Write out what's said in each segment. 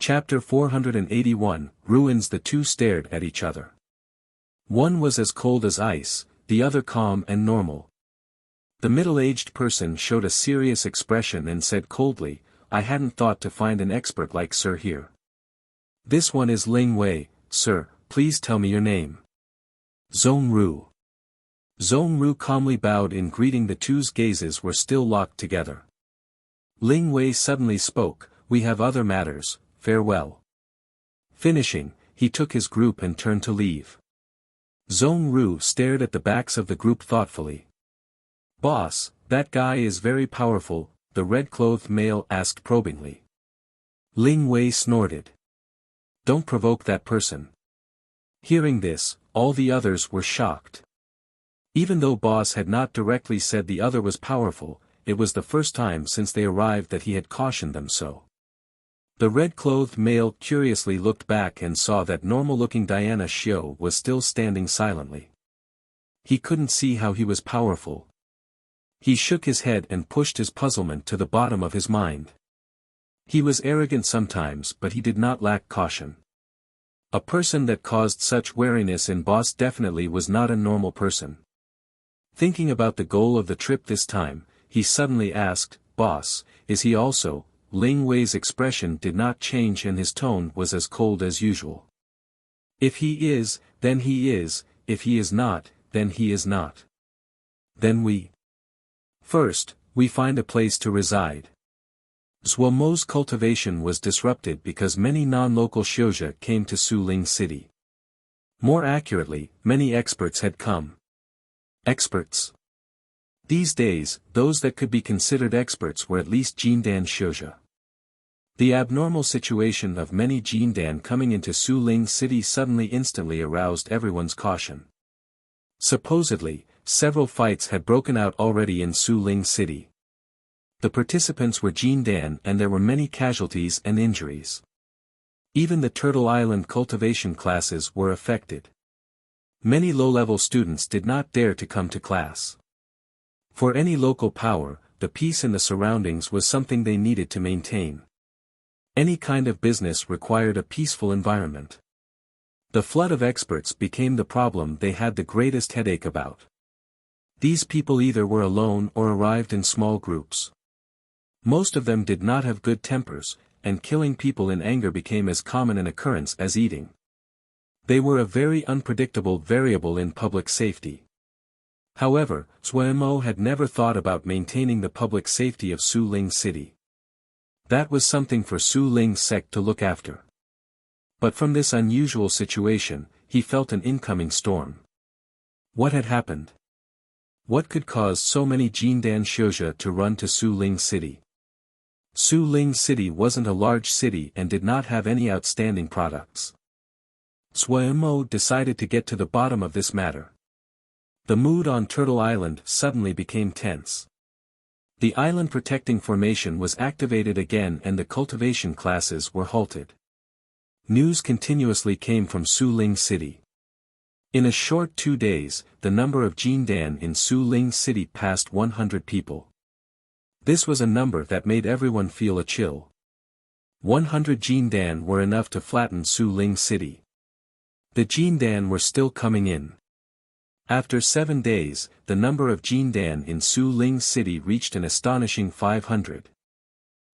Chapter 481, Ruins. The two stared at each other. One was as cold as ice, the other calm and normal. The middle-aged person showed a serious expression and said coldly, "I hadn't thought to find an expert like Sir here. This one is Ling Wei, sir, please tell me your name." "Zhong Ru." Zhong Ru calmly bowed in greeting. The two's gazes were still locked together. Ling Wei suddenly spoke, "We have other matters, farewell." Finishing, he took his group and turned to leave. Zhong Ru stared at the backs of the group thoughtfully. "Boss, that guy is very powerful," the red-clothed male asked probingly. Ling Wei snorted. "Don't provoke that person." Hearing this, all the others were shocked. Even though Boss had not directly said the other was powerful, it was the first time since they arrived that he had cautioned them so. The red-clothed male curiously looked back and saw that normal-looking Diana Xiao was still standing silently. He couldn't see how he was powerful. He shook his head and pushed his puzzlement to the bottom of his mind. He was arrogant sometimes, but he did not lack caution. A person that caused such wariness in Boss definitely was not a normal person. Thinking about the goal of the trip this time, he suddenly asked, "Boss, is he also?" Ling Wei's expression did not change and his tone was as cold as usual. "If he is, then he is, if he is not, then he is not. Then we. First, we find a place to reside." Zhuomo's cultivation was disrupted because many non-local Xiuzhe came to Suling City. More accurately, many experts had come. Experts. These days, those that could be considered experts were at least Jindan Xiuzhe. The abnormal situation of many Jindan coming into Suling City suddenly instantly aroused everyone's caution. Supposedly, several fights had broken out already in Suling City. The participants were Jindan and there were many casualties and injuries. Even the Turtle Island cultivation classes were affected. Many low-level students did not dare to come to class. For any local power, the peace in the surroundings was something they needed to maintain. Any kind of business required a peaceful environment. The flood of experts became the problem they had the greatest headache about. These people either were alone or arrived in small groups. Most of them did not have good tempers, and killing people in anger became as common an occurrence as eating. They were a very unpredictable variable in public safety. However, Zhuomo had never thought about maintaining the public safety of Suling City. That was something for Suling's sect to look after. But from this unusual situation, he felt an incoming storm. What had happened? What could cause so many Jindan Xiuzhe to run to Suling City? Suling City wasn't a large city and did not have any outstanding products. Zhuomo decided to get to the bottom of this matter. The mood on Turtle Island suddenly became tense. The island protecting formation was activated again and the cultivation classes were halted. News continuously came from Suling City. In a short 2 days, the number of Jindan in Suling City passed 100 people. This was a number that made everyone feel a chill. 100 Jindan were enough to flatten Suling City. The Jindan were still coming in. After 7 days, the number of Jindan in Suling City reached an astonishing 500.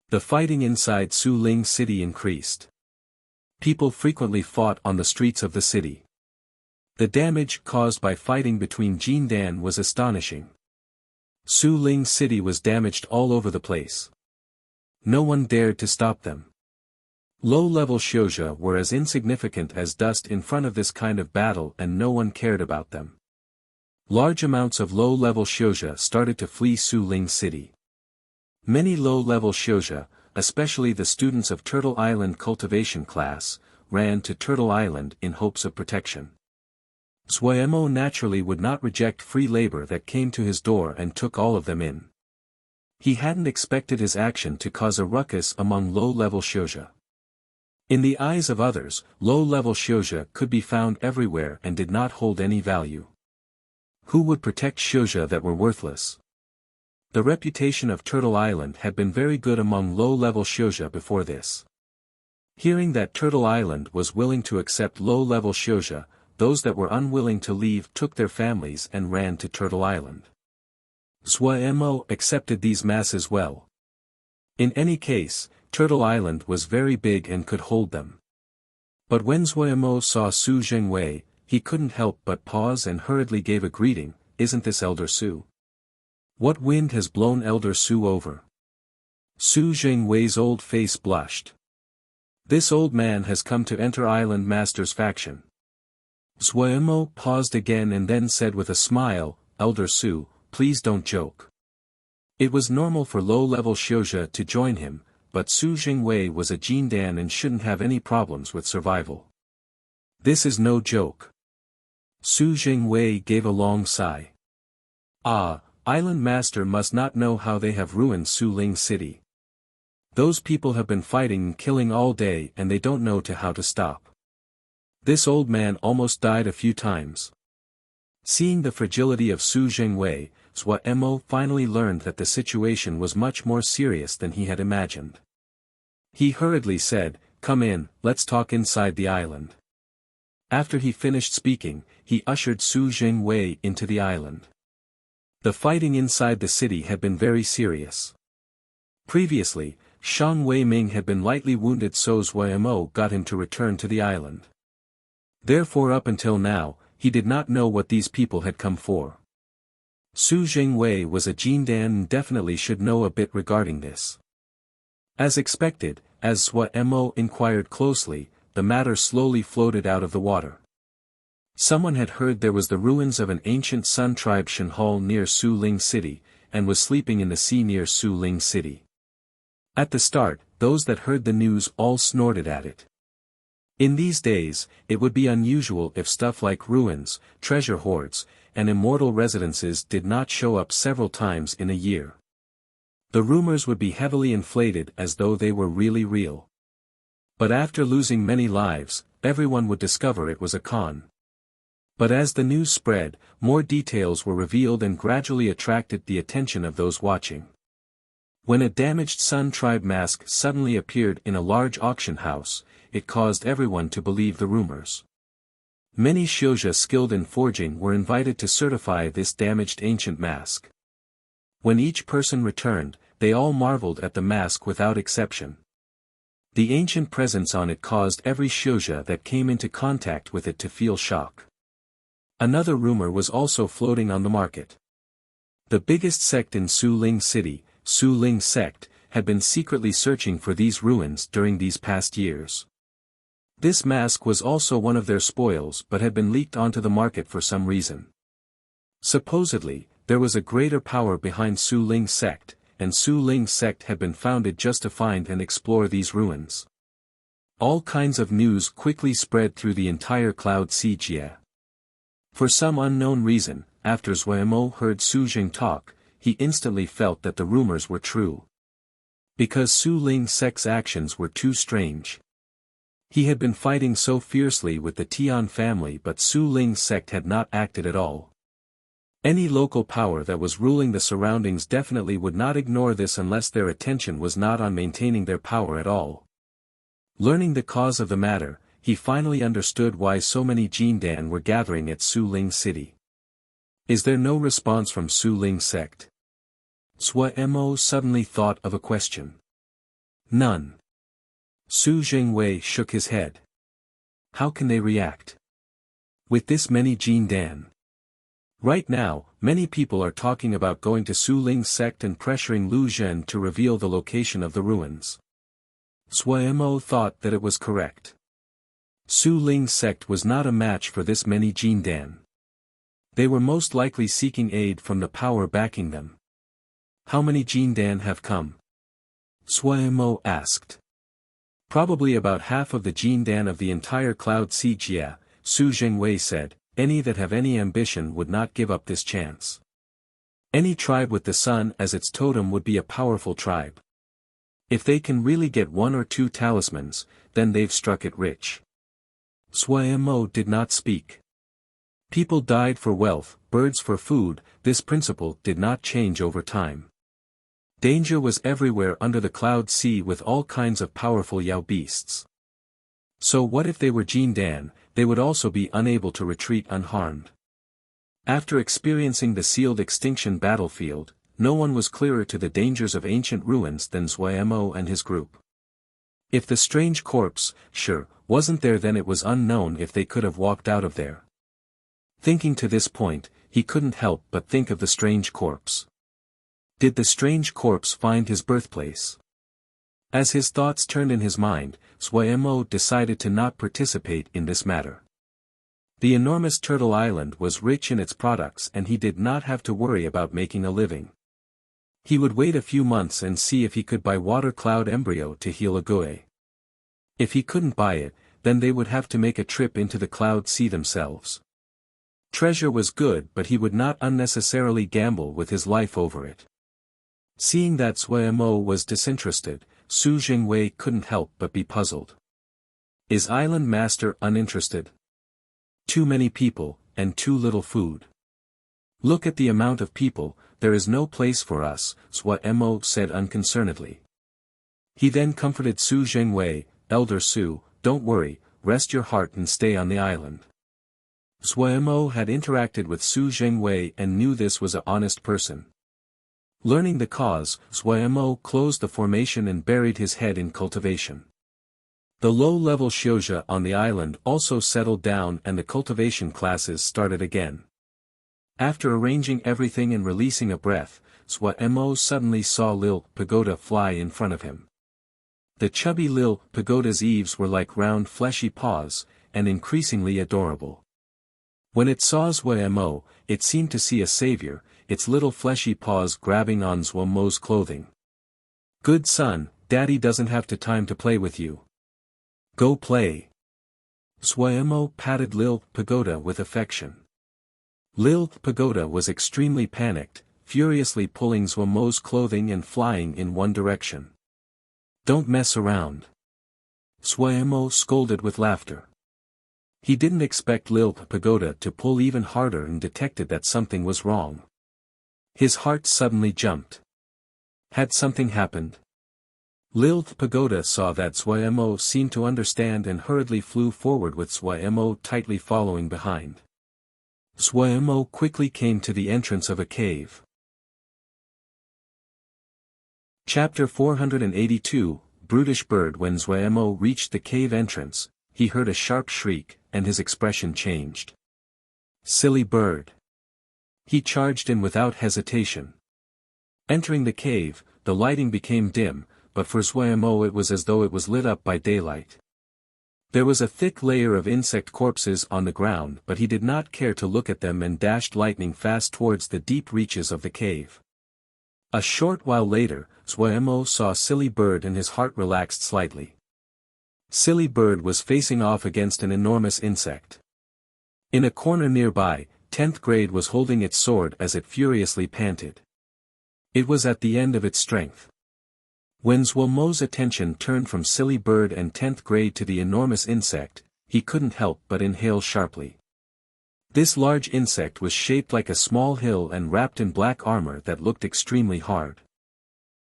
The fighting inside Suling City increased. People frequently fought on the streets of the city. The damage caused by fighting between Jindan was astonishing. Suling City was damaged all over the place. No one dared to stop them. Low-level Xiuzhe were as insignificant as dust in front of this kind of battle and no one cared about them. Large amounts of low-level Xiuzhe started to flee Suling City. Many low-level Xiuzhe, especially the students of Turtle Island cultivation class, ran to Turtle Island in hopes of protection. Zhuomo naturally would not reject free labor that came to his door and took all of them in. He hadn't expected his action to cause a ruckus among low-level Xiuzhe. In the eyes of others, low-level Xiuzhe could be found everywhere and did not hold any value. Who would protect Xiuzhe that were worthless? The reputation of Turtle Island had been very good among low-level Xiuzhe before this. Hearing that Turtle Island was willing to accept low-level Shouja, those that were unwilling to leave took their families and ran to Turtle Island. Zhuemo accepted these masses well. In any case, Turtle Island was very big and could hold them. But when Zhuemo saw Su Zhengwei, he couldn't help but pause and hurriedly gave a greeting. Isn't this Elder Su? What wind has blown Elder Su over? Su Zhengwei's old face blushed. This old man has come to enter Island Master's faction. Zhuemo paused again and then said with a smile, Elder Su, please don't joke. It was normal for low-level Shouja to join him, but Su Zhengwei was a Jindan and shouldn't have any problems with survival. This is no joke. Su Zhengwei gave a long sigh. Ah, Island Master must not know how they have ruined Suling City. Those people have been fighting and killing all day and they don't know how to stop. This old man almost died a few times. Seeing the fragility of Su Zhengwei, Zhuemo finally learned that the situation was much more serious than he had imagined. He hurriedly said, come in, let's talk inside the island. After he finished speaking, he ushered Su Zhengwei into the island. The fighting inside the city had been very serious. Previously, Shang Weiming had been lightly wounded, so Zhuemo got him to return to the island. Therefore up until now, he did not know what these people had come for. Su Zhengwei was a Jindan and definitely should know a bit regarding this. As expected, as Zhuemo inquired closely, the matter slowly floated out of the water. Someone had heard there was the ruins of an ancient Sun tribe Shenhal near Suling City, and was sleeping in the sea near Suling City. At the start, those that heard the news all snorted at it. In these days, it would be unusual if stuff like ruins, treasure hoards, and immortal residences did not show up several times in a year. The rumors would be heavily inflated as though they were really real. But after losing many lives, everyone would discover it was a con. But as the news spread, more details were revealed and gradually attracted the attention of those watching. When a damaged Sun tribe mask suddenly appeared in a large auction house, it caused everyone to believe the rumors. Many Shouja skilled in forging were invited to certify this damaged ancient mask. When each person returned, they all marveled at the mask without exception. The ancient presence on it caused every Shouja that came into contact with it to feel shock. Another rumor was also floating on the market. The biggest sect in Suling City, Suling Sect, had been secretly searching for these ruins during these past years. This mask was also one of their spoils but had been leaked onto the market for some reason. Supposedly, there was a greater power behind Suling Sect, and Suling Sect had been founded just to find and explore these ruins. All kinds of news quickly spread through the entire Cloud Sea Jie. For some unknown reason, after Zhuemo heard Su Jing talk, he instantly felt that the rumors were true. Because Suling Sect's actions were too strange. He had been fighting so fiercely with the Tian family, but Suling Sect had not acted at all. Any local power that was ruling the surroundings definitely would not ignore this unless their attention was not on maintaining their power at all. Learning the cause of the matter, he finally understood why so many Jindan were gathering at Suling City. Is there no response from Suling Sect? Zhuemo suddenly thought of a question. None. Su Zhengwei shook his head. How can they react? With this many Jindan. Right now, many people are talking about going to Suling Sect and pressuring Lu Zhen to reveal the location of the ruins. Zhuemo thought that it was correct. Suling Sect was not a match for this many Jindan. They were most likely seeking aid from the power backing them. How many Jindan have come? Zhuemo asked. Probably about half of the Jindan of the entire Cloud Sea Jie, Su Zhengwei said. Any that have any ambition would not give up this chance. Any tribe with the sun as its totem would be a powerful tribe. If they can really get 1 or 2 talismans, then they've struck it rich. Zhuemo did not speak. People died for wealth, birds for food, this principle did not change over time. Danger was everywhere under the Cloud Sea with all kinds of powerful Yao beasts. So what if they were Jean Dan, they would also be unable to retreat unharmed. After experiencing the sealed extinction battlefield, no one was clearer to the dangers of ancient ruins than Zhuemo and his group. If the strange corpse, sure, wasn't there, then it was unknown if they could have walked out of there. Thinking to this point, he couldn't help but think of the strange corpse. Did the strange corpse find his birthplace? As his thoughts turned in his mind, Zhuemo decided to not participate in this matter. The enormous Turtle Island was rich in its products and he did not have to worry about making a living. He would wait a few months and see if he could buy water cloud embryo to heal a Gui. If he couldn't buy it, then they would have to make a trip into the cloud sea themselves. Treasure was good, but he would not unnecessarily gamble with his life over it. Seeing that Zhuemo was disinterested, Su Jingwei couldn't help but be puzzled. Is Island Master uninterested? Too many people, and too little food. Look at the amount of people, there is no place for us, Zhuemo said unconcernedly. He then comforted Su Jingwei, Elder Su, don't worry, rest your heart and stay on the island. Zhuemo had interacted with Su Jingwei and knew this was an honest person. Learning the cause, Zhuemo closed the formation and buried his head in cultivation. The low-level Xiuzha on the island also settled down and the cultivation classes started again. After arranging everything and releasing a breath, Zhuemo suddenly saw Lil Pagoda fly in front of him. The chubby Lil Pagoda's eaves were like round fleshy paws, and increasingly adorable. When it saw Zhuemo, it seemed to see a savior, its little fleshy paws grabbing on Zhuemo's clothing. Good son, Daddy doesn't have time to play with you. Go play. Zhuemo patted Lil Pagoda with affection. Lil Pagoda was extremely panicked, furiously pulling Zhuemo's clothing and flying in one direction. Don't mess around. Zhuemo scolded with laughter. He didn't expect Lil Pagoda to pull even harder and detected that something was wrong. His heart suddenly jumped. Had something happened? Lil Pagoda saw that Zhuemo seemed to understand and hurriedly flew forward with Zhuemo tightly following behind. Zhuemo quickly came to the entrance of a cave. Chapter 482, Brutish Bird. When Zhuemo reached the cave entrance, he heard a sharp shriek, and his expression changed. Silly bird. He charged in without hesitation. Entering the cave, the lighting became dim, but for Zhuemo it was as though it was lit up by daylight. There was a thick layer of insect corpses on the ground, but he did not care to look at them and dashed lightning fast towards the deep reaches of the cave. A short while later, Zhuemo saw Silly Bird and his heart relaxed slightly. Silly Bird was facing off against an enormous insect. In a corner nearby, 10th grade was holding its sword as it furiously panted. It was at the end of its strength. When Zhuemo's attention turned from Silly Bird and 10th grade to the enormous insect, he couldn't help but inhale sharply. This large insect was shaped like a small hill and wrapped in black armor that looked extremely hard.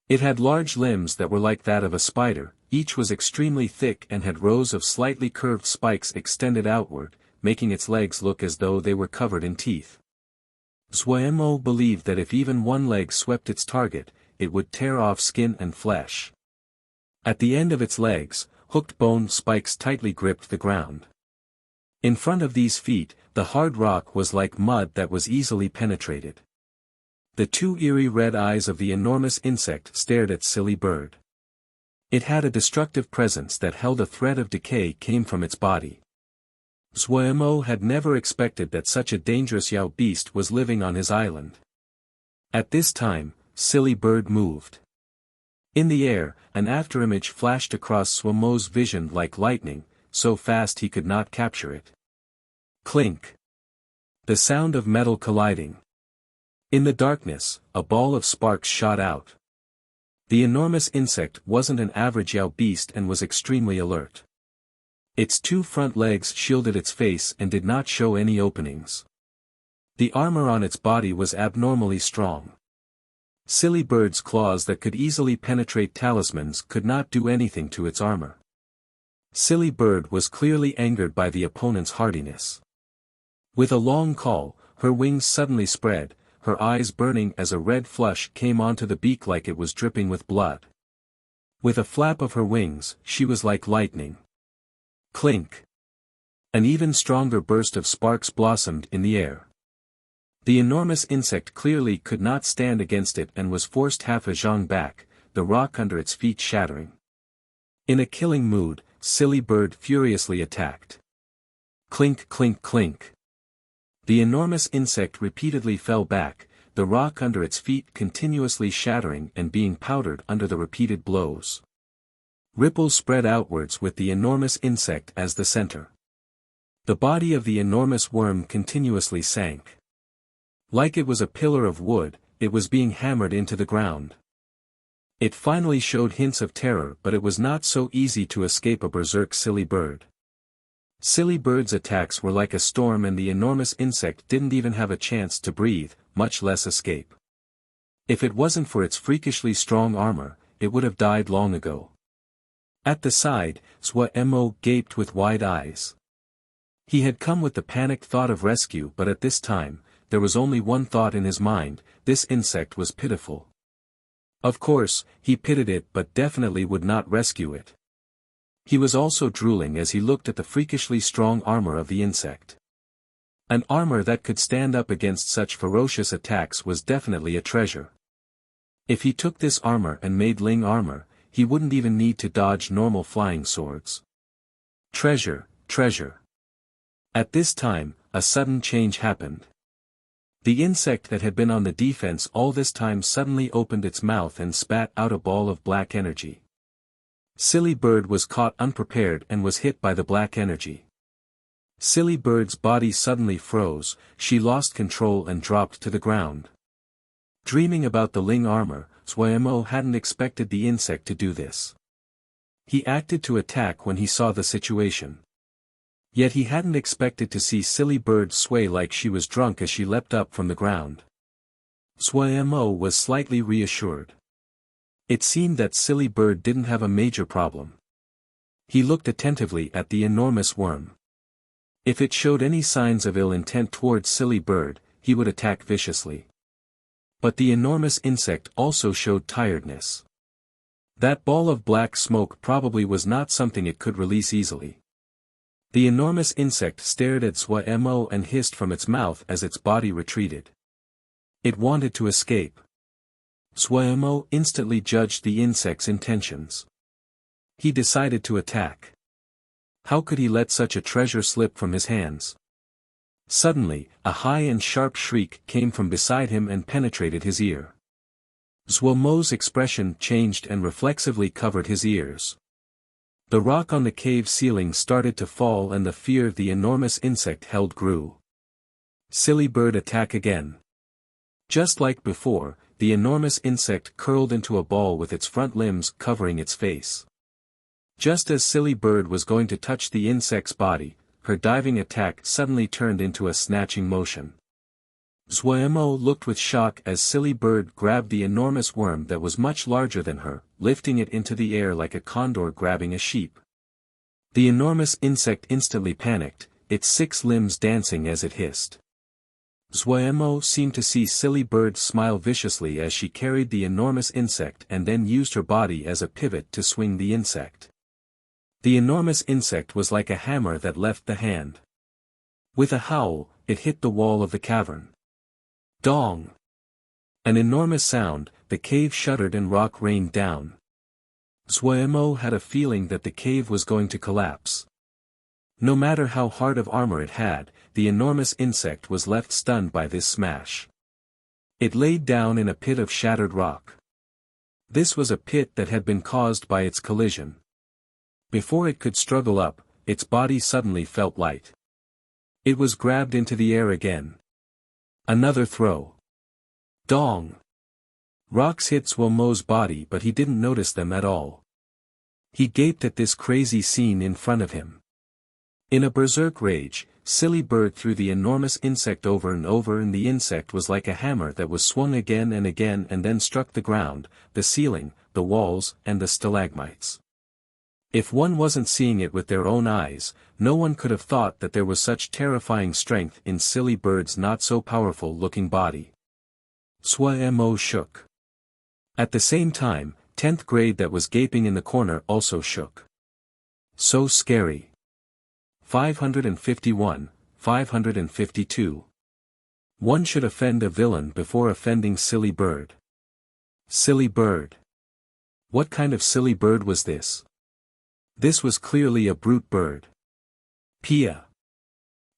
It had large limbs that were like that of a spider, each was extremely thick and had rows of slightly curved spikes extended outward, making its legs look as though they were covered in teeth. Zhuemo believed that if even one leg swept its target, it would tear off skin and flesh. At the end of its legs, hooked bone spikes tightly gripped the ground. In front of these feet, the hard rock was like mud that was easily penetrated. The two eerie red eyes of the enormous insect stared at Silly Bird. It had a destructive presence that held a threat of decay came from its body. Zhuemo had never expected that such a dangerous Yao beast was living on his island. At this time, Silly Bird moved. In the air, an afterimage flashed across Zhuemo's vision like lightning, so fast he could not capture it. Clink. The sound of metal colliding. In the darkness, a ball of sparks shot out. The enormous insect wasn't an average Yao beast and was extremely alert. Its two front legs shielded its face and did not show any openings. The armor on its body was abnormally strong. Silly Bird's claws that could easily penetrate talismans could not do anything to its armor. Silly Bird was clearly angered by the opponent's hardiness. With a long call, her wings suddenly spread, her eyes burning as a red flush came onto the beak like it was dripping with blood. With a flap of her wings, she was like lightning. Clink! An even stronger burst of sparks blossomed in the air. The enormous insect clearly could not stand against it and was forced half a zhang back, the rock under its feet shattering. In a killing mood, Silly Bird furiously attacked. Clink clink clink. The enormous insect repeatedly fell back, the rock under its feet continuously shattering and being powdered under the repeated blows. Ripples spread outwards with the enormous insect as the center. The body of the enormous worm continuously sank. Like it was a pillar of wood, it was being hammered into the ground. It finally showed hints of terror, but it was not so easy to escape a berserk Silly Bird. Silly Bird's attacks were like a storm and the enormous insect didn't even have a chance to breathe, much less escape. If it wasn't for its freakishly strong armor, it would have died long ago. At the side, Mo gaped with wide eyes. He had come with the panicked thought of rescue, but at this time, there was only one thought in his mind: this insect was pitiful. Of course, he pitied it but definitely would not rescue it. He was also drooling as he looked at the freakishly strong armor of the insect. An armor that could stand up against such ferocious attacks was definitely a treasure. If he took this armor and made Ling armor, he wouldn't even need to dodge normal flying swords. Treasure, treasure. At this time, a sudden change happened. The insect that had been on the defense all this time suddenly opened its mouth and spat out a ball of black energy. Silly Bird was caught unprepared and was hit by the black energy. Silly Bird's body suddenly froze, she lost control and dropped to the ground. Dreaming about the Ling armor, Mo hadn't expected the insect to do this. He acted to attack when he saw the situation. Yet he hadn't expected to see Silly Bird sway like she was drunk as she leapt up from the ground. Mo was slightly reassured. It seemed that Silly Bird didn't have a major problem. He looked attentively at the enormous worm. If it showed any signs of ill intent towards Silly Bird, he would attack viciously. But the enormous insect also showed tiredness. That ball of black smoke probably was not something it could release easily. The enormous insect stared at Mo and hissed from its mouth as its body retreated. It wanted to escape. Mo instantly judged the insect's intentions. He decided to attack. How could he let such a treasure slip from his hands? Suddenly, a high and sharp shriek came from beside him and penetrated his ear. Mo's expression changed and reflexively covered his ears. The rock on the cave ceiling started to fall and the fear the enormous insect held grew. Silly Bird attack again. Just like before, the enormous insect curled into a ball with its front limbs covering its face. Just as Silly Bird was going to touch the insect's body, her diving attack suddenly turned into a snatching motion. Mo looked with shock as Silly Bird grabbed the enormous worm that was much larger than her, lifting it into the air like a condor grabbing a sheep. The enormous insect instantly panicked, its 6 limbs dancing as it hissed. Mo seemed to see Silly Bird smile viciously as she carried the enormous insect and then used her body as a pivot to swing the insect. The enormous insect was like a hammer that left the hand. With a howl, it hit the wall of the cavern. Dong! An enormous sound, the cave shuddered and rock rained down. Mo had a feeling that the cave was going to collapse. No matter how hard of armor it had, the enormous insect was left stunned by this smash. It laid down in a pit of shattered rock. This was a pit that had been caused by its collision. Before it could struggle up, its body suddenly felt light. It was grabbed into the air again. Another throw. Dong! Rocks hit Mo's body but he didn't notice them at all. He gaped at this crazy scene in front of him. In a berserk rage, Silly Bird threw the enormous insect over and the insect was like a hammer that was swung again and then struck the ground, the ceiling, the walls and the stalagmites. If one wasn't seeing it with their own eyes, no one could have thought that there was such terrifying strength in silly bird's not-so-powerful-looking body. Mo shook. At the same time, 10th grade that was gaping in the corner also shook. So scary. 551, 552. One should offend a villain before offending silly bird. Silly bird. What kind of silly bird was this? This was clearly a brute bird. Pia.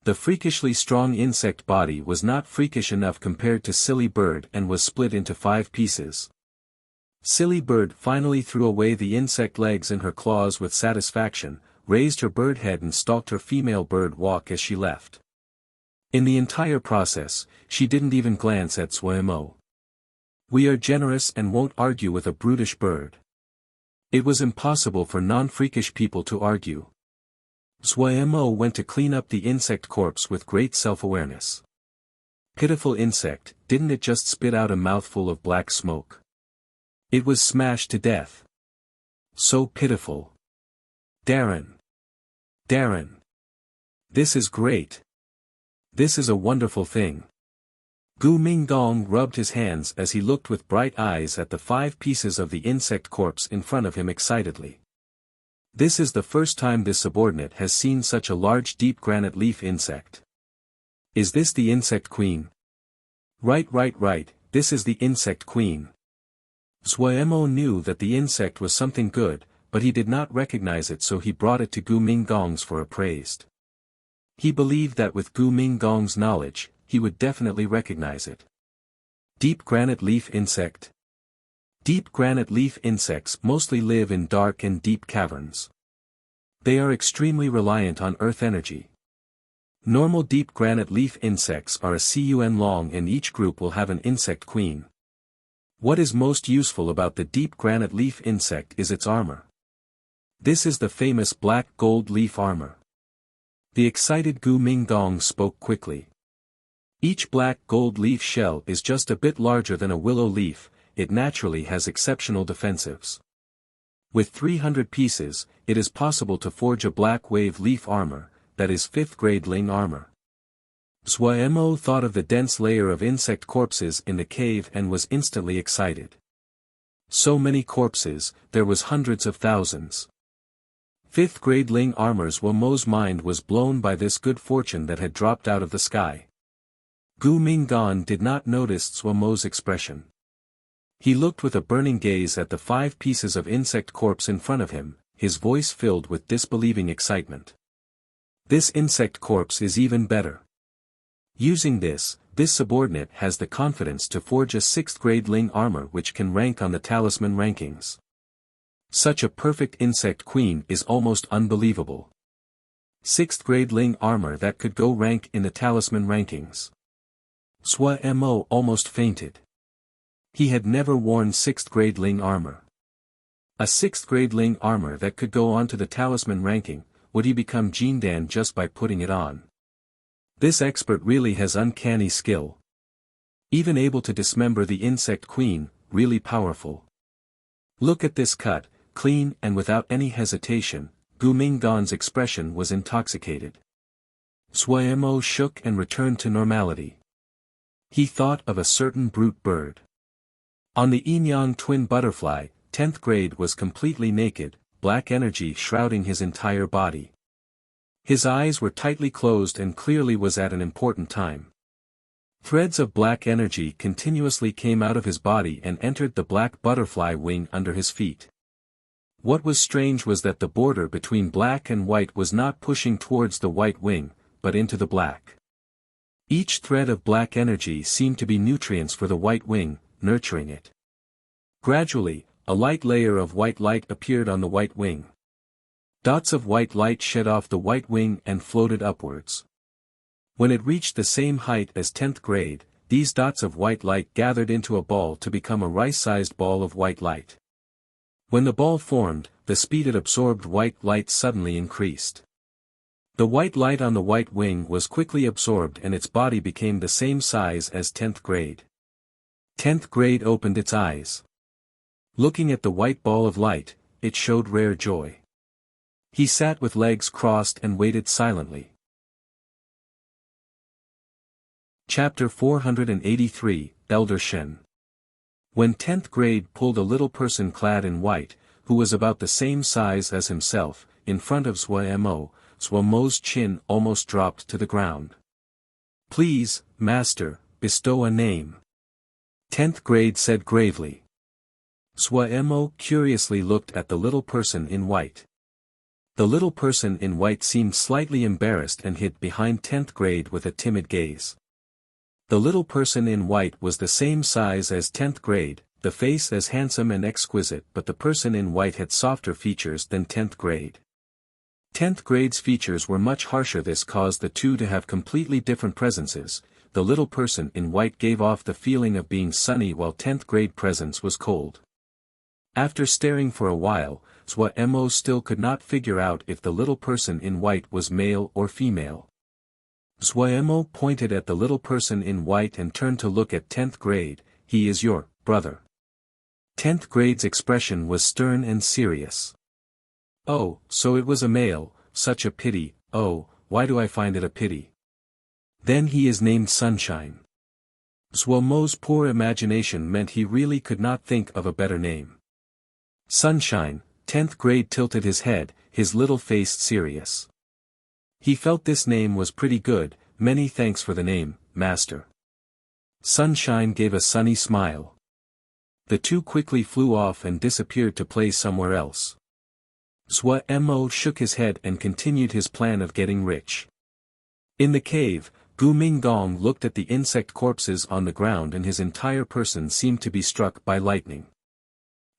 The freakishly strong insect body was not freakish enough compared to silly bird and was split into 5 pieces. Silly bird finally threw away the insect legs in her claws with satisfaction, raised her bird head and stalked her female bird walk as she left. In the entire process, she didn't even glance at Mo. We are generous and won't argue with a brutish bird. It was impossible for non-freakish people to argue. Mo went to clean up the insect corpse with great self-awareness. Pitiful insect, didn't it just spit out a mouthful of black smoke? It was smashed to death. So pitiful. Darren. Darren. This is great. This is a wonderful thing. Gu Mingdong rubbed his hands as he looked with bright eyes at the 5 pieces of the insect corpse in front of him excitedly. This is the first time this subordinate has seen such a large deep granite leaf insect. Is this the insect queen? Right, this is the insect queen. Mo knew that the insect was something good, but he did not recognize it, so he brought it to Gu Mingdong's for appraised. He believed that with Gu Mingdong's knowledge, he would definitely recognize it. Deep granite leaf insect. Deep granite leaf insects mostly live in dark and deep caverns. They are extremely reliant on earth energy. Normal deep granite leaf insects are a cun long and each group will have an insect queen. What is most useful about the deep granite leaf insect is its armor. This is the famous black gold leaf armor. The excited Gu Mingdong spoke quickly. Each black gold leaf shell is just a bit larger than a willow leaf, it naturally has exceptional defensives. With 300 pieces, it is possible to forge a black wave leaf armor, that is 5th grade Ling armor. Mo thought of the dense layer of insect corpses in the cave and was instantly excited. So many corpses, there was hundreds of thousands. 5th grade Ling armors. Mo's mind was blown by this good fortune that had dropped out of the sky. Gu Mingdong did not notice Mo's expression. He looked with a burning gaze at the 5 pieces of insect corpse in front of him, his voice filled with disbelieving excitement. This insect corpse is even better. Using this subordinate has the confidence to forge a 6th grade Ling armor which can rank on the talisman rankings. Such a perfect insect queen is almost unbelievable. 6th grade Ling armor that could go rank in the talisman rankings. Mo almost fainted. He had never worn 6th grade Ling armor. A 6th grade Ling armor that could go on to the talisman ranking, would he become Jindan just by putting it on? This expert really has uncanny skill. Even able to dismember the insect queen, really powerful. Look at this cut, clean and without any hesitation. Gu Mingdong's expression was intoxicated. Mo shook and returned to normality. He thought of a certain brute bird. On the Enyang twin butterfly, 10th grade was completely naked, black energy shrouding his entire body. His eyes were tightly closed and clearly was at an important time. Threads of black energy continuously came out of his body and entered the black butterfly wing under his feet. What was strange was that the border between black and white was not pushing towards the white wing, but into the black. Each thread of black energy seemed to be nutrients for the white wing, nurturing it. Gradually, a light layer of white light appeared on the white wing. Dots of white light shed off the white wing and floated upwards. When it reached the same height as 10th grade, these dots of white light gathered into a ball to become a rice-sized ball of white light. When the ball formed, the speed it absorbed white light suddenly increased. The white light on the white wing was quickly absorbed and its body became the same size as 10th grade. 10th grade opened its eyes. Looking at the white ball of light, it showed rare joy. He sat with legs crossed and waited silently. Chapter 483, Elder Shen. When 10th grade pulled a little person clad in white, who was about the same size as himself, in front of Zhuo-Mo's chin almost dropped to the ground. "Please, master, bestow a name," 10th grade said gravely. Zhuo-Mo curiously looked at the little person in white. The little person in white seemed slightly embarrassed and hid behind 10th grade with a timid gaze. The little person in white was the same size as 10th grade, the face as handsome and exquisite, but the person in white had softer features than 10th grade. 10th grade's features were much harsher. This caused the two to have completely different presences. The little person in white gave off the feeling of being sunny while 10th grade presence was cold. After staring for a while, Zhuo-Mo still could not figure out if the little person in white was male or female. Zhuo-Mo pointed at the little person in white and turned to look at 10th grade. "He is your brother." 10th grade's expression was stern and serious. "Oh, so it was a male, such a pity. Oh, why do I find it a pity? Then he is named Sunshine." Zhuo-Mo's poor imagination meant he really could not think of a better name. Sunshine, 10th grade tilted his head, his little face serious. He felt this name was pretty good. "Many thanks for the name, master." Sunshine gave a sunny smile. The two quickly flew off and disappeared to play somewhere else. Zhuo-Mo shook his head and continued his plan of getting rich. In the cave, Gu Minggong looked at the insect corpses on the ground and his entire person seemed to be struck by lightning.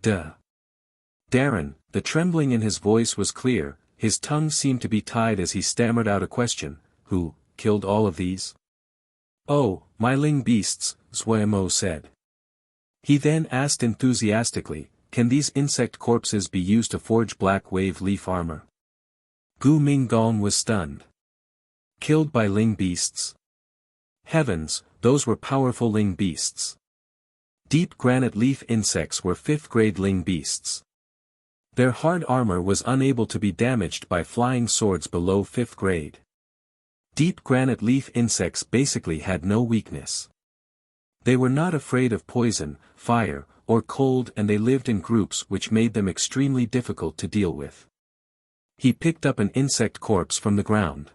"Duh. Darren," the trembling in his voice was clear, his tongue seemed to be tied as he stammered out a question, "Who killed all of these?" "Oh, my ling beasts," Zhuo-Mo said. He then asked enthusiastically, "Can these insect corpses be used to forge black wave leaf armor?" Gu Minggong was stunned. Killed by ling beasts? Heavens, those were powerful ling beasts. Deep granite leaf insects were 5th grade ling beasts. Their hard armor was unable to be damaged by flying swords below 5th grade. Deep granite leaf insects basically had no weakness. They were not afraid of poison, fire, or cold, and they lived in groups which made them extremely difficult to deal with. He picked up an insect corpse from the ground.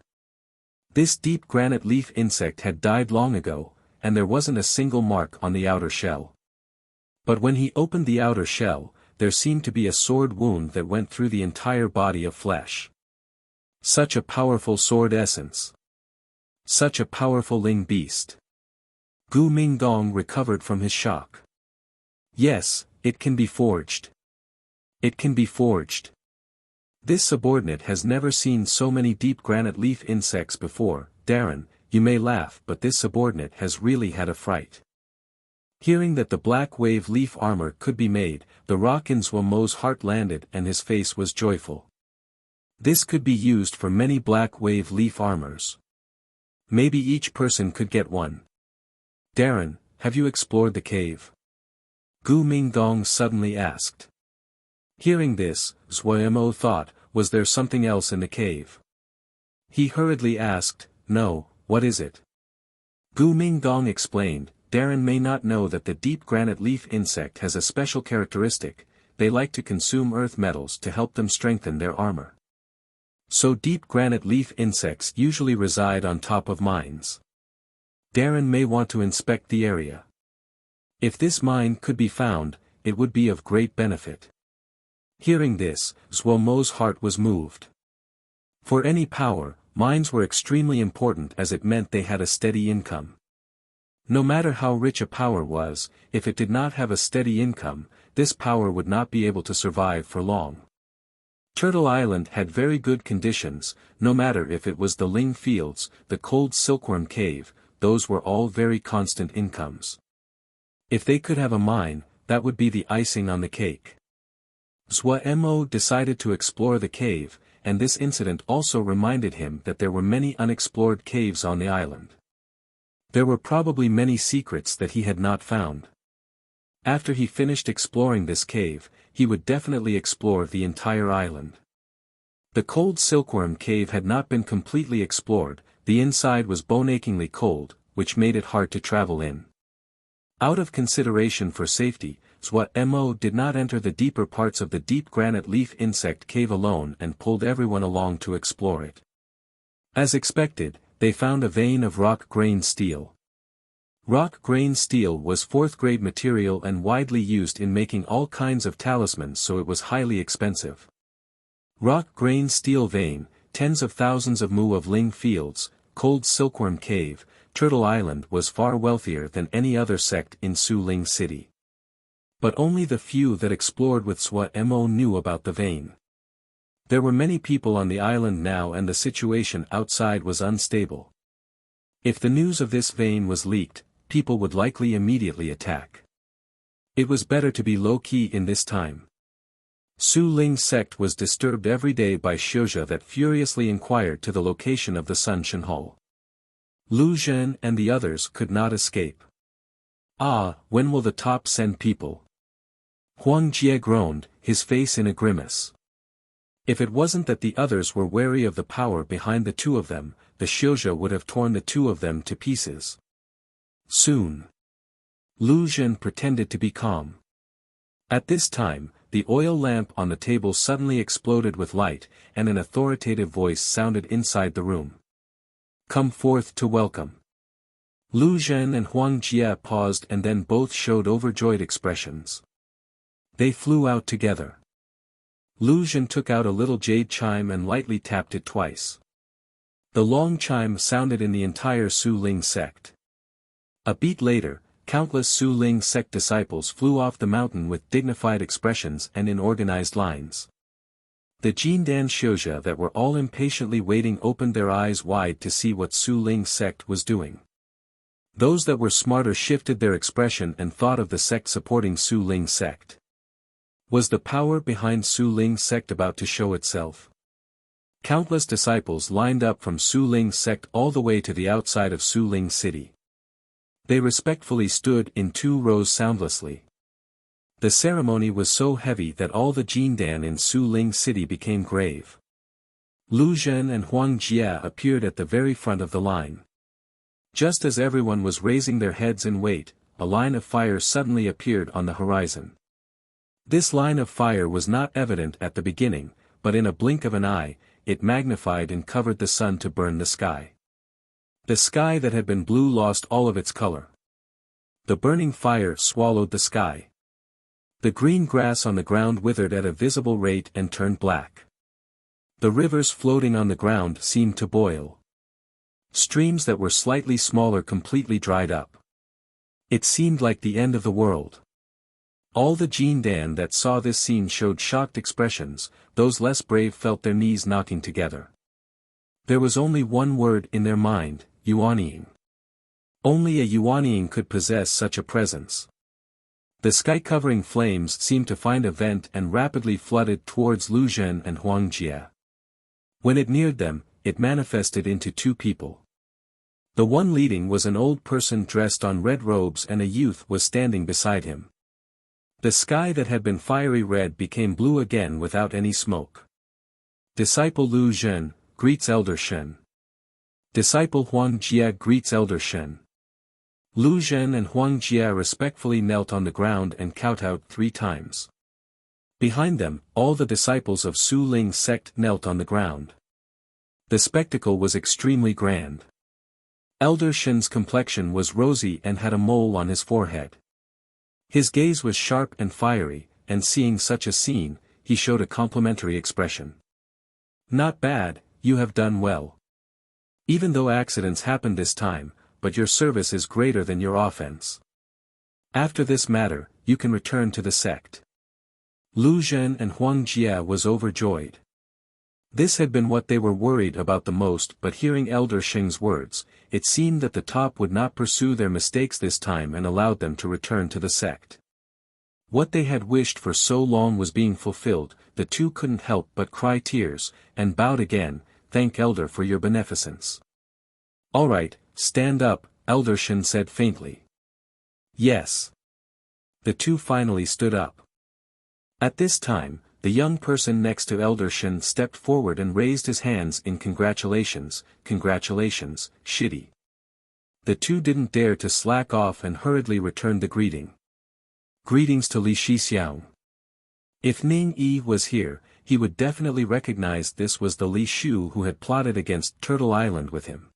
This deep granite leaf insect had died long ago, and there wasn't a single mark on the outer shell. But when he opened the outer shell, there seemed to be a sword wound that went through the entire body of flesh. Such a powerful sword essence. Such a powerful ling beast. Gu Minggong recovered from his shock. "Yes, it can be forged. It can be forged." This subordinate has never seen so many deep granite leaf insects before. "Darren, you may laugh, but this subordinate has really had a fright." Hearing that the black wave leaf armor could be made, the rock in Zhuo-Mo's heart landed and his face was joyful. This could be used for many black wave leaf armors. Maybe each person could get one. "Darren, have you explored the cave?" Gu Minggong suddenly asked. Hearing this, Zhuo-Mo thought, was there something else in the cave? He hurriedly asked, "No, what is it?" Gu Minggong explained, "Darren may not know that the deep granite leaf insect has a special characteristic. They like to consume earth metals to help them strengthen their armor. So deep granite leaf insects usually reside on top of mines. Darren may want to inspect the area. If this mine could be found, it would be of great benefit." Hearing this, Zhuo-Mo's heart was moved. For any power, mines were extremely important as it meant they had a steady income. No matter how rich a power was, if it did not have a steady income, this power would not be able to survive for long. Turtle Island had very good conditions, no matter if it was the Ling Fields, the cold Silkworm Cave, those were all very constant incomes. If they could have a mine, that would be the icing on the cake. Zhuo-Mo decided to explore the cave, and this incident also reminded him that there were many unexplored caves on the island. There were probably many secrets that he had not found. After he finished exploring this cave, he would definitely explore the entire island. The cold silkworm cave had not been completely explored, the inside was bone-achingly cold, which made it hard to travel in. Out of consideration for safety, Mo did not enter the deeper parts of the deep granite leaf insect cave alone and pulled everyone along to explore it. As expected, they found a vein of rock-grain steel. Rock-grain steel was fourth-grade material and widely used in making all kinds of talismans, so it was highly expensive. Rock-grain steel vein, tens of thousands of mu of Ling fields, cold silkworm cave, Turtle Island was far wealthier than any other sect in Su Ling City. But only the few that explored with Mo knew about the vein. There were many people on the island now and the situation outside was unstable. If the news of this vein was leaked, people would likely immediately attack. It was better to be low-key in this time. Su Ling's sect was disturbed every day by Shouja that furiously inquired to the location of the Sun Shan Hall. Lu Zhen and the others could not escape. Ah, when will the top send people? Huang Jie groaned, his face in a grimace. If it wasn't that the others were wary of the power behind the two of them, the Shouja would have torn the two of them to pieces. Soon. Lu Zhen pretended to be calm. At this time, the oil lamp on the table suddenly exploded with light, and an authoritative voice sounded inside the room. Come forth to welcome. Lu Zhen and Huang Jie paused and then both showed overjoyed expressions. They flew out together. Lu Zhen took out a little jade chime and lightly tapped it twice. The long chime sounded in the entire Su Ling sect. A beat later, countless Su Ling sect disciples flew off the mountain with dignified expressions and in organized lines. The Jindan Shouja that were all impatiently waiting opened their eyes wide to see what Su Ling sect was doing. Those that were smarter shifted their expression and thought of the sect supporting Su Ling sect. Was the power behind Su Ling sect about to show itself? Countless disciples lined up from Su Ling sect all the way to the outside of Su Ling city. They respectfully stood in 2 rows soundlessly. The ceremony was so heavy that all the Jindan in Su Ling city became grave. Lu Zhen and Huang Jie appeared at the very front of the line. Just as everyone was raising their heads in wait, a line of fire suddenly appeared on the horizon. This line of fire was not evident at the beginning, but in a blink of an eye, it magnified and covered the sun to burn the sky. The sky that had been blue lost all of its color. The burning fire swallowed the sky. The green grass on the ground withered at a visible rate and turned black. The rivers floating on the ground seemed to boil. Streams that were slightly smaller completely dried up. It seemed like the end of the world. All the Jindan that saw this scene showed shocked expressions, those less brave felt their knees knocking together. There was only one word in their mind, Yuanying. Only a Yuanying could possess such a presence. The sky-covering flames seemed to find a vent and rapidly flooded towards Lu Zhen and Huang Jie. When it neared them, it manifested into 2 people. The one leading was an old person dressed in red robes and a youth was standing beside him. The sky that had been fiery red became blue again without any smoke. Disciple Lu Zhen greets Elder Shen. Disciple Huang Jie greets Elder Shen. Lu Zhen and Huang Jie respectfully knelt on the ground and kowtowed 3 times. Behind them, all the disciples of Su Ling sect knelt on the ground. The spectacle was extremely grand. Elder Shen's complexion was rosy and had a mole on his forehead. His gaze was sharp and fiery, and seeing such a scene, he showed a complimentary expression. Not bad, you have done well. Even though accidents happened this time, but your service is greater than your offense. After this matter, you can return to the sect. Lu Zhen and Huang Jie was overjoyed. This had been what they were worried about the most, but hearing Elder Sheng's words, it seemed that the top would not pursue their mistakes this time and allowed them to return to the sect. What they had wished for so long was being fulfilled, the 2 couldn't help but cry tears, and bowed again, thank Elder for your beneficence. All right, stand up, Elder Shen said faintly. Yes. The 2 finally stood up. At this time, the young person next to Elder Shen stepped forward and raised his hands in congratulations, shitty. The two didn't dare to slack off and hurriedly returned the greeting. Greetings to Li Shixiang. If Ning Yi was here, he would definitely recognize this was the Li Shu who had plotted against Turtle Island with him.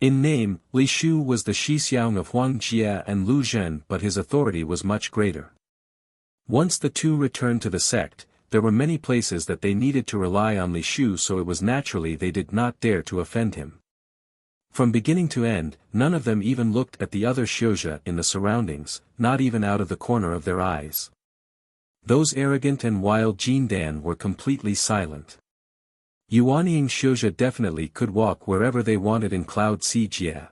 In name, Li Shu was the Shixiang of Huangjia and Lu Zhen, but his authority was much greater. Once the two returned to the sect, there were many places that they needed to rely on Li Shu, so it was naturally they did not dare to offend him. From beginning to end, none of them even looked at the other Xiuzhe in the surroundings, not even out of the corner of their eyes. Those arrogant and wild Jindan were completely silent. Yuanying Xiuzhe definitely could walk wherever they wanted in Cloud Xijie.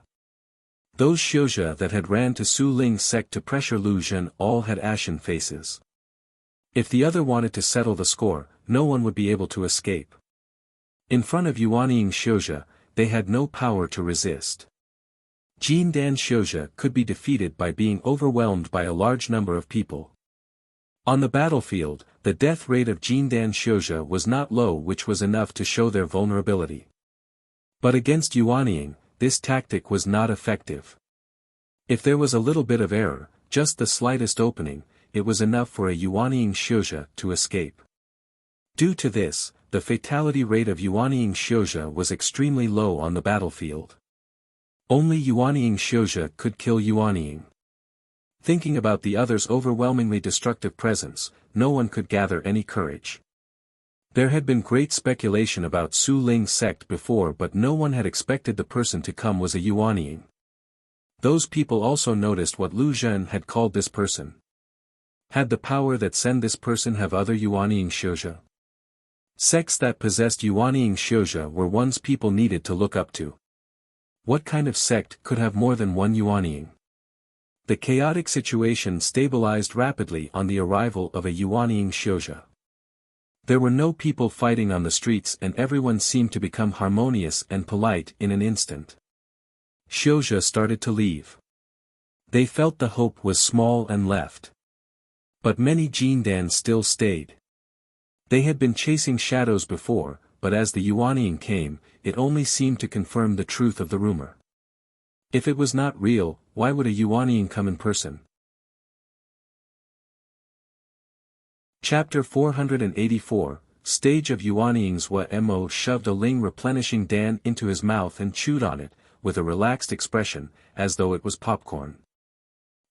Those Xiuzhe that had ran to Su Ling's sect to pressure Lu Zhen all had ashen faces. If the other wanted to settle the score, no one would be able to escape. In front of Yuanying Xiuzhe, they had no power to resist. Jindan Xiuzhe could be defeated by being overwhelmed by a large number of people. On the battlefield, the death rate of Jindan Xiuzhe was not low, which was enough to show their vulnerability. But against Yuanying, this tactic was not effective. If there was a little bit of error, just the slightest opening, it was enough for a Yuanying Xiuzhe to escape. Due to this, the fatality rate of Yuanying Xiuzhe was extremely low on the battlefield. Only Yuanying Xiuzhe could kill Yuanying. Thinking about the other's overwhelmingly destructive presence, no one could gather any courage. There had been great speculation about Su Ling's sect before, but no one had expected the person to come was a Yuanying. Those people also noticed what Lu Zhen had called this person. Had the power that sent this person have other Yuanying Xiuzhe? Sects that possessed Yuanying Xiuzhe were ones people needed to look up to. What kind of sect could have more than one Yuanying? The chaotic situation stabilized rapidly on the arrival of a Yuanying Xiuzhe. There were no people fighting on the streets and everyone seemed to become harmonious and polite in an instant. Xiuzhe started to leave. They felt the hope was small and left. But many Jindan still stayed. They had been chasing shadows before, but as the Yuanying came, it only seemed to confirm the truth of the rumor. If it was not real, why would a Yuanying come in person? Chapter 484, Stage of Yuanying's Mo shoved a Ling replenishing Dan into his mouth and chewed on it, with a relaxed expression, as though it was popcorn.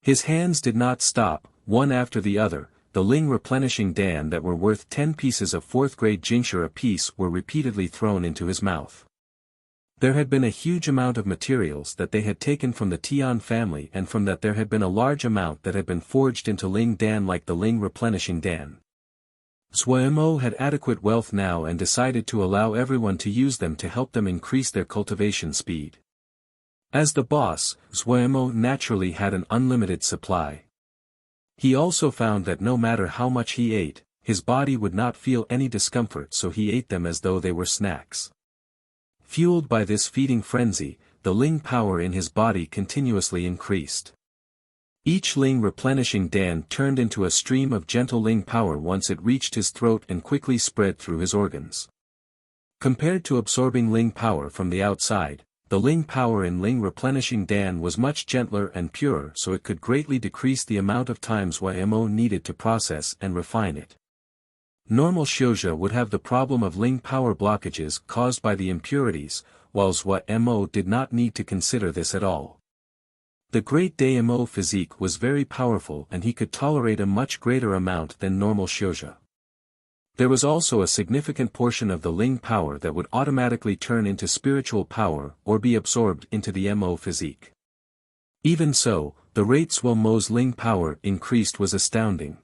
His hands did not stop, one after the other. The Ling replenishing Dan that were worth 10 pieces of 4th grade jinsha apiece were repeatedly thrown into his mouth. There had been a huge amount of materials that they had taken from the Tian family, and from that there had been a large amount that had been forged into Ling Dan like the Ling replenishing Dan. Mo had adequate wealth now and decided to allow everyone to use them to help them increase their cultivation speed. As the boss, Mo naturally had an unlimited supply. He also found that no matter how much he ate, his body would not feel any discomfort, so he ate them as though they were snacks. Fueled by this feeding frenzy, the Ling power in his body continuously increased. Each Ling replenishing Dan turned into a stream of gentle Ling power once it reached his throat and quickly spread through his organs. Compared to absorbing Ling power from the outside, the Ling power in Ling replenishing Dan was much gentler and purer, so it could greatly decrease the amount of times Mo needed to process and refine it. Normal Xiuzhe would have the problem of Ling power blockages caused by the impurities, whilst Mo did not need to consider this at all. The great Mo physique was very powerful and he could tolerate a much greater amount than normal Xiuzhe. There was also a significant portion of the Ling power that would automatically turn into spiritual power or be absorbed into the Mo physique. Even so, the rate Mo's Ling power increased was astounding.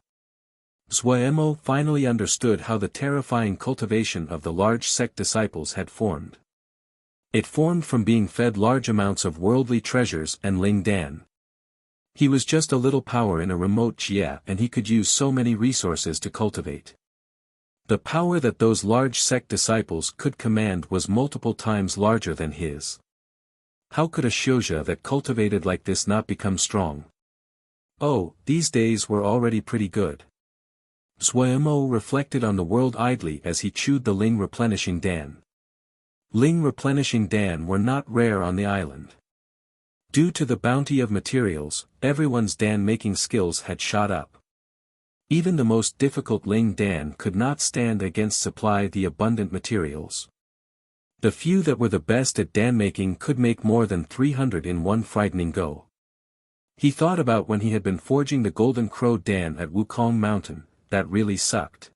Mo finally understood how the terrifying cultivation of the large sect disciples had formed. It formed from being fed large amounts of worldly treasures and Ling Dan. He was just a little power in a remote Jia and he could use so many resources to cultivate. The power that those large sect disciples could command was multiple times larger than his. How could a Xiuzhe that cultivated like this not become strong? Oh, these days were already pretty good. Zhuemo reflected on the world idly as he chewed the Ling replenishing Dan. Ling replenishing Dan were not rare on the island. Due to the bounty of materials, everyone's Dan making skills had shot up. Even the most difficult Ling Dan could not stand against supply the abundant materials. The few that were the best at Dan making could make more than 300 in one frightening go. He thought about when he had been forging the Golden Crow Dan at Wukong Mountain. That really sucked.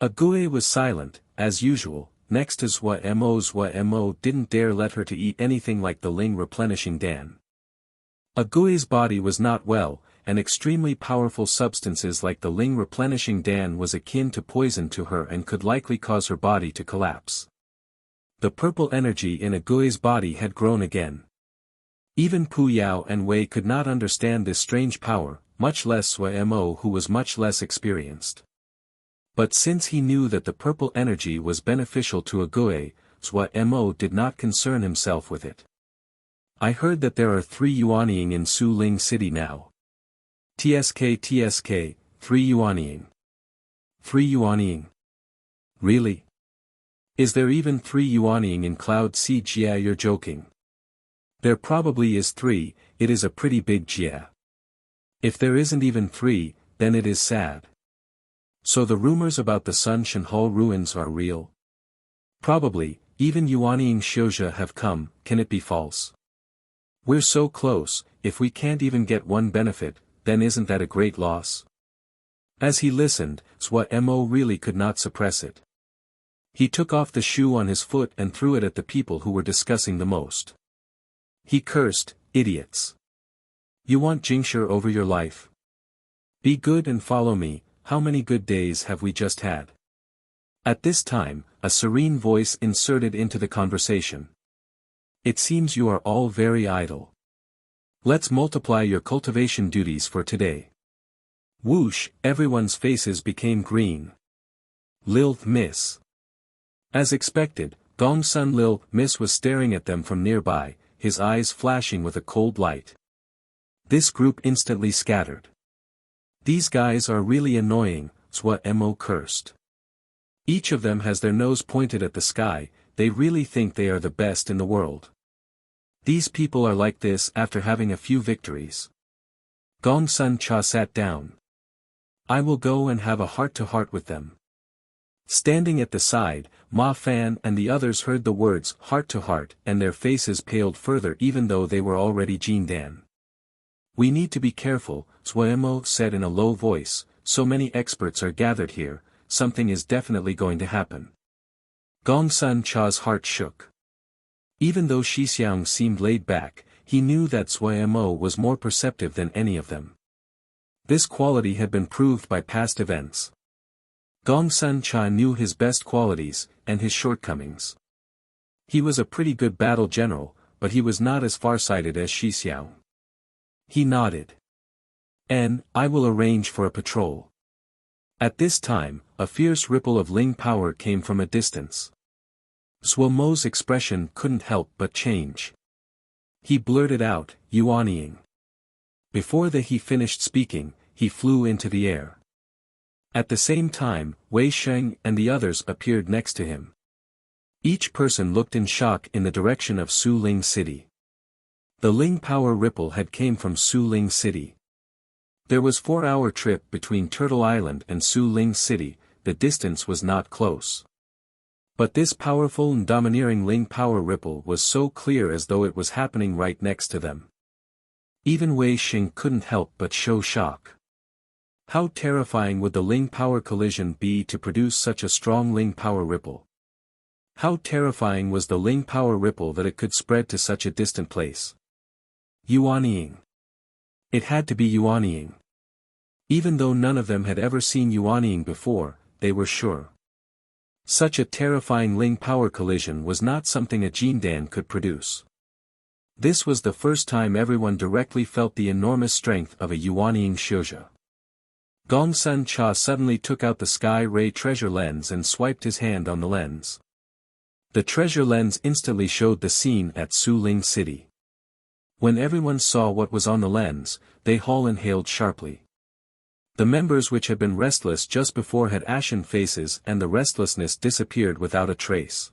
Agui was silent, as usual, next to Zhuemo didn't dare let her to eat anything like the Ling replenishing Dan. Agui's body was not well, and extremely powerful substances like the Ling replenishing Dan was akin to poison to her and could likely cause her body to collapse. The purple energy in Agui's body had grown again. Even Pu Yao and Wei could not understand this strange power, much less Zhuemo, who was much less experienced. But since he knew that the purple energy was beneficial to Agui, Zhuemo did not concern himself with it. I heard that there are 3 Yuanying in Su Ling City now. TSK, 3 Yuanying. 3 Yuanying. Really? Is there even 3 Yuanying in Cloud Sea Jia? You're joking. There probably is 3, it is a pretty big Jia. If there isn't even 3, then it is sad. So the rumors about the Sun Shenhou ruins are real? Probably, even Yuanying Xiuzhe have come, can it be false? We're so close, if we can't even get one benefit, then isn't that a great loss? As he listened, Zhuemo really could not suppress it. He took off the shoe on his foot and threw it at the people who were discussing the most. He cursed, idiots. You want Jingshi over your life? Be good and follow me. How many good days have we just had? At this time, a serene voice inserted into the conversation. It seems you are all very idle. Let's multiply your cultivation duties for today. Whoosh, everyone's faces became green. Lil Miss. As expected, Gongsun Lil Miss was staring at them from nearby, his eyes flashing with a cold light. This group instantly scattered. These guys are really annoying, Zhuemo cursed. Each of them has their nose pointed at the sky, they really think they are the best in the world. These people are like this after having a few victories. Gongsun Cha sat down. I will go and have a heart-to-heart with them. Standing at the side, Ma Fan and the others heard the words heart-to-heart and their faces paled further even though they were already Jindan. We need to be careful, Zhuemo said in a low voice, so many experts are gathered here, something is definitely going to happen. Gongsun Cha's heart shook. Even though Shixiang seemed laid back, he knew that Zhuemo was more perceptive than any of them. This quality had been proved by past events. Gongsun Cha knew his best qualities, and his shortcomings. He was a pretty good battle general, but he was not as farsighted as Shixiang. He nodded. I will arrange for a patrol. At this time, a fierce ripple of Ling power came from a distance. Zhuemo's expression couldn't help but change. He blurted out, Yuanying. Before he finished speaking, he flew into the air. At the same time, Wei Sheng and the others appeared next to him. Each person looked in shock in the direction of Su Ling City. The Ling power ripple had came from Su Ling City. There was 4-hour trip between Turtle Island and Su Ling City, the distance was not close. But this powerful and domineering Ling power ripple was so clear as though it was happening right next to them. Even Wei Xing couldn't help but show shock. How terrifying would the Ling power collision be to produce such a strong Ling power ripple? How terrifying was the Ling power ripple that it could spread to such a distant place? Yuanying. It had to be Yuanying. Even though none of them had ever seen Yuanying before, they were sure. Such a terrifying Ling power collision was not something a Jindan could produce. This was the first time everyone directly felt the enormous strength of a Yuanying Xiuzhe. Gongsun Cha suddenly took out the Sky Ray treasure lens and swiped his hand on the lens. The treasure lens instantly showed the scene at Su Ling City. When everyone saw what was on the lens, they all inhaled sharply. The members which had been restless just before had ashen faces and the restlessness disappeared without a trace.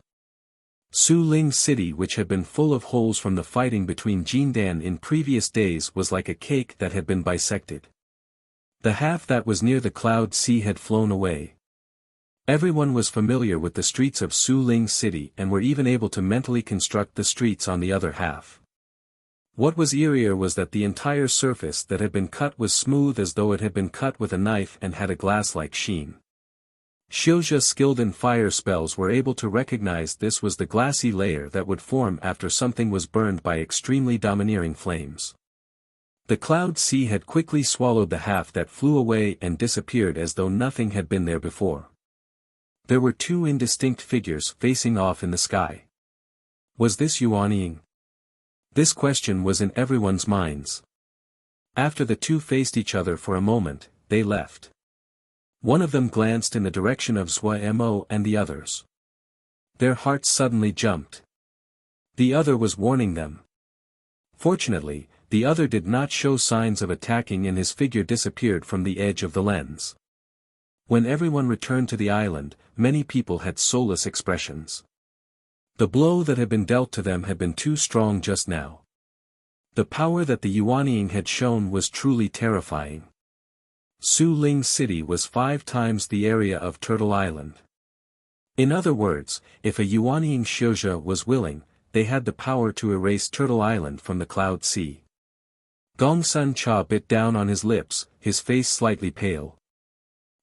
Su Ling City, which had been full of holes from the fighting between Jindan in previous days, was like a cake that had been bisected. The half that was near the Cloud Sea had flown away. Everyone was familiar with the streets of Su Ling City and were even able to mentally construct the streets on the other half. What was eerier was that the entire surface that had been cut was smooth as though it had been cut with a knife and had a glass-like sheen. Xiuzhe skilled in fire spells were able to recognize this was the glassy layer that would form after something was burned by extremely domineering flames. The Cloud Sea had quickly swallowed the half that flew away and disappeared as though nothing had been there before. There were two indistinct figures facing off in the sky. Was this Yuanying? This question was in everyone's minds. After the two faced each other for a moment, they left. One of them glanced in the direction of Zhuo and the others. Their hearts suddenly jumped. The other was warning them. Fortunately, the other did not show signs of attacking and his figure disappeared from the edge of the lens. When everyone returned to the island, many people had soulless expressions. The blow that had been dealt to them had been too strong just now. The power that the Yuanying had shown was truly terrifying. Su Ling City was 5 times the area of Turtle Island. In other words, if a Yuanying Xiuzhe was willing, they had the power to erase Turtle Island from the Cloud Sea. Gongsun Cha bit down on his lips, his face slightly pale.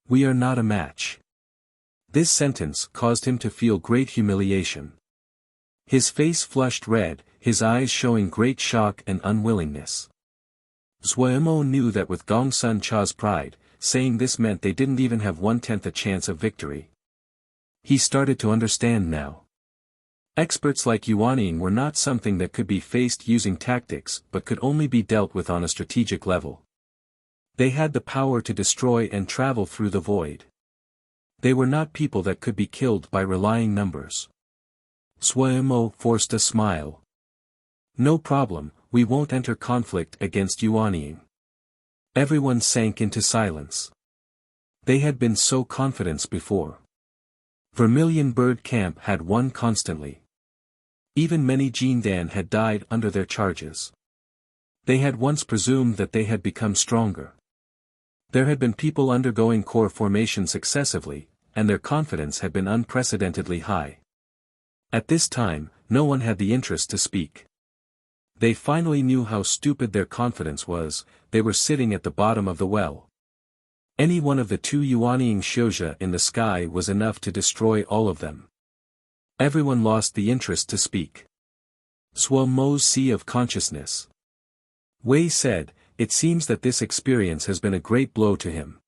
We are not a match. This sentence caused him to feel great humiliation. His face flushed red, his eyes showing great shock and unwillingness. Zhuo knew that with Gongsun Cha's pride, saying this meant they didn't even have 1/10 a chance of victory. He started to understand now. Experts like Yuanying were not something that could be faced using tactics but could only be dealt with on a strategic level. They had the power to destroy and travel through the void. They were not people that could be killed by relying numbers. Zhuo forced a smile. No problem, we won't enter conflict against Yuanying. Everyone sank into silence. They had been so confident before. Vermilion Bird Camp had won constantly. Even many Jindan had died under their charges. They had once presumed that they had become stronger. There had been people undergoing core formation successively, and their confidence had been unprecedentedly high. At this time, no one had the interest to speak. They finally knew how stupid their confidence was. They were sitting at the bottom of the well. Any one of the 2 Yuanying Xiuzhe in the sky was enough to destroy all of them. Everyone lost the interest to speak. Zhuo's sea of consciousness. Wei said, it seems that this experience has been a great blow to him.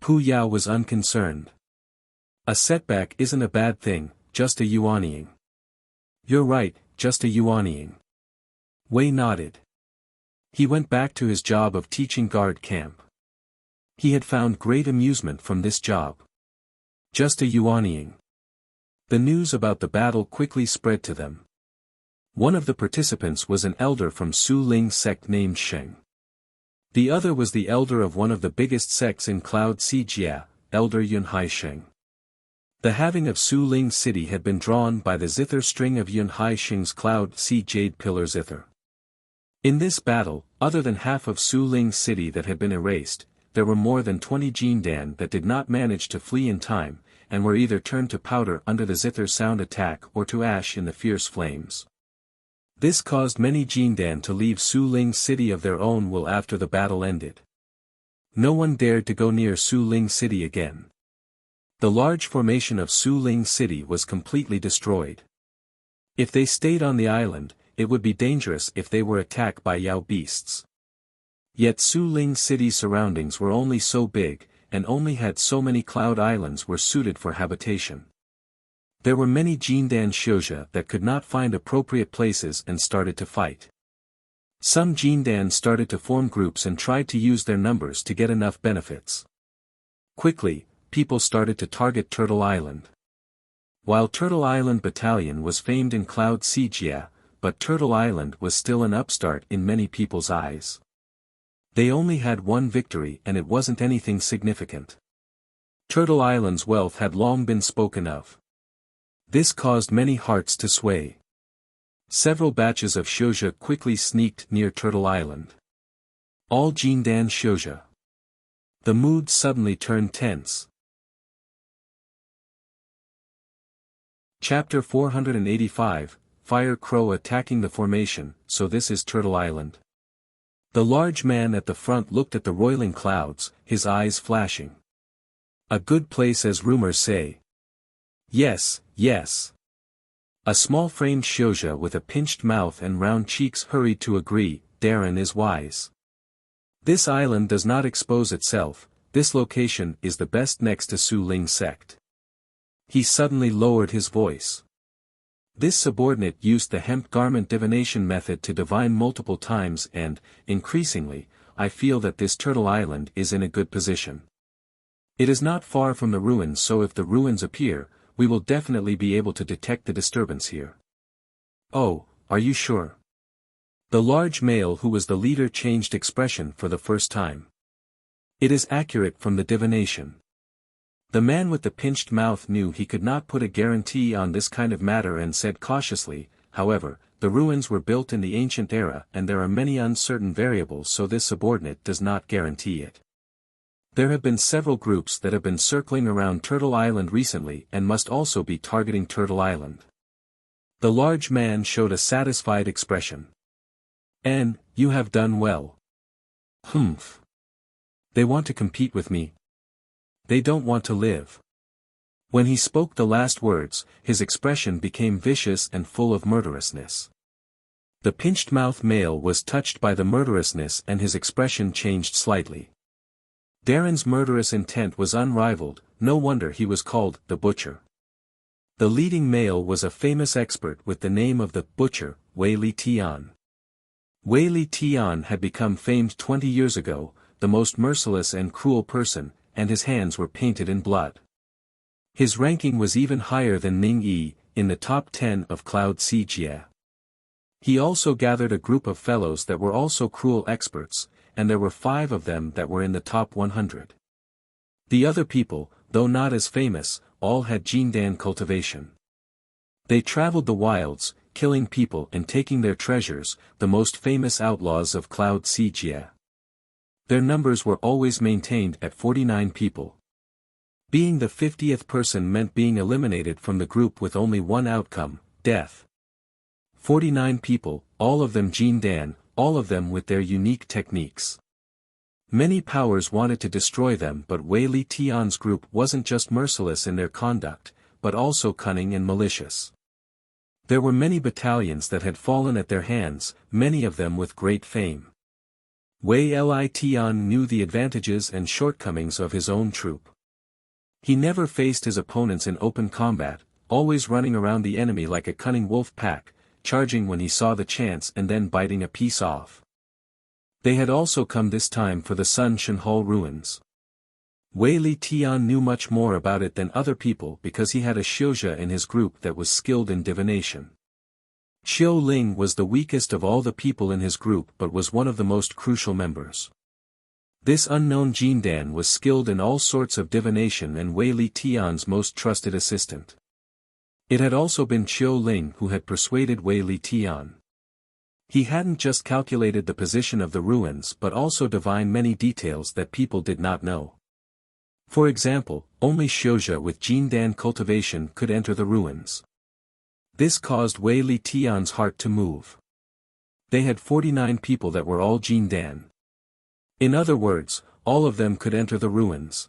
Pu Yao was unconcerned. A setback isn't a bad thing, just a Yuanying. You're right, just a Yuanying. Wei nodded. He went back to his job of teaching guard camp. He had found great amusement from this job. Just a Yuanying. The news about the battle quickly spread to them. One of the participants was an elder from Su Ling sect named Sheng. The other was the elder of one of the biggest sects in Cloud Sea Jia, Elder Yunhai Sheng. The halving of Su Ling City had been drawn by the zither string of Yunhai Sheng's Cloud Sea Jade Pillar zither. In this battle, other than half of Su Ling City that had been erased, there were more than 20 Jindan that did not manage to flee in time, and were either turned to powder under the zither sound attack or to ash in the fierce flames. This caused many Jindan to leave Su Ling City of their own will after the battle ended. No one dared to go near Su Ling City again. The large formation of Su Ling City was completely destroyed. If they stayed on the island, it would be dangerous if they were attacked by Yao beasts. Yet Su Ling City's surroundings were only so big, and only had so many cloud islands were suited for habitation. There were many Jindan Xiuzhe that could not find appropriate places and started to fight. Some Jindan started to form groups and tried to use their numbers to get enough benefits. Quickly, people started to target Turtle Island. While Turtle Island Battalion was famed in Cloud Sea Jia, but Turtle Island was still an upstart in many people's eyes. They only had one victory and it wasn't anything significant. Turtle Island's wealth had long been spoken of. This caused many hearts to sway. Several batches of Shouja quickly sneaked near Turtle Island. All Jindan Shouja. The mood suddenly turned tense. Chapter 485, Fire Crow attacking the formation. So this is Turtle Island. The large man at the front looked at the roiling clouds, his eyes flashing. A good place as rumors say. Yes, yes. A small-framed Shouja with a pinched mouth and round cheeks hurried to agree, Darren is wise. This island does not expose itself, this location is the best next to Su Ling sect. He suddenly lowered his voice. This subordinate used the hemp garment divination method to divine multiple times and, increasingly, I feel that this Turtle Island is in a good position. It is not far from the ruins, so if the ruins appear, we will definitely be able to detect the disturbance here. Oh, are you sure? The large male who was the leader changed expression for the first time. It is accurate from the divination. The man with the pinched mouth knew he could not put a guarantee on this kind of matter and said cautiously, however, the ruins were built in the ancient era and there are many uncertain variables, so this subordinate does not guarantee it. There have been several groups that have been circling around Turtle Island recently and must also be targeting Turtle Island. The large man showed a satisfied expression. And, you have done well. Humph. They want to compete with me. They don't want to live. When he spoke the last words, his expression became vicious and full of murderousness. The pinched-mouth male was touched by the murderousness and his expression changed slightly. Darren's murderous intent was unrivaled, no wonder he was called the Butcher. The leading male was a famous expert with the name of the Butcher, Wei Li Tian. Wei Li Tian had become famed 20 years ago, the most merciless and cruel person, and his hands were painted in blood. His ranking was even higher than Ning Yi, in the top 10 of Cloud Sea Jie. He also gathered a group of fellows that were also cruel experts, and there were 5 of them that were in the top 100. The other people, though not as famous, all had Jindan cultivation. They traveled the wilds, killing people and taking their treasures, the most famous outlaws of Cloud Sea Jie. Their numbers were always maintained at 49 people. Being the 50th person meant being eliminated from the group with only one outcome, death. 49 people, all of them Jindan, all of them with their unique techniques. Many powers wanted to destroy them, but Wei Li Tian's group wasn't just merciless in their conduct, but also cunning and malicious. There were many battalions that had fallen at their hands, many of them with great fame. Wei Li Tian knew the advantages and shortcomings of his own troop. He never faced his opponents in open combat, always running around the enemy like a cunning wolf pack, charging when he saw the chance and then biting a piece off. They had also come this time for the Sun Shenhal ruins. Wei Li Tian knew much more about it than other people because he had a Shouja in his group that was skilled in divination. Xiu Ling was the weakest of all the people in his group but was one of the most crucial members. This unknown Jindan was skilled in all sorts of divination and Wei Li Tian's most trusted assistant. It had also been Xiu Ling who had persuaded Wei Li Tian. He hadn't just calculated the position of the ruins but also divined many details that people did not know. For example, only Shouja with Jindan cultivation could enter the ruins. This caused Wei Li Tian's heart to move. They had 49 people that were all Jindan. In other words, all of them could enter the ruins.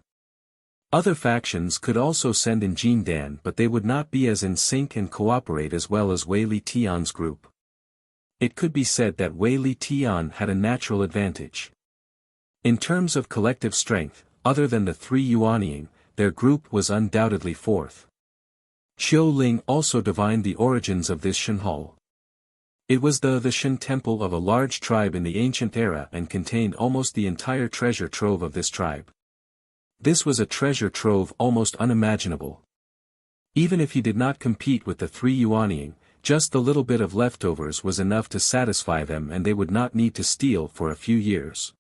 Other factions could also send in Jindan, but they would not be as in sync and cooperate as well as Wei Li Tian's group. It could be said that Wei Li Tian had a natural advantage. In terms of collective strength, other than the 3 Yuanying, their group was undoubtedly fourth. Xiu Ling also divined the origins of this Shenhal. It was the Shen temple of a large tribe in the ancient era and contained almost the entire treasure trove of this tribe. This was a treasure trove almost unimaginable. Even if he did not compete with the 3 Yuanying, just the little bit of leftovers was enough to satisfy them and they would not need to steal for a few years.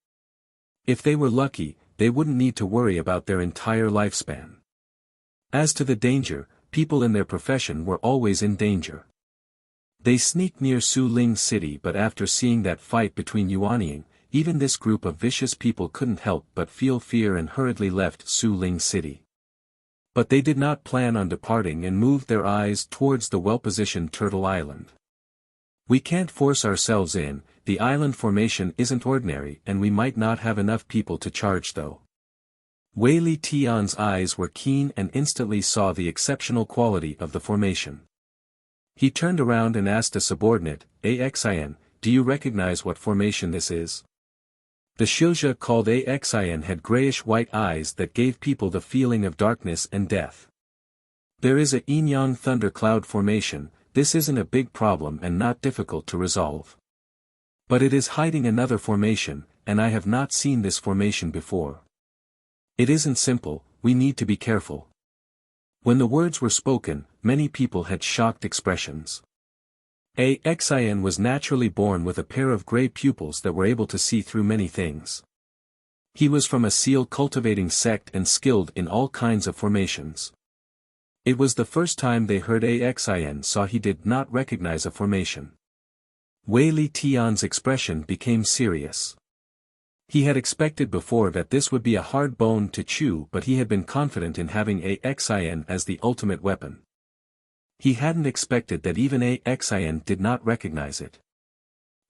If they were lucky, they wouldn't need to worry about their entire lifespan. As to the danger, people in their profession were always in danger. They sneaked near Su Ling City, but after seeing that fight between Yuanying, even this group of vicious people couldn't help but feel fear and hurriedly left Su Ling City. But they did not plan on departing and moved their eyes towards the well-positioned Turtle Island. We can't force ourselves in, the island formation isn't ordinary and we might not have enough people to charge though. Wei Li Tian's eyes were keen and instantly saw the exceptional quality of the formation. He turned around and asked a subordinate, Axin, do you recognize what formation this is? The Shilja called Axin had grayish-white eyes that gave people the feeling of darkness and death. There is a yin-yang thundercloud formation. This isn't a big problem and not difficult to resolve. But it is hiding another formation, and I have not seen this formation before. It isn't simple, we need to be careful. When the words were spoken, many people had shocked expressions. Axin was naturally born with a pair of gray pupils that were able to see through many things. He was from a seal-cultivating sect and skilled in all kinds of formations. It was the first time they heard Axin saw he did not recognize a formation. Wei Li Tian's expression became serious. He had expected before that this would be a hard bone to chew, but he had been confident in having Axin as the ultimate weapon. He hadn't expected that even Axin did not recognize it.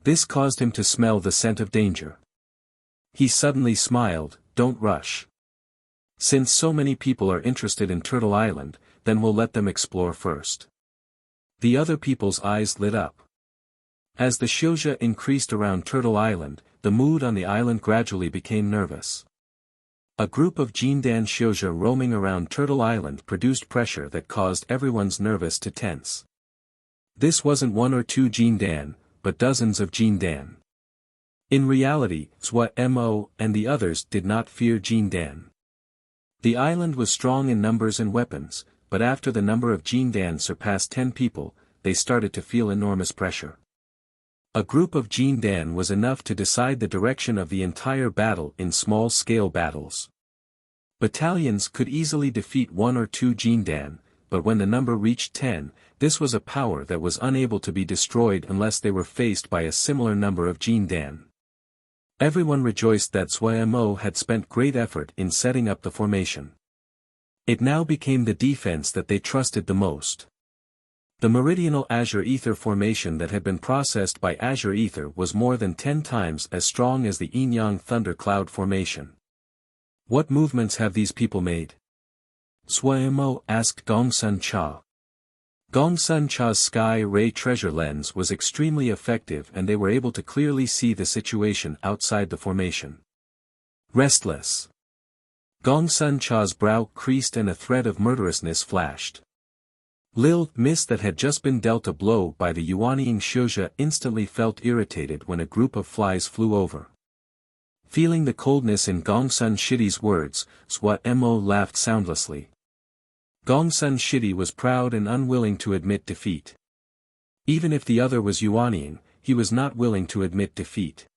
This caused him to smell the scent of danger. He suddenly smiled, don't rush. Since so many people are interested in Turtle Island, then we'll let them explore first. The other people's eyes lit up. As the Shilja increased around Turtle Island, the mood on the island gradually became nervous. A group of Jindan Shilja roaming around Turtle Island produced pressure that caused everyone's nervous to tense. This wasn't one or two Jindan, but dozens of Jindan. In reality, Zhua Mo and the others did not fear Jindan. The island was strong in numbers and weapons, but after the number of Jindan surpassed 10 people, they started to feel enormous pressure. A group of Jindan was enough to decide the direction of the entire battle in small-scale battles. Battalions could easily defeat 1 or 2 Jindan, but when the number reached 10, this was a power that was unable to be destroyed unless they were faced by a similar number of Jindan. Everyone rejoiced that Zhua Mo had spent great effort in setting up the formation. It now became the defense that they trusted the most. The meridional azure ether formation that had been processed by azure ether was more than 10 times as strong as the yin-yang thundercloud formation. What movements have these people made? Zhua Mo asked Gongsun Cha. Gongsun Cha's sky ray treasure lens was extremely effective and they were able to clearly see the situation outside the formation. Restless. Gongsun Cha's brow creased and a thread of murderousness flashed. Lil Miss that had just been dealt a blow by the Yuanying Shilja instantly felt irritated when a group of flies flew over. Feeling the coldness in Gongsun Shidi's words, Zhua Mo laughed soundlessly. Gongsun Shidi was proud and unwilling to admit defeat. Even if the other was Yuanying, he was not willing to admit defeat.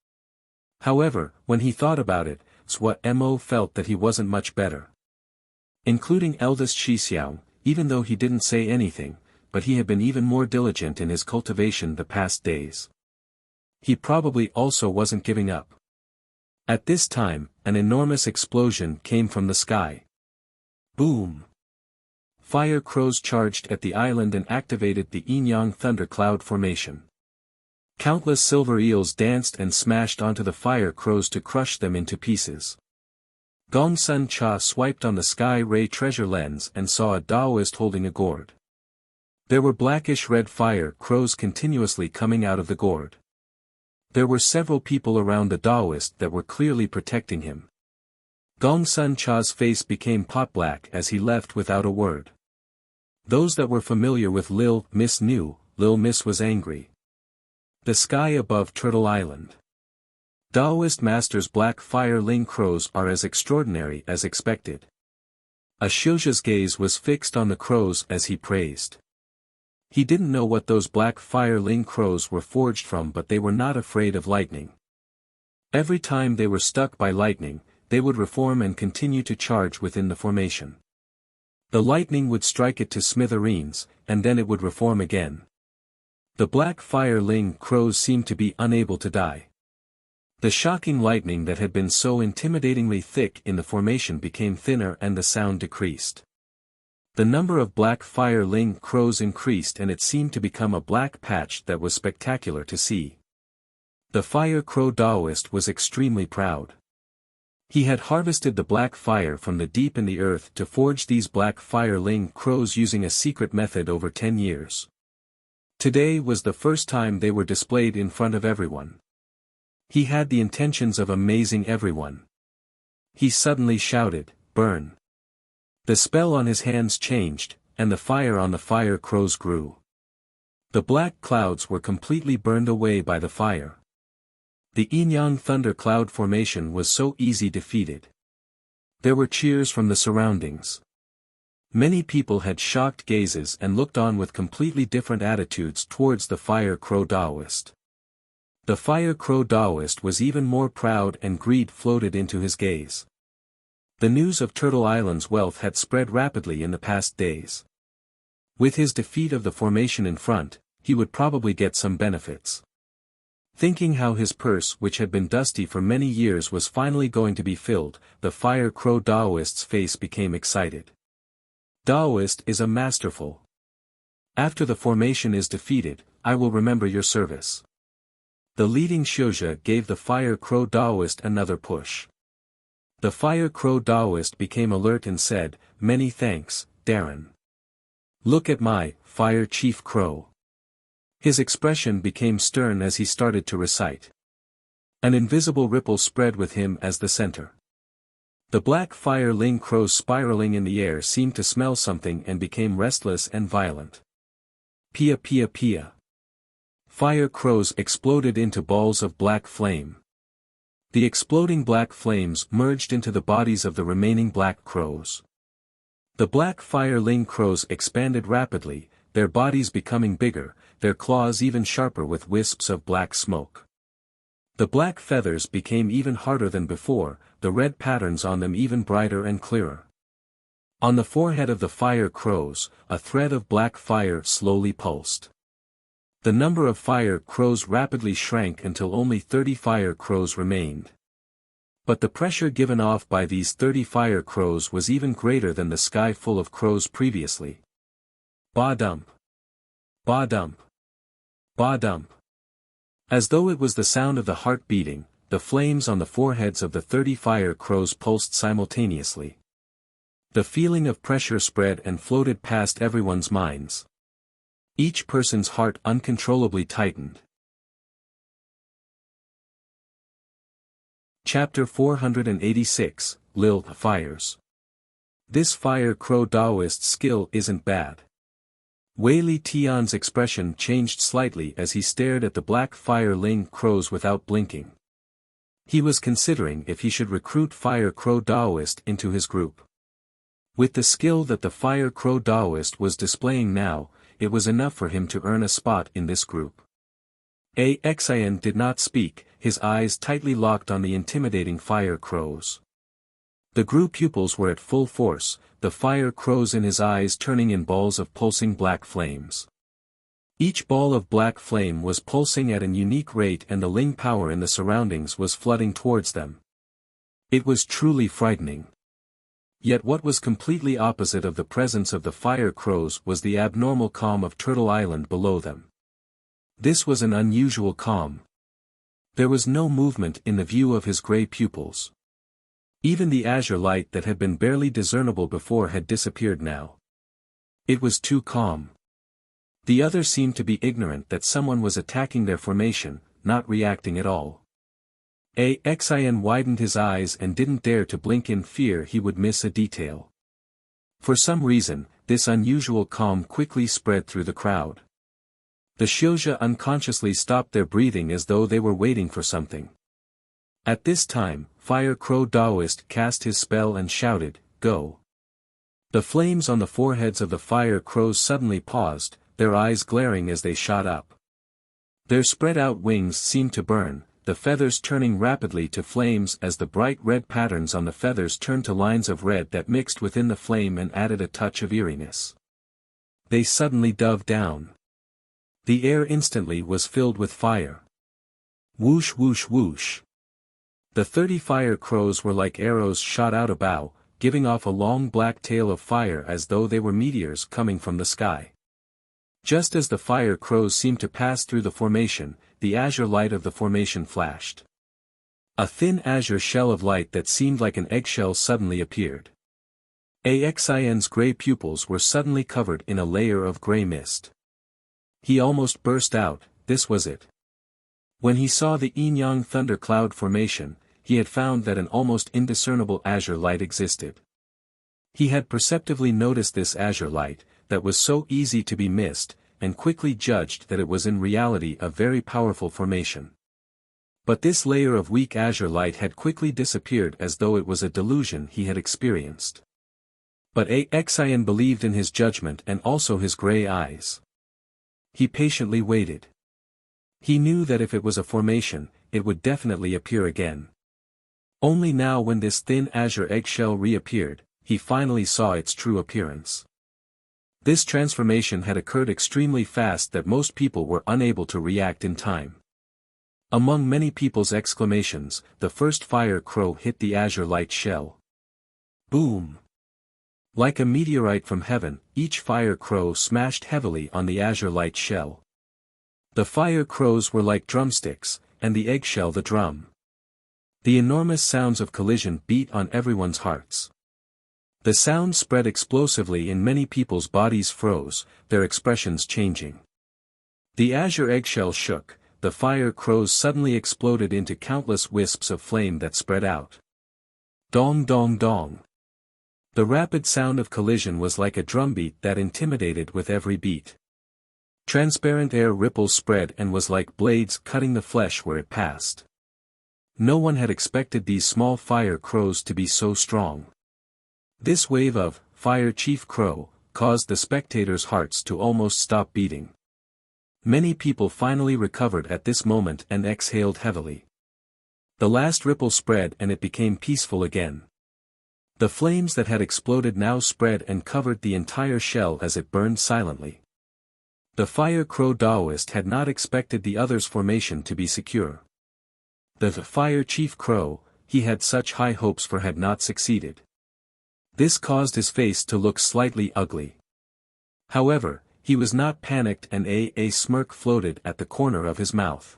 However, when he thought about it, Zhua Mo felt that he wasn't much better. Including eldest Shixiao, even though he didn't say anything, but he had been even more diligent in his cultivation the past days. He probably also wasn't giving up. At this time, an enormous explosion came from the sky. Boom! Fire crows charged at the island and activated the yin-yang thundercloud formation. Countless silver eels danced and smashed onto the fire crows to crush them into pieces. Gongsun Cha swiped on the sky ray treasure lens and saw a Taoist holding a gourd. There were blackish-red fire crows continuously coming out of the gourd. There were several people around the Taoist that were clearly protecting him. Gongsun Cha's face became pot-black as he left without a word. Those that were familiar with Lil Miss knew, Lil Miss was angry. The sky above Turtle Island. Taoist Master's black fire ling crows are as extraordinary as expected. A Shilja's gaze was fixed on the crows as he praised. He didn't know what those black fire ling crows were forged from, but they were not afraid of lightning. Every time they were struck by lightning, they would reform and continue to charge within the formation. The lightning would strike it to smithereens, and then it would reform again. The black fire-ling crows seemed to be unable to die. The shocking lightning that had been so intimidatingly thick in the formation became thinner and the sound decreased. The number of black fire-ling crows increased and it seemed to become a black patch that was spectacular to see. The fire crow Taoist was extremely proud. He had harvested the black fire from the deep in the earth to forge these black fire-ling crows using a secret method over 10 years. Today was the first time they were displayed in front of everyone. He had the intentions of amazing everyone. He suddenly shouted, "Burn!" The spell on his hands changed, and the fire on the fire crows grew. The black clouds were completely burned away by the fire. The Yin-Yang thunder cloud formation was so easy defeated. There were cheers from the surroundings. Many people had shocked gazes and looked on with completely different attitudes towards the fire crow Taoist. The fire crow Taoist was even more proud and greed floated into his gaze. The news of Turtle Island's wealth had spread rapidly in the past days. With his defeat of the formation in front, he would probably get some benefits. Thinking how his purse which had been dusty for many years was finally going to be filled, the fire crow Taoist's face became excited. Taoist is a masterful. After the formation is defeated, I will remember your service. The leading Xiuzhe gave the fire crow Taoist another push. The fire crow Taoist became alert and said, "Many thanks, Darren. Look at my fire chief crow." His expression became stern as he started to recite. An invisible ripple spread with him as the center. The black fire-ling crows spiraling in the air seemed to smell something and became restless and violent. Pia pia pia. Fire crows exploded into balls of black flame. The exploding black flames merged into the bodies of the remaining black crows. The black fire-ling crows expanded rapidly, their bodies becoming bigger, their claws even sharper with wisps of black smoke. The black feathers became even harder than before, the red patterns on them even brighter and clearer. On the forehead of the fire crows, a thread of black fire slowly pulsed. The number of fire crows rapidly shrank until only 30 fire crows remained. But the pressure given off by these 30 fire crows was even greater than the sky full of crows previously. Ba-dump. Ba-dump. Ba-dump. As though it was the sound of the heart beating, the flames on the foreheads of the 30 fire crows pulsed simultaneously. The feeling of pressure spread and floated past everyone's minds. Each person's heart uncontrollably tightened. Chapter 486, Lil Fires. This fire crow Taoist's skill isn't bad. Wei Li Tian's expression changed slightly as he stared at the black fire-ling crows without blinking. He was considering if he should recruit fire crow Taoist into his group. With the skill that the fire crow Taoist was displaying now, it was enough for him to earn a spot in this group. Xian did not speak, his eyes tightly locked on the intimidating fire crows. The group pupils were at full force, the fire crows in his eyes turning in balls of pulsing black flames. Each ball of black flame was pulsing at an unique rate and the ling power in the surroundings was flooding towards them. It was truly frightening. Yet what was completely opposite of the presence of the fire crows was the abnormal calm of Turtle Island below them. This was an unusual calm. There was no movement in the view of his gray pupils. Even the azure light that had been barely discernible before had disappeared now. It was too calm. The others seemed to be ignorant that someone was attacking their formation, not reacting at all. Xian widened his eyes and didn't dare to blink in fear he would miss a detail. For some reason, this unusual calm quickly spread through the crowd. The Xiuzhe unconsciously stopped their breathing as though they were waiting for something. At this time, Fire Crow Taoist cast his spell and shouted, "Go!" The flames on the foreheads of the fire crows suddenly paused, their eyes glaring as they shot up. Their spread-out wings seemed to burn, the feathers turning rapidly to flames as the bright red patterns on the feathers turned to lines of red that mixed within the flame and added a touch of eeriness. They suddenly dove down. The air instantly was filled with fire. Whoosh whoosh whoosh. The 30 fire crows were like arrows shot out a bow, giving off a long black tail of fire as though they were meteors coming from the sky. Just as the fire crows seemed to pass through the formation, the azure light of the formation flashed. A thin azure shell of light that seemed like an eggshell suddenly appeared. Axin's gray pupils were suddenly covered in a layer of gray mist. He almost burst out, this was it. When he saw the yin-yang thundercloud formation, he had found that an almost indiscernible azure light existed. He had perceptively noticed this azure light, that was so easy to be missed, and quickly judged that it was in reality a very powerful formation. But this layer of weak azure light had quickly disappeared as though it was a delusion he had experienced. But Axin believed in his judgment and also his gray eyes. He patiently waited. He knew that if it was a formation, it would definitely appear again. Only now when this thin azure eggshell reappeared, he finally saw its true appearance. This transformation had occurred extremely fast that most people were unable to react in time. Among many people's exclamations, the first fire crow hit the azure light shell. Boom! Like a meteorite from heaven, each fire crow smashed heavily on the azure light shell. The fire crows were like drumsticks, and the eggshell the drum. The enormous sounds of collision beat on everyone's hearts. The sound spread explosively in many people's bodies froze, their expressions changing. The azure eggshell shook, the fire crows suddenly exploded into countless wisps of flame that spread out. Dong dong dong. The rapid sound of collision was like a drumbeat that intimidated with every beat. Transparent air ripples spread and was like blades cutting the flesh where it passed. No one had expected these small fire crows to be so strong. This wave of fire chief crow caused the spectators' hearts to almost stop beating. Many people finally recovered at this moment and exhaled heavily. The last ripple spread and it became peaceful again. The flames that had exploded now spread and covered the entire shell as it burned silently. The fire crow Taoist had not expected the other's formation to be secure. The fire chief crow, he had such high hopes for had not succeeded. This caused his face to look slightly ugly. However, he was not panicked and a smirk floated at the corner of his mouth.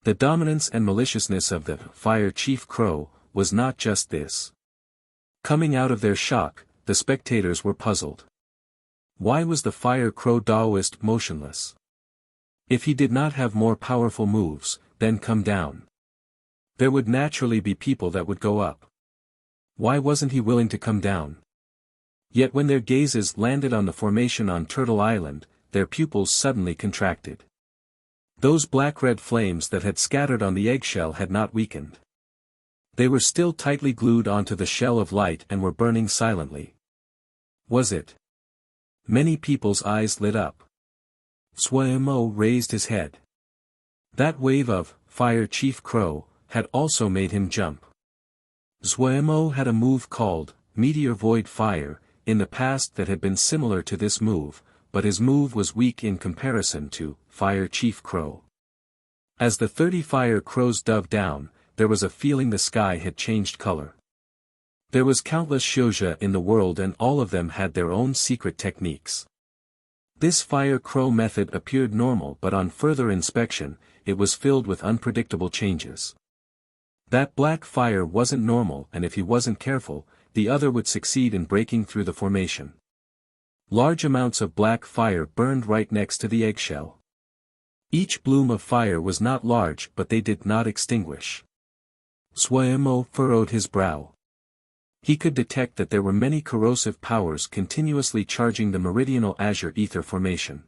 The dominance and maliciousness of the fire chief crow was not just this. Coming out of their shock, the spectators were puzzled. Why was the fire crow Taoist motionless? If he did not have more powerful moves, then come down. There would naturally be people that would go up. Why wasn't he willing to come down? Yet when their gazes landed on the formation on Turtle Island, their pupils suddenly contracted. Those black-red flames that had scattered on the eggshell had not weakened. They were still tightly glued onto the shell of light and were burning silently. Was it? Many people's eyes lit up. Suemo raised his head. That wave of fire chief crow had also made him jump. Suemo had a move called Meteor Void Fire in the past that had been similar to this move, but his move was weak in comparison to Fire Chief Crow. As the 30 fire crows dove down, there was a feeling the sky had changed color. There was countless shouja in the world and all of them had their own secret techniques. This fire crow method appeared normal but on further inspection, it was filled with unpredictable changes. That black fire wasn't normal and if he wasn't careful, the other would succeed in breaking through the formation. Large amounts of black fire burned right next to the eggshell. Each bloom of fire was not large but they did not extinguish. Suemo furrowed his brow. He could detect that there were many corrosive powers continuously charging the meridional azure ether formation.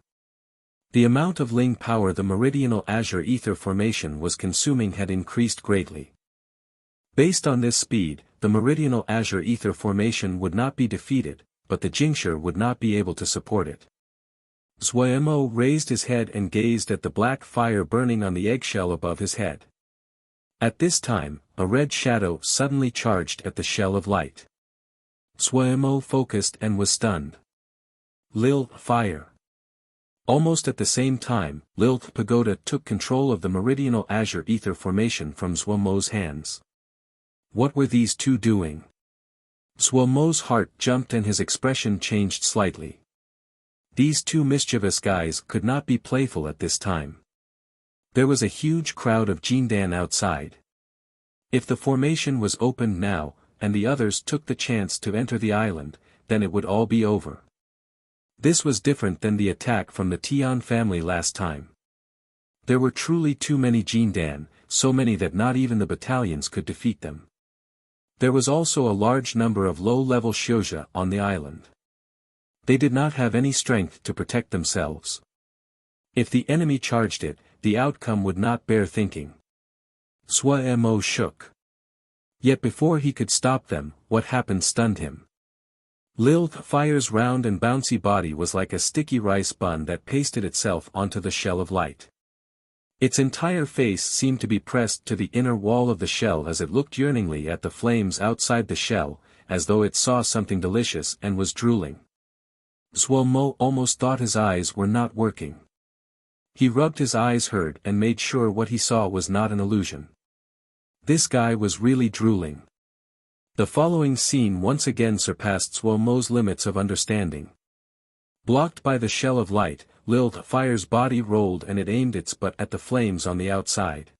The amount of Ling power the meridional azure ether formation was consuming had increased greatly. Based on this speed, the meridional azure ether formation would not be defeated, but the Jingshi would not be able to support it. Suemo raised his head and gazed at the black fire burning on the eggshell above his head. At this time, a red shadow suddenly charged at the shell of light. Suemo focused and was stunned. Lil, fire. Almost at the same time, Lilth Pagoda took control of the meridional azure ether formation from Suemo's hands. What were these two doing? Suemo's heart jumped and his expression changed slightly. These two mischievous guys could not be playful at this time. There was a huge crowd of Jindan outside. If the formation was opened now, and the others took the chance to enter the island, then it would all be over. This was different than the attack from the Tian family last time. There were truly too many Jindan, so many that not even the battalions could defeat them. There was also a large number of low-level Shouja on the island. They did not have any strength to protect themselves. If the enemy charged it, the outcome would not bear thinking. Suemo shook. Yet before he could stop them, what happened stunned him. Lilth Fire's round and bouncy body was like a sticky rice bun that pasted itself onto the shell of light. Its entire face seemed to be pressed to the inner wall of the shell as it looked yearningly at the flames outside the shell, as though it saw something delicious and was drooling. Suemo almost thought his eyes were not working. He rubbed his eyes hard and made sure what he saw was not an illusion. This guy was really drooling. The following scene once again surpassed Suemo's limits of understanding. Blocked by the shell of light, Lilth Fire's body rolled and it aimed its butt at the flames on the outside.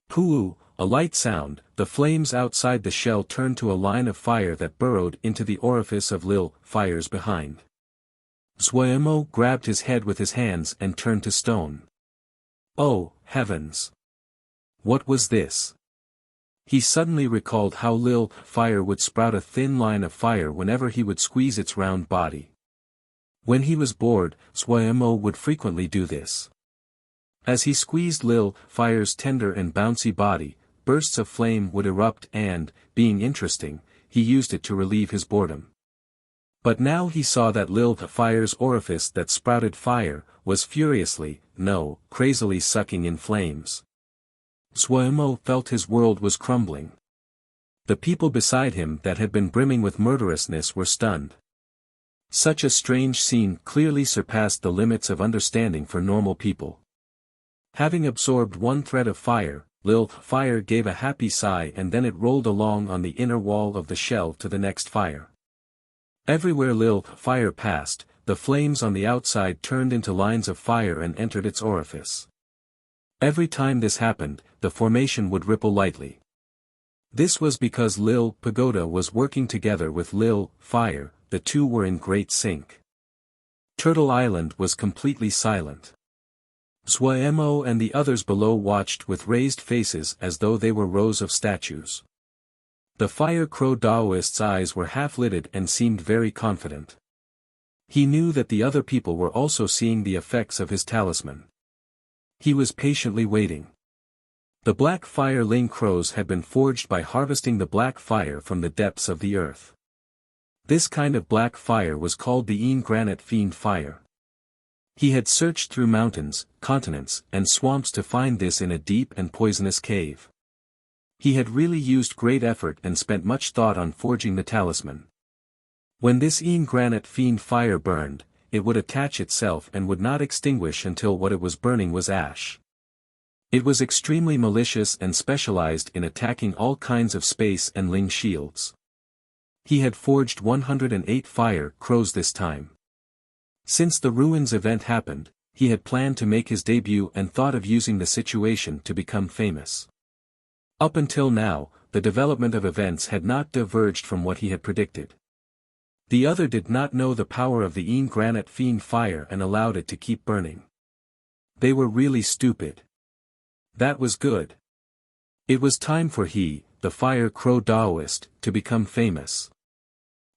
Poo! A light sound, the flames outside the shell turned to a line of fire that burrowed into the orifice of Lil Fire's behind. Suemo grabbed his head with his hands and turned to stone. Oh, heavens! What was this? He suddenly recalled how Lil Fire would sprout a thin line of fire whenever he would squeeze its round body. When he was bored, Suemo would frequently do this. As he squeezed Lil Fire's tender and bouncy body, bursts of flame would erupt and, being interesting, he used it to relieve his boredom. But now he saw that Lil Fire's orifice that sprouted fire, was furiously, no, crazily sucking in flames. Suemo felt his world was crumbling. The people beside him that had been brimming with murderousness were stunned. Such a strange scene clearly surpassed the limits of understanding for normal people. Having absorbed one thread of fire, Lil Fire gave a happy sigh and then it rolled along on the inner wall of the shell to the next fire. Everywhere Lil Fire passed, the flames on the outside turned into lines of fire and entered its orifice. Every time this happened, the formation would ripple lightly. This was because Lil Pagoda was working together with Lil Fire, the two were in great sync. Turtle Island was completely silent. Suemo and the others below watched with raised faces as though they were rows of statues. The Fire Crow Daoist's eyes were half-lidded and seemed very confident. He knew that the other people were also seeing the effects of his talisman. He was patiently waiting. The black fire Ling crows had been forged by harvesting the black fire from the depths of the earth. This kind of black fire was called the Een Granite Fiend Fire. He had searched through mountains, continents, and swamps to find this in a deep and poisonous cave. He had really used great effort and spent much thought on forging the talisman. When this Een Granite Fiend Fire burned, it would attach itself and would not extinguish until what it was burning was ash. It was extremely malicious and specialized in attacking all kinds of space and Ling shields. He had forged 108 fire crows this time. Since the ruins event happened, he had planned to make his debut and thought of using the situation to become famous. Up until now, the development of events had not diverged from what he had predicted. The other did not know the power of the Een Granite Fiend Fire and allowed it to keep burning. They were really stupid. That was good. It was time for he, the Fire Crow Daoist, to become famous.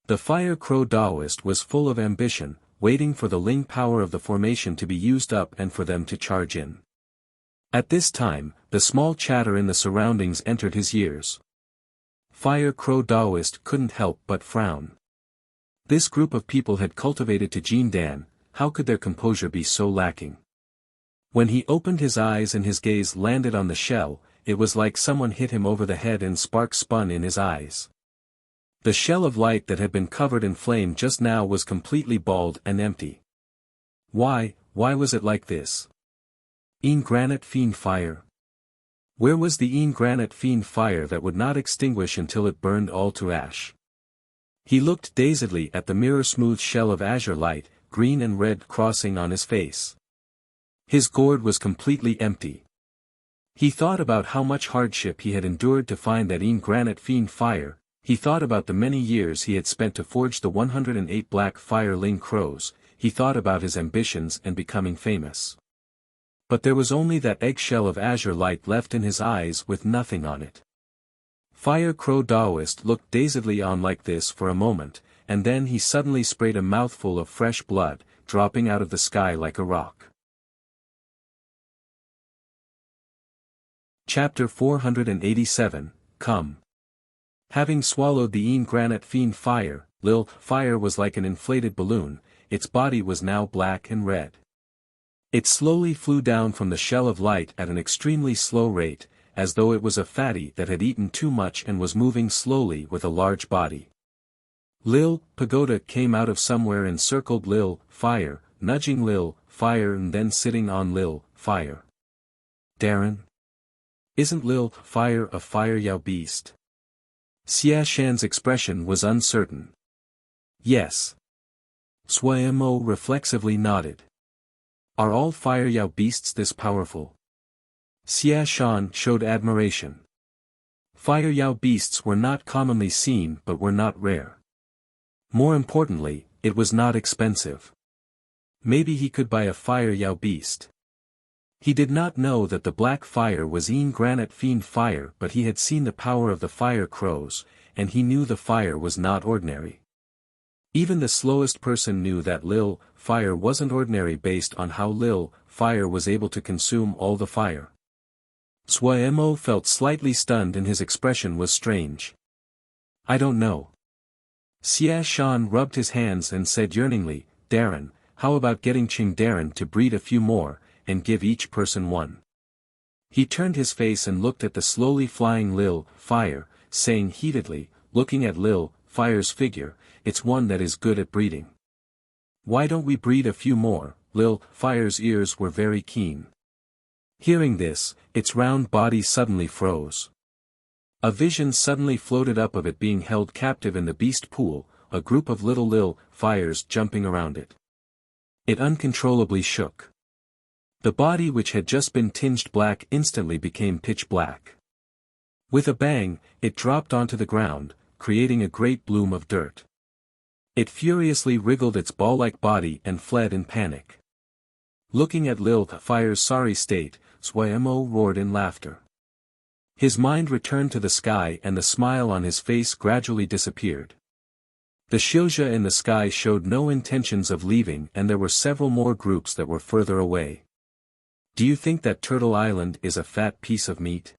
The Fire Crow Daoist was full of ambition, waiting for the Ling power of the formation to be used up and for them to charge in. At this time, the small chatter in the surroundings entered his ears. Fire Crow Daoist couldn't help but frown. This group of people had cultivated to Jindan, how could their composure be so lacking? When he opened his eyes and his gaze landed on the shell, it was like someone hit him over the head and sparks spun in his eyes. The shell of light that had been covered in flame just now was completely bald and empty. Why was it like this? Een granite fiend fire. Where was the een granite fiend fire that would not extinguish until it burned all to ash? He looked dazedly at the mirror-smooth shell of azure light, green and red crossing on his face. His gourd was completely empty. He thought about how much hardship he had endured to find that een granite fiend fire. He thought about the many years he had spent to forge the 108 black fire-ling crows. He thought about his ambitions and becoming famous. But there was only that eggshell of azure light left in his eyes with nothing on it. Fire Crow Daoist looked dazedly on like this for a moment, and then he suddenly sprayed a mouthful of fresh blood, dropping out of the sky like a rock. Chapter 487, Come. Having swallowed the een granite fiend fire, Lil Fire was like an inflated balloon, its body was now black and red. It slowly flew down from the shell of light at an extremely slow rate, as though it was a fatty that had eaten too much and was moving slowly with a large body. Lil Pagoda came out of somewhere and circled Lil Fire, nudging Lil Fire and then sitting on Lil Fire. Darren? Isn't Lil Fire a fire Yao beast? Xia Shan's expression was uncertain. Yes. Suemo reflexively nodded. Are all fire Yao beasts this powerful? Xia Shan showed admiration. Fire Yao beasts were not commonly seen but were not rare. More importantly, it was not expensive. Maybe he could buy a fire Yao beast. He did not know that the black fire was een granite fiend fire, but he had seen the power of the fire crows, and he knew the fire was not ordinary. Even the slowest person knew that Lil Fire wasn't ordinary based on how Lil Fire was able to consume all the fire. Suemo felt slightly stunned and his expression was strange. I don't know. Xia Shan rubbed his hands and said yearningly, Darren, how about getting Ching Darren to breed a few more, and give each person one? He turned his face and looked at the slowly flying Lil Fire, saying heatedly, looking at Lil Fire's figure, it's one that is good at breeding. Why don't we breed a few more? Lil Fire's ears were very keen. Hearing this, its round body suddenly froze. A vision suddenly floated up of it being held captive in the beast pool, a group of little Lil Fires jumping around it. It uncontrollably shook. The body which had just been tinged black instantly became pitch black. With a bang, it dropped onto the ground, creating a great bloom of dirt. It furiously wriggled its ball-like body and fled in panic. Looking at Lil Fire's sorry state, Suemo roared in laughter. His mind returned to the sky and the smile on his face gradually disappeared. The Shilja in the sky showed no intentions of leaving and there were several more groups that were further away. Do you think that Turtle Island is a fat piece of meat?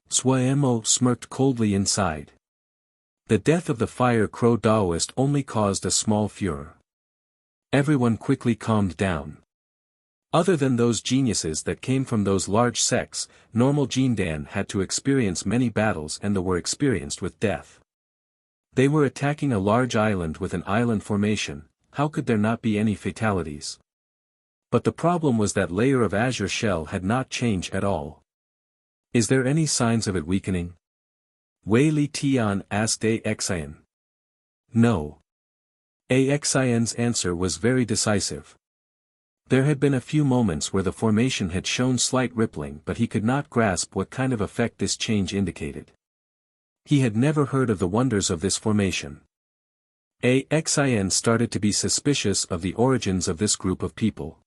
Suemo smirked coldly inside. The death of the Fire Crow Daoist only caused a small furor. Everyone quickly calmed down. Other than those geniuses that came from those large sects, normal Jindan had to experience many battles and they were experienced with death. They were attacking a large island with an island formation, how could there not be any fatalities? But the problem was that layer of azure shell had not changed at all. Is there any signs of it weakening? Wei Li Tian asked Axian. No. Axian's answer was very decisive. There had been a few moments where the formation had shown slight rippling but he could not grasp what kind of effect this change indicated. He had never heard of the wonders of this formation. Axian started to be suspicious of the origins of this group of people.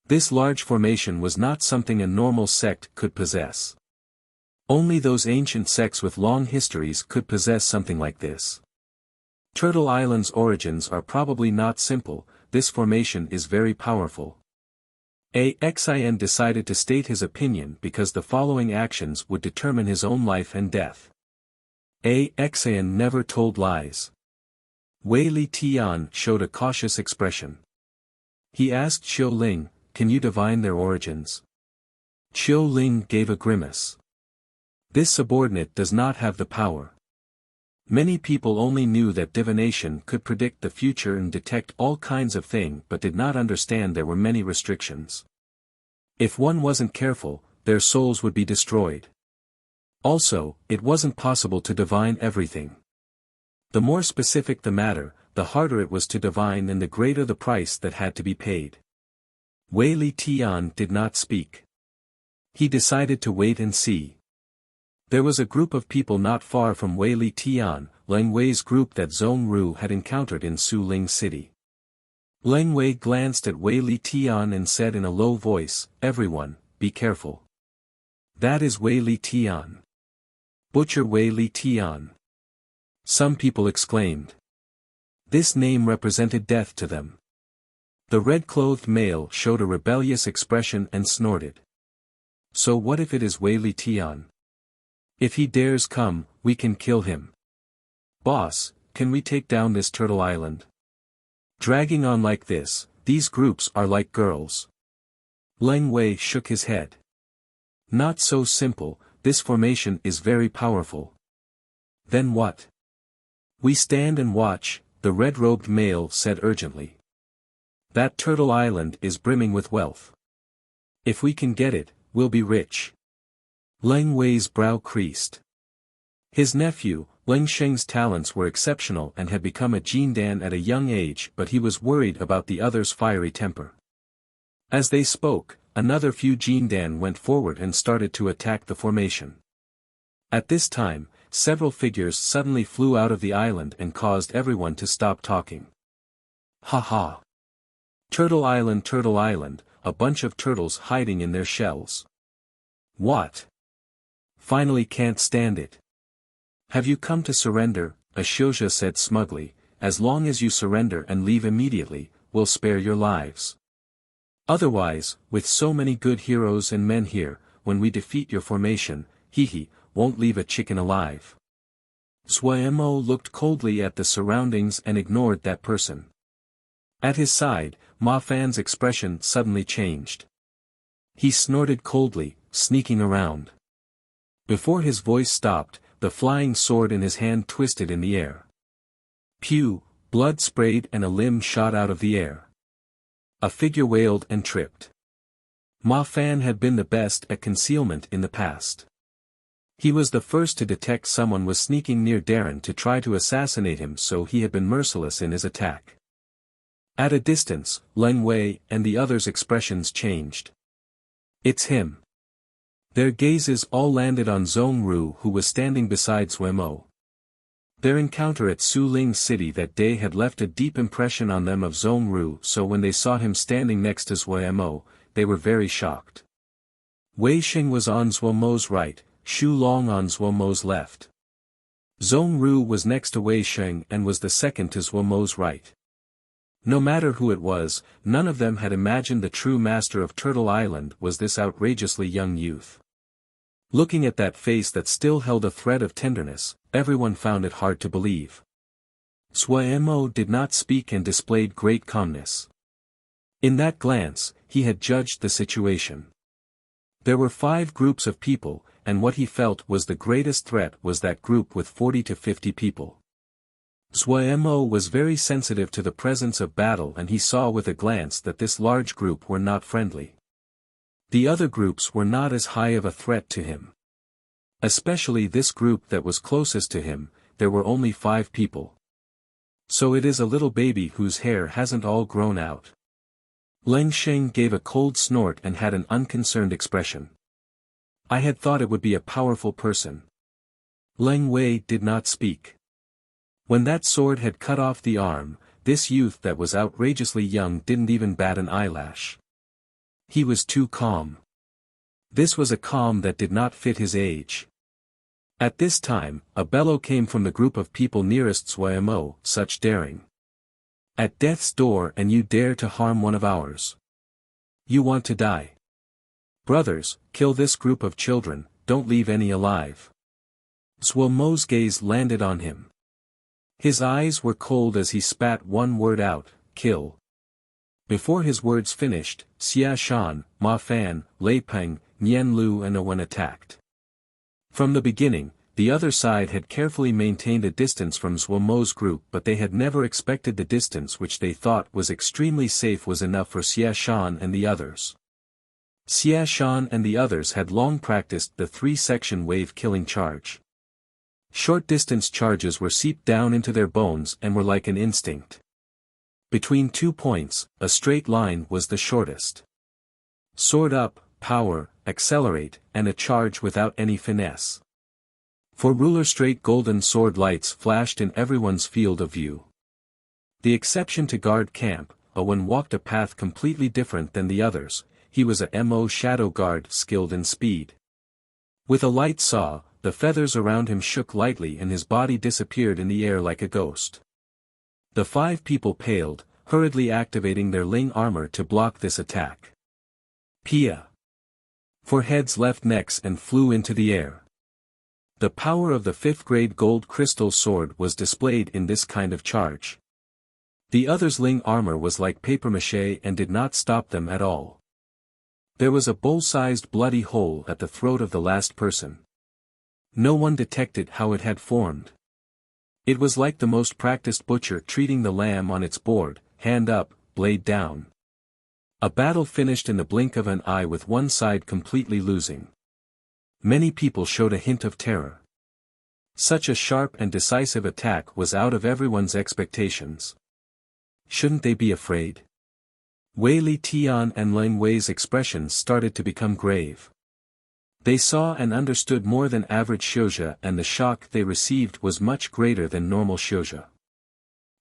This large formation was not something a normal sect could possess. Only those ancient sects with long histories could possess something like this. Turtle Island's origins are probably not simple, this formation is very powerful. Axian decided to state his opinion because the following actions would determine his own life and death. Axian never told lies. Wei Li Tian showed a cautious expression. He asked Xiu Ling, can you divine their origins? Xiu Ling gave a grimace. This subordinate does not have the power. Many people only knew that divination could predict the future and detect all kinds of things but did not understand there were many restrictions. If one wasn't careful, their souls would be destroyed. Also, it wasn't possible to divine everything. The more specific the matter, the harder it was to divine and the greater the price that had to be paid. Wei Li Tian did not speak. He decided to wait and see. There was a group of people not far from Wei Li Tian, Leng Wei's group that Zhong Ru had encountered in Su Ling City. Leng Wei glanced at Wei Li Tian and said in a low voice, "Everyone, be careful. That is Wei Li Tian. Butcher Wei Li Tian." Some people exclaimed. This name represented death to them. The red-clothed male showed a rebellious expression and snorted. So what if it is Wei Li Tian? If he dares come, we can kill him. Boss, can we take down this turtle island? Dragging on like this, these groups are like girls. Leng Wei shook his head. Not so simple, this formation is very powerful. Then what? We stand and watch, the red-robed male said urgently. That turtle island is brimming with wealth. If we can get it, we'll be rich. Leng Wei's brow creased. His nephew, Leng Sheng's talents were exceptional and had become a Jindan at a young age, but he was worried about the other's fiery temper. As they spoke, another few Jindan went forward and started to attack the formation. At this time, several figures suddenly flew out of the island and caused everyone to stop talking. Ha ha! Turtle Island, a bunch of turtles hiding in their shells. What? Finally can't stand it. Have you come to surrender? Ashosha said smugly, as long as you surrender and leave immediately, we'll spare your lives. Otherwise, with so many good heroes and men here, when we defeat your formation, won't leave a chicken alive. Suemo looked coldly at the surroundings and ignored that person. At his side, Ma Fan's expression suddenly changed. He snorted coldly, sneaking around. Before his voice stopped, the flying sword in his hand twisted in the air. Pew, blood sprayed and a limb shot out of the air. A figure wailed and tripped. Ma Fan had been the best at concealment in the past. He was the first to detect someone was sneaking near Darren to try to assassinate him, so he had been merciless in his attack. At a distance, Leng Wei and the others' expressions changed. It's him. Their gazes all landed on Zhong Ru, who was standing beside Suemo. Their encounter at Su Ling City that day had left a deep impression on them of Zhong Ru, so when they saw him standing next to Suemo, they were very shocked. Wei Xing was on Suemo's right, Xu Long on Suemo's left. Zhong Ru was next to Wei Xing and was the second to Suemo's right. No matter who it was, none of them had imagined the true master of Turtle Island was this outrageously young youth. Looking at that face that still held a thread of tenderness, everyone found it hard to believe. Suemo did not speak and displayed great calmness. In that glance, he had judged the situation. There were 5 groups of people, and what he felt was the greatest threat was that group with 40 to 50 people. Suemo was very sensitive to the presence of battle, and he saw with a glance that this large group were not friendly. The other groups were not as high of a threat to him. Especially this group that was closest to him, there were only 5 people. So it is a little baby whose hair hasn't all grown out. Leng Sheng gave a cold snort and had an unconcerned expression. I had thought it would be a powerful person. Leng Wei did not speak. When that sword had cut off the arm, this youth that was outrageously young didn't even bat an eyelash. He was too calm. This was a calm that did not fit his age. At this time, a bellow came from the group of people nearest Suemo, such daring. At death's door, and you dare to harm one of ours. You want to die. Brothers, kill this group of children, don't leave any alive. Suemo's gaze landed on him. His eyes were cold as he spat one word out, kill. Before his words finished, Xia Shan, Ma Fan, Lei Peng, Nian Lu and Owen attacked. From the beginning, the other side had carefully maintained a distance from Zhuo Mo's group, but they had never expected the distance which they thought was extremely safe was enough for Xie Shan and the others. Xie Shan and the others had long practiced the three-section wave-killing charge. Short-distance charges were seeped down into their bones and were like an instinct. Between 2 points, a straight line was the shortest. Sword up, power, accelerate, and a charge without any finesse. For ruler straight golden sword lights flashed in everyone's field of view. The exception to guard camp, Owen walked a path completely different than the others. He was a Mo shadow guard skilled in speed. With a light saw, the feathers around him shook lightly and his body disappeared in the air like a ghost. The 5 people paled, hurriedly activating their Ling armor to block this attack. Pia. 4 heads left necks and flew into the air. The power of the 5th grade gold crystal sword was displayed in this kind of charge. The others' Ling armor was like papier-mâché and did not stop them at all. There was a bowl-sized bloody hole at the throat of the last person. No one detected how it had formed. It was like the most practiced butcher treating the lamb on its board, hand up, blade down. A battle finished in the blink of an eye with one side completely losing. Many people showed a hint of terror. Such a sharp and decisive attack was out of everyone's expectations. Shouldn't they be afraid? Wei Li Tian and Leng Wei's expressions started to become grave. They saw and understood more than average Xiuzhe, and the shock they received was much greater than normal Xiuzhe.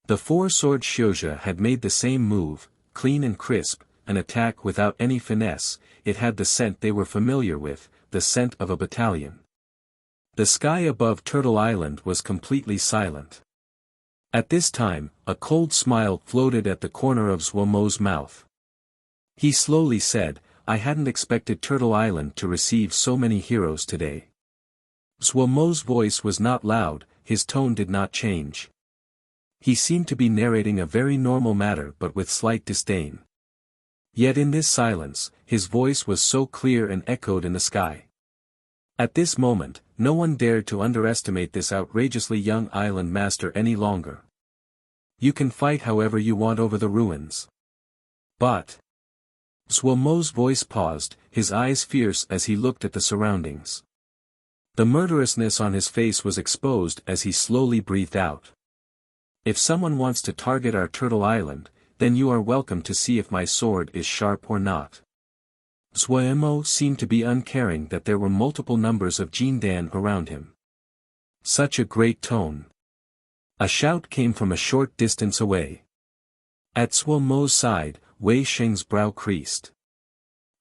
The 4-sword Xiuzhe had made the same move, clean and crisp, an attack without any finesse. It had the scent they were familiar with, the scent of a battalion. The sky above Turtle Island was completely silent. At this time, a cold smile floated at the corner of Zhuo Mo's mouth. He slowly said, I hadn't expected Turtle Island to receive so many heroes today. Zhuo Mo's voice was not loud, his tone did not change. He seemed to be narrating a very normal matter but with slight disdain. Yet in this silence, his voice was so clear and echoed in the sky. At this moment, no one dared to underestimate this outrageously young island master any longer. You can fight however you want over the ruins. But Zhuo Mo's voice paused, his eyes fierce as he looked at the surroundings. The murderousness on his face was exposed as he slowly breathed out. If someone wants to target our Turtle Island, then you are welcome to see if my sword is sharp or not. Zhuo Mo seemed to be uncaring that there were multiple numbers of Jindan around him. Such a great tone. A shout came from a short distance away. At Zhuo Mo's side, Wei Xing's brow creased.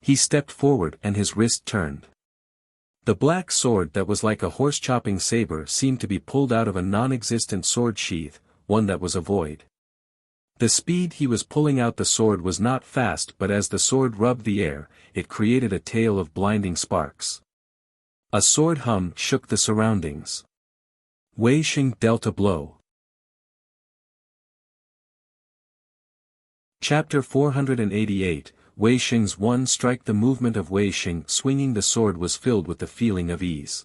He stepped forward and his wrist turned. The black sword that was like a horse-chopping saber seemed to be pulled out of a non-existent sword sheath, one that was a void. The speed he was pulling out the sword was not fast, but as the sword rubbed the air, it created a tail of blinding sparks. A sword hum shook the surroundings. Wei Xing dealt a blow. Chapter 488, Wei Xing's one strike. The movement of Wei Xing swinging the sword was filled with the feeling of ease.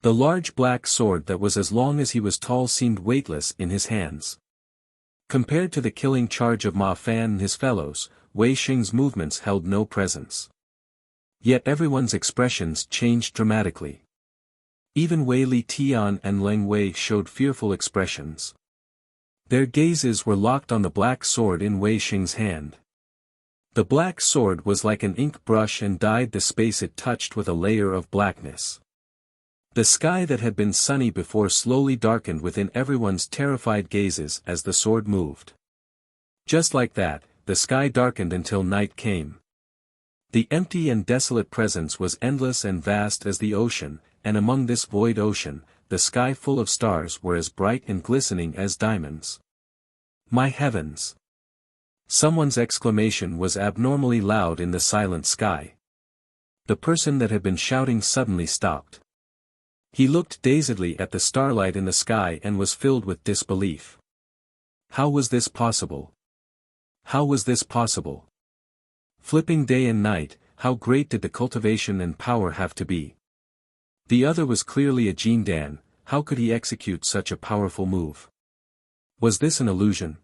The large black sword that was as long as he was tall seemed weightless in his hands. Compared to the killing charge of Ma Fan and his fellows, Wei Xing's movements held no presence. Yet everyone's expressions changed dramatically. Even Wei Li Tian and Leng Wei showed fearful expressions. Their gazes were locked on the black sword in Wei Xing's hand. The black sword was like an ink brush and dyed the space it touched with a layer of blackness. The sky that had been sunny before slowly darkened within everyone's terrified gazes as the sword moved. Just like that, the sky darkened until night came. The empty and desolate presence was endless and vast as the ocean, and among this void ocean, the sky full of stars were as bright and glistening as diamonds. My heavens! Someone's exclamation was abnormally loud in the silent sky. The person that had been shouting suddenly stopped. He looked dazedly at the starlight in the sky and was filled with disbelief. How was this possible? How was this possible? Flipping day and night, how great did the cultivation and power have to be? The other was clearly a Jindan. How could he execute such a powerful move? Was this an illusion?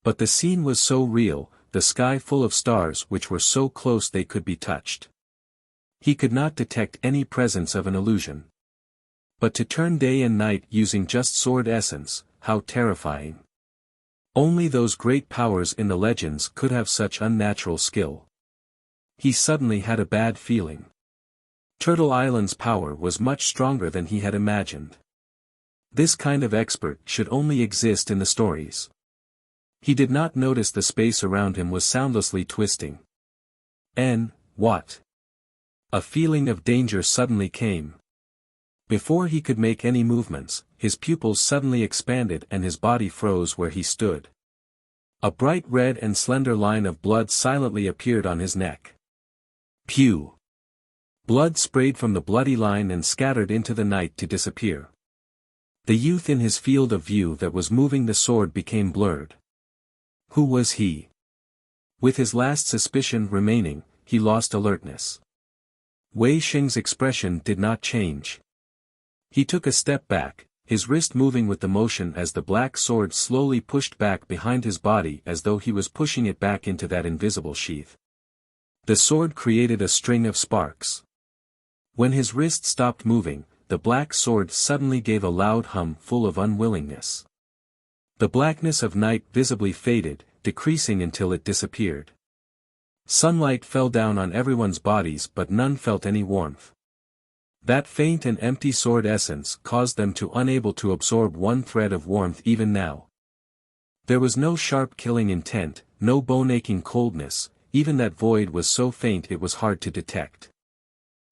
But the scene was so real, the sky full of stars which were so close they could be touched. He could not detect any presence of an illusion. But to turn day and night using just sword essence, how terrifying. Only those great powers in the legends could have such unnatural skill. He suddenly had a bad feeling. Turtle Island's power was much stronger than he had imagined. This kind of expert should only exist in the stories. He did not notice the space around him was soundlessly twisting. What? A feeling of danger suddenly came. Before he could make any movements, his pupils suddenly expanded and his body froze where he stood. A bright red and slender line of blood silently appeared on his neck. Pew! Blood sprayed from the bloody line and scattered into the night to disappear. The youth in his field of view that was moving the sword became blurred. Who was he? With his last suspicion remaining, he lost alertness. Wei Xing's expression did not change. He took a step back, his wrist moving with the motion as the black sword slowly pushed back behind his body as though he was pushing it back into that invisible sheath. The sword created a string of sparks. When his wrist stopped moving, the black sword suddenly gave a loud hum full of unwillingness. The blackness of night visibly faded, decreasing until it disappeared. Sunlight fell down on everyone's bodies but none felt any warmth. That faint and empty sword essence caused them to unable to absorb one thread of warmth even now. There was no sharp killing intent, no bone-aching coldness, even that void was so faint it was hard to detect.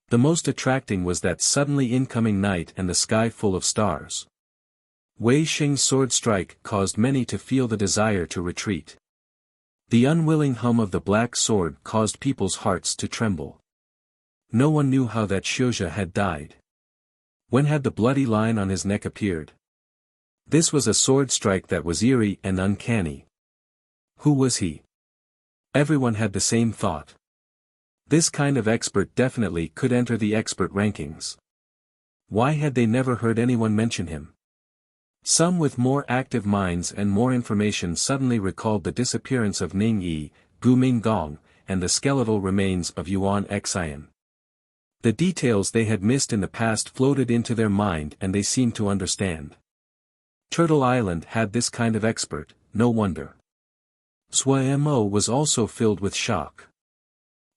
The most attracting was that suddenly incoming night and the sky full of stars. Wei Xing's sword strike caused many to feel the desire to retreat. The unwilling hum of the black sword caused people's hearts to tremble. No one knew how that Xiuzha had died. When had the bloody line on his neck appeared? This was a sword strike that was eerie and uncanny. Who was he? Everyone had the same thought. This kind of expert definitely could enter the expert rankings. Why had they never heard anyone mention him? Some with more active minds and more information suddenly recalled the disappearance of Ning Yi, Gu Minggong, and the skeletal remains of Yuan Xian. The details they had missed in the past floated into their mind and they seemed to understand. Turtle Island had this kind of expert, no wonder. Sui Mo was also filled with shock.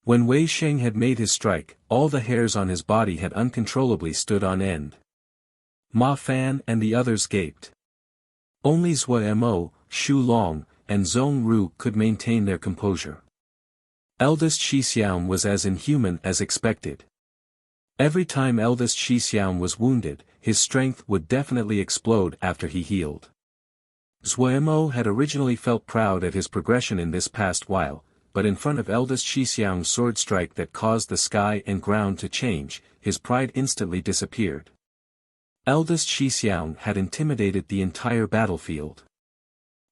When Wei Xing had made his strike, all the hairs on his body had uncontrollably stood on end. Ma Fan and the others gaped. Only Sui Mo, Shu Long, and Zhong Ru could maintain their composure. Eldest Xixiang was as inhuman as expected. Every time eldest Xixiang was wounded, his strength would definitely explode after he healed. Sui Mo had originally felt proud at his progression in this past while, but in front of eldest Xixiang's sword strike that caused the sky and ground to change, his pride instantly disappeared. Eldest Xixiang had intimidated the entire battlefield.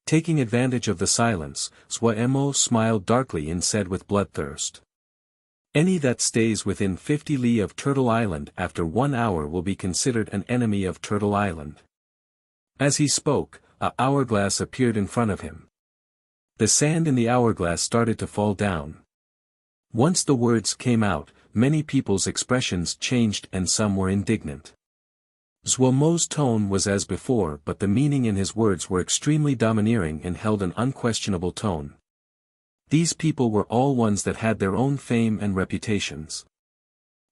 Taking advantage of the silence, Sui Mo smiled darkly and said with bloodthirst. Any that stays within 50 li of Turtle Island after 1 hour will be considered an enemy of Turtle Island. As he spoke, an hourglass appeared in front of him. The sand in the hourglass started to fall down. Once the words came out, many people's expressions changed and some were indignant. Sui Mo's tone was as before but the meaning in his words were extremely domineering and held an unquestionable tone. These people were all ones that had their own fame and reputations.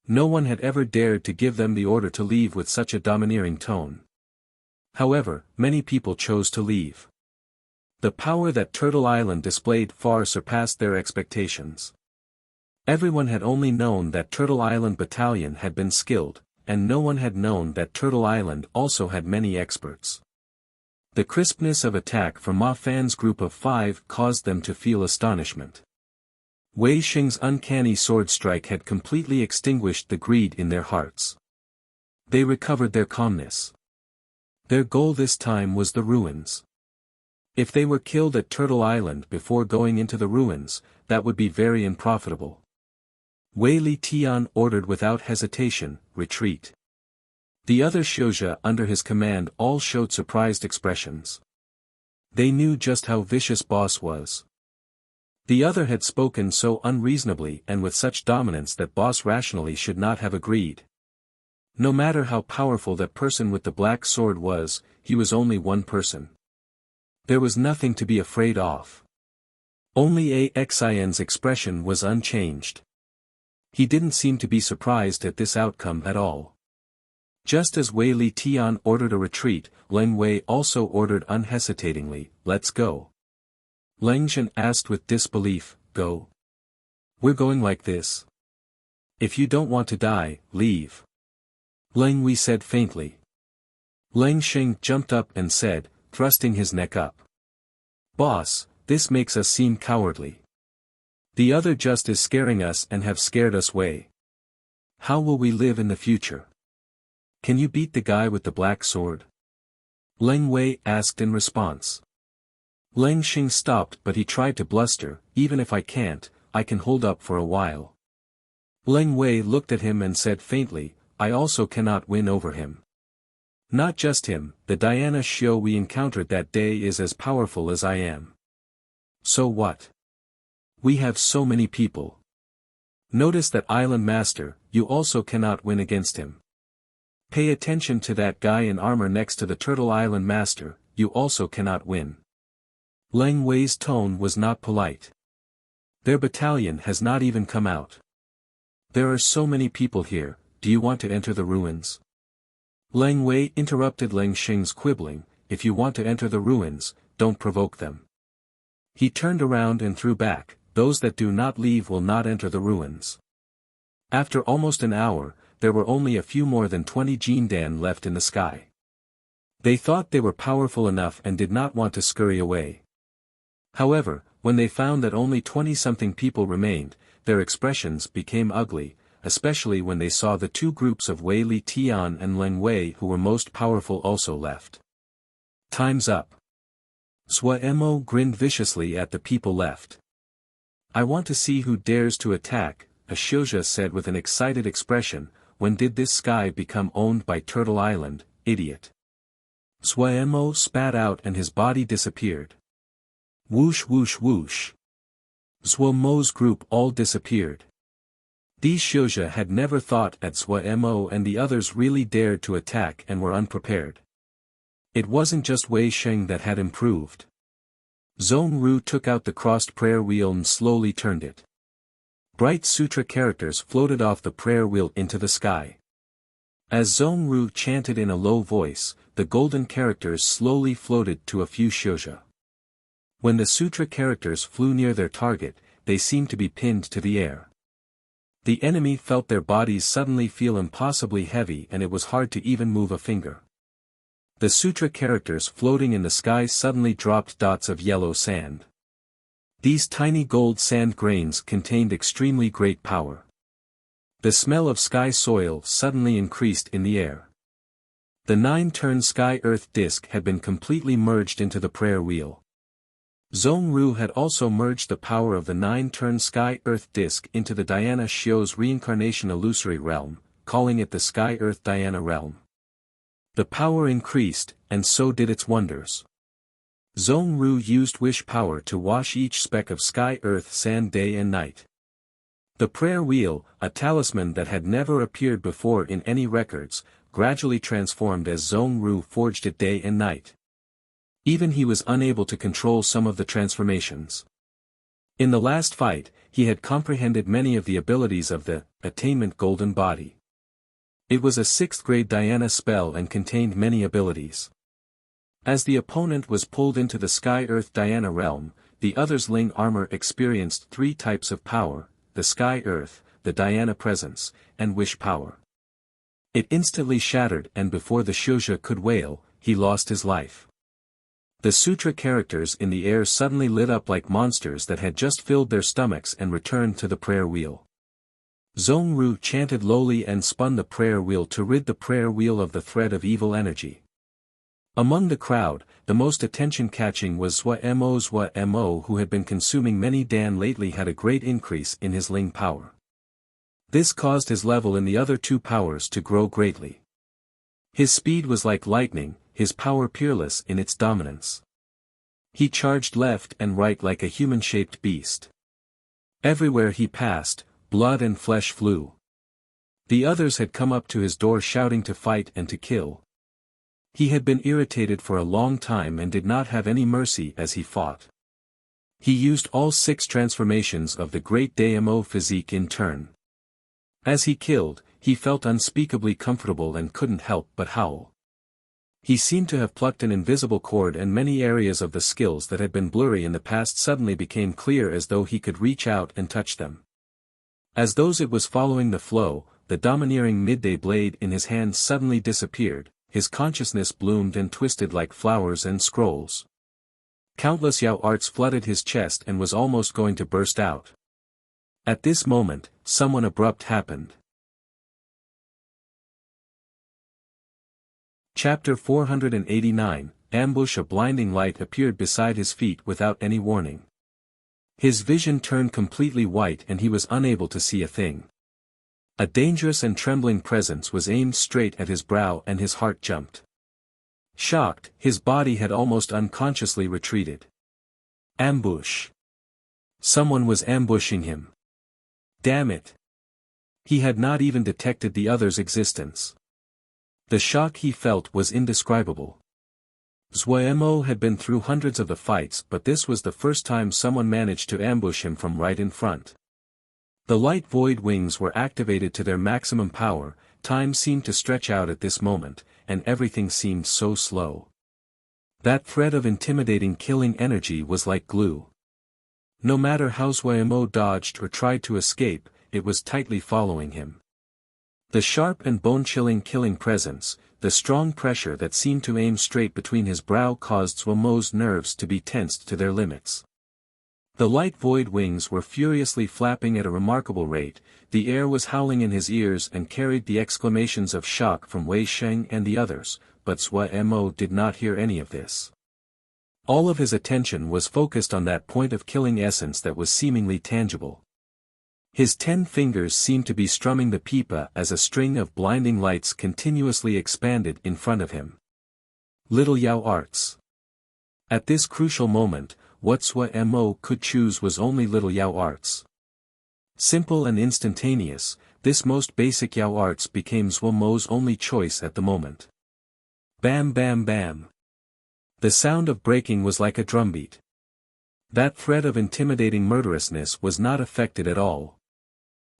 No one had ever dared to give them the order to leave with such a domineering tone. However, many people chose to leave. The power that Turtle Island displayed far surpassed their expectations. Everyone had only known that Turtle Island Battalion had been skilled, and no one had known that Turtle Island also had many experts. The crispness of attack from Ma Fan's group of 5 caused them to feel astonishment. Wei Xing's uncanny sword strike had completely extinguished the greed in their hearts. They recovered their calmness. Their goal this time was the ruins. If they were killed at Turtle Island before going into the ruins, that would be very unprofitable. Wei Li Tian ordered without hesitation, retreat. The other Xiuzhe under his command all showed surprised expressions. They knew just how vicious Boss was. The other had spoken so unreasonably and with such dominance that Boss rationally should not have agreed. No matter how powerful that person with the black sword was, he was only one person. There was nothing to be afraid of. Only Xian's expression was unchanged. He didn't seem to be surprised at this outcome at all. Just as Wei Li Tian ordered a retreat, Leng Wei also ordered unhesitatingly, "Let's go." Leng Shen asked with disbelief, "Go? We're going like this? If you don't want to die, leave." Leng Wei said faintly. Leng Sheng jumped up and said, thrusting his neck up, "Boss, this makes us seem cowardly. The other just is scaring us and have scared us Wei. How will we live in the future? Can you beat the guy with the black sword?" Leng Wei asked in response. Leng Sheng stopped but he tried to bluster, "Even if I can't, I can hold up for a while." Leng Wei looked at him and said faintly, "I also cannot win over him. Not just him, the Diana Xiu we encountered that day is as powerful as I am. So what? We have so many people. Notice that Island Master, you also cannot win against him. Pay attention to that guy in armor next to the Turtle Island Master, you also cannot win." Leng Wei's tone was not polite. "Their battalion has not even come out. There are so many people here, do you want to enter the ruins?" Leng Wei interrupted Leng Sheng's quibbling, "If you want to enter the ruins, don't provoke them." He turned around and threw back, "Those that do not leave will not enter the ruins." After almost an hour, there were only a few more than 20 Jindan left in the sky. They thought they were powerful enough and did not want to scurry away. However, when they found that only 20-something people remained, their expressions became ugly, especially when they saw the two groups of Wei Li Tian and Leng Wei who were most powerful also left. "Time's up." Sua Mo grinned viciously at the people left. "I want to see who dares to attack," a Xiuzhe said with an excited expression. "When did this sky become owned by Turtle Island, idiot?" Sua Mo spat out and his body disappeared. Whoosh whoosh whoosh. Sua Mo's group all disappeared. These Xiuzhe had never thought that Sua Mo and the others really dared to attack and were unprepared. It wasn't just Wei Sheng that had improved. Zhong Ru took out the crossed prayer wheel and slowly turned it. Bright sutra characters floated off the prayer wheel into the sky. As Zhong Ru chanted in a low voice, the golden characters slowly floated to a few Xiuzhe. When the sutra characters flew near their target, they seemed to be pinned to the air. The enemy felt their bodies suddenly feel impossibly heavy and it was hard to even move a finger. The sutra characters floating in the sky suddenly dropped dots of yellow sand. These tiny gold sand grains contained extremely great power. The smell of sky soil suddenly increased in the air. The 9-turn sky-earth disk had been completely merged into the prayer wheel. Zhong Ru had also merged the power of the 9-turn sky-earth disk into the Diana Xiu's reincarnation illusory realm, calling it the sky-earth Diana realm. The power increased, and so did its wonders. Zhong Ru used wish power to wash each speck of sky-earth sand day and night. The prayer wheel, a talisman that had never appeared before in any records, gradually transformed as Zhong Ru forged it day and night. Even he was unable to control some of the transformations. In the last fight, he had comprehended many of the abilities of the attainment golden body. It was a 6th-grade Diana spell and contained many abilities. As the opponent was pulled into the Sky-Earth Diana realm, the other's Ling armor experienced 3 types of power, the Sky-Earth, the Diana presence, and wish power. It instantly shattered and before the Xiuzhe could wail, he lost his life. The sutra characters in the air suddenly lit up like monsters that had just filled their stomachs and returned to the prayer wheel. Zhong Ru chanted lowly and spun the prayer wheel to rid the prayer wheel of the thread of evil energy. Among the crowd, the most attention-catching was Sua Mo who had been consuming many Dan lately had a great increase in his Ling power. This caused his level in the other two powers to grow greatly. His speed was like lightning, his power peerless in its dominance. He charged left and right like a human-shaped beast. Everywhere he passed, blood and flesh flew. The others had come up to his door shouting to fight and to kill. He had been irritated for a long time and did not have any mercy as he fought. He used all 6 transformations of the great Damo physique in turn. As he killed, he felt unspeakably comfortable and couldn't help but howl. He seemed to have plucked an invisible cord, and many areas of the skills that had been blurry in the past suddenly became clear as though he could reach out and touch them. As though it was following the flow, the domineering midday blade in his hand suddenly disappeared, his consciousness bloomed and twisted like flowers and scrolls. Countless Yao arts flooded his chest and was almost going to burst out. At this moment, someone abrupt happened. Chapter 489, Ambush. A blinding light appeared beside his feet without any warning. His vision turned completely white and he was unable to see a thing. A dangerous and trembling presence was aimed straight at his brow and his heart jumped. Shocked, his body had almost unconsciously retreated. Ambush. Someone was ambushing him. Damn it. He had not even detected the other's existence. The shock he felt was indescribable. Zuemo had been through hundreds of the fights, but this was the first time someone managed to ambush him from right in front. The light void wings were activated to their maximum power, time seemed to stretch out at this moment, and everything seemed so slow. That thread of intimidating killing energy was like glue. No matter how Zuemo dodged or tried to escape, it was tightly following him. The sharp and bone-chilling killing presence, the strong pressure that seemed to aim straight between his brow caused Zuemo's nerves to be tensed to their limits. The light void wings were furiously flapping at a remarkable rate, the air was howling in his ears and carried the exclamations of shock from Wei Sheng and the others, but Zuemo did not hear any of this. All of his attention was focused on that point of killing essence that was seemingly tangible. His 10 fingers seemed to be strumming the pipa as a string of blinding lights continuously expanded in front of him. Little Yao arts. At this crucial moment, what Zuemo could choose was only little Yao arts. Simple and instantaneous, this most basic Yao arts became Zuemo's only choice at the moment. Bam bam bam. The sound of breaking was like a drumbeat. That thread of intimidating murderousness was not affected at all.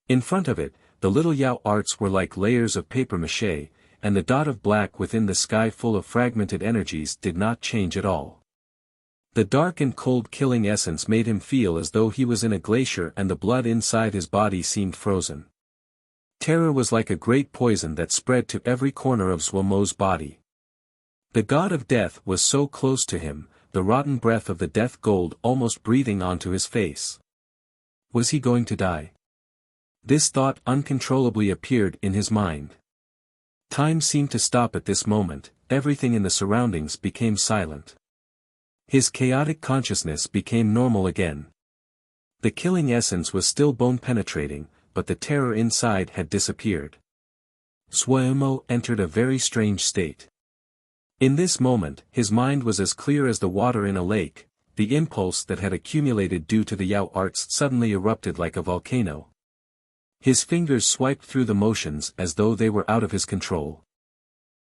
In front of it, the little Yao arts were like layers of papier-mâché, and the dot of black within the sky full of fragmented energies did not change at all. The dark and cold killing essence made him feel as though he was in a glacier and the blood inside his body seemed frozen. Terror was like a great poison that spread to every corner of Zuemo's body. The god of death was so close to him, the rotten breath of the death gold almost breathing onto his face. Was he going to die? This thought uncontrollably appeared in his mind. Time seemed to stop at this moment, everything in the surroundings became silent. His chaotic consciousness became normal again. The killing essence was still bone-penetrating, but the terror inside had disappeared. Zuemo entered a very strange state. In this moment, his mind was as clear as the water in a lake, the impulse that had accumulated due to the Yao arts suddenly erupted like a volcano. His fingers swiped through the motions as though they were out of his control.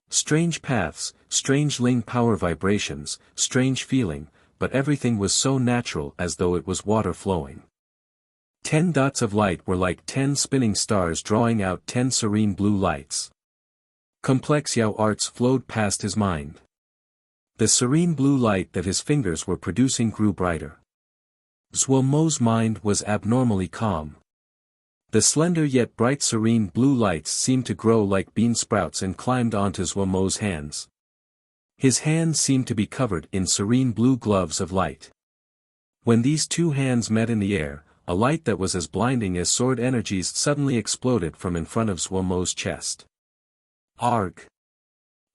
Strange paths, strange Ling power vibrations, strange feeling, but everything was so natural as though it was water flowing. 10 dots of light were like 10 spinning stars drawing out 10 serene blue lights. Complex Yao arts flowed past his mind. The serene blue light that his fingers were producing grew brighter. Zuemo's mind was abnormally calm. The slender yet bright serene blue lights seemed to grow like bean sprouts and climbed onto Zuemo's hands. His hands seemed to be covered in serene blue gloves of light. When these two hands met in the air, a light that was as blinding as sword energies suddenly exploded from in front of Zuemo's chest. Arg!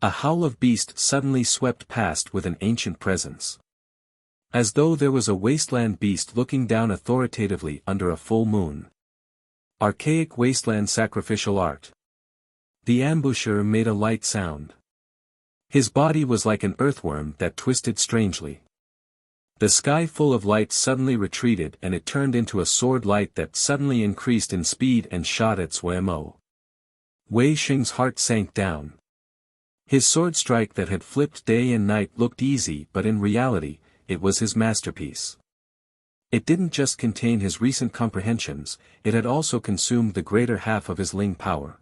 A howl of beast suddenly swept past with an ancient presence. As though there was a wasteland beast looking down authoritatively under a full moon. Archaic wasteland sacrificial art. The ambusher made a light sound. His body was like an earthworm that twisted strangely. The sky full of light suddenly retreated and it turned into a sword light that suddenly increased in speed and shot at Zuo. Wei Xing's heart sank down. His sword strike that had flipped day and night looked easy, but in reality, it was his masterpiece. It didn't just contain his recent comprehensions, it had also consumed the greater half of his Ling power.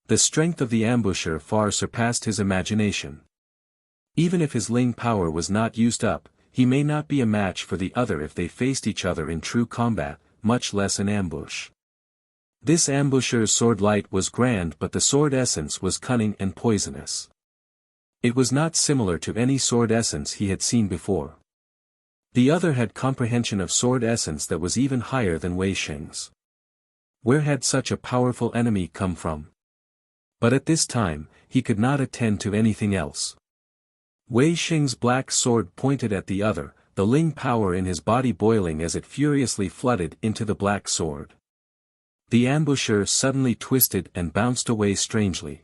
The strength of the ambusher far surpassed his imagination. Even if his Ling power was not used up, he may not be a match for the other if they faced each other in true combat, much less an ambush. This ambusher's sword light was grand, but the sword essence was cunning and poisonous. It was not similar to any sword essence he had seen before. The other had comprehension of sword essence that was even higher than Wei Xing's. Where had such a powerful enemy come from? But at this time, he could not attend to anything else. Wei Xing's black sword pointed at the other, the Ling power in his body boiling as it furiously flooded into the black sword. The ambusher suddenly twisted and bounced away strangely.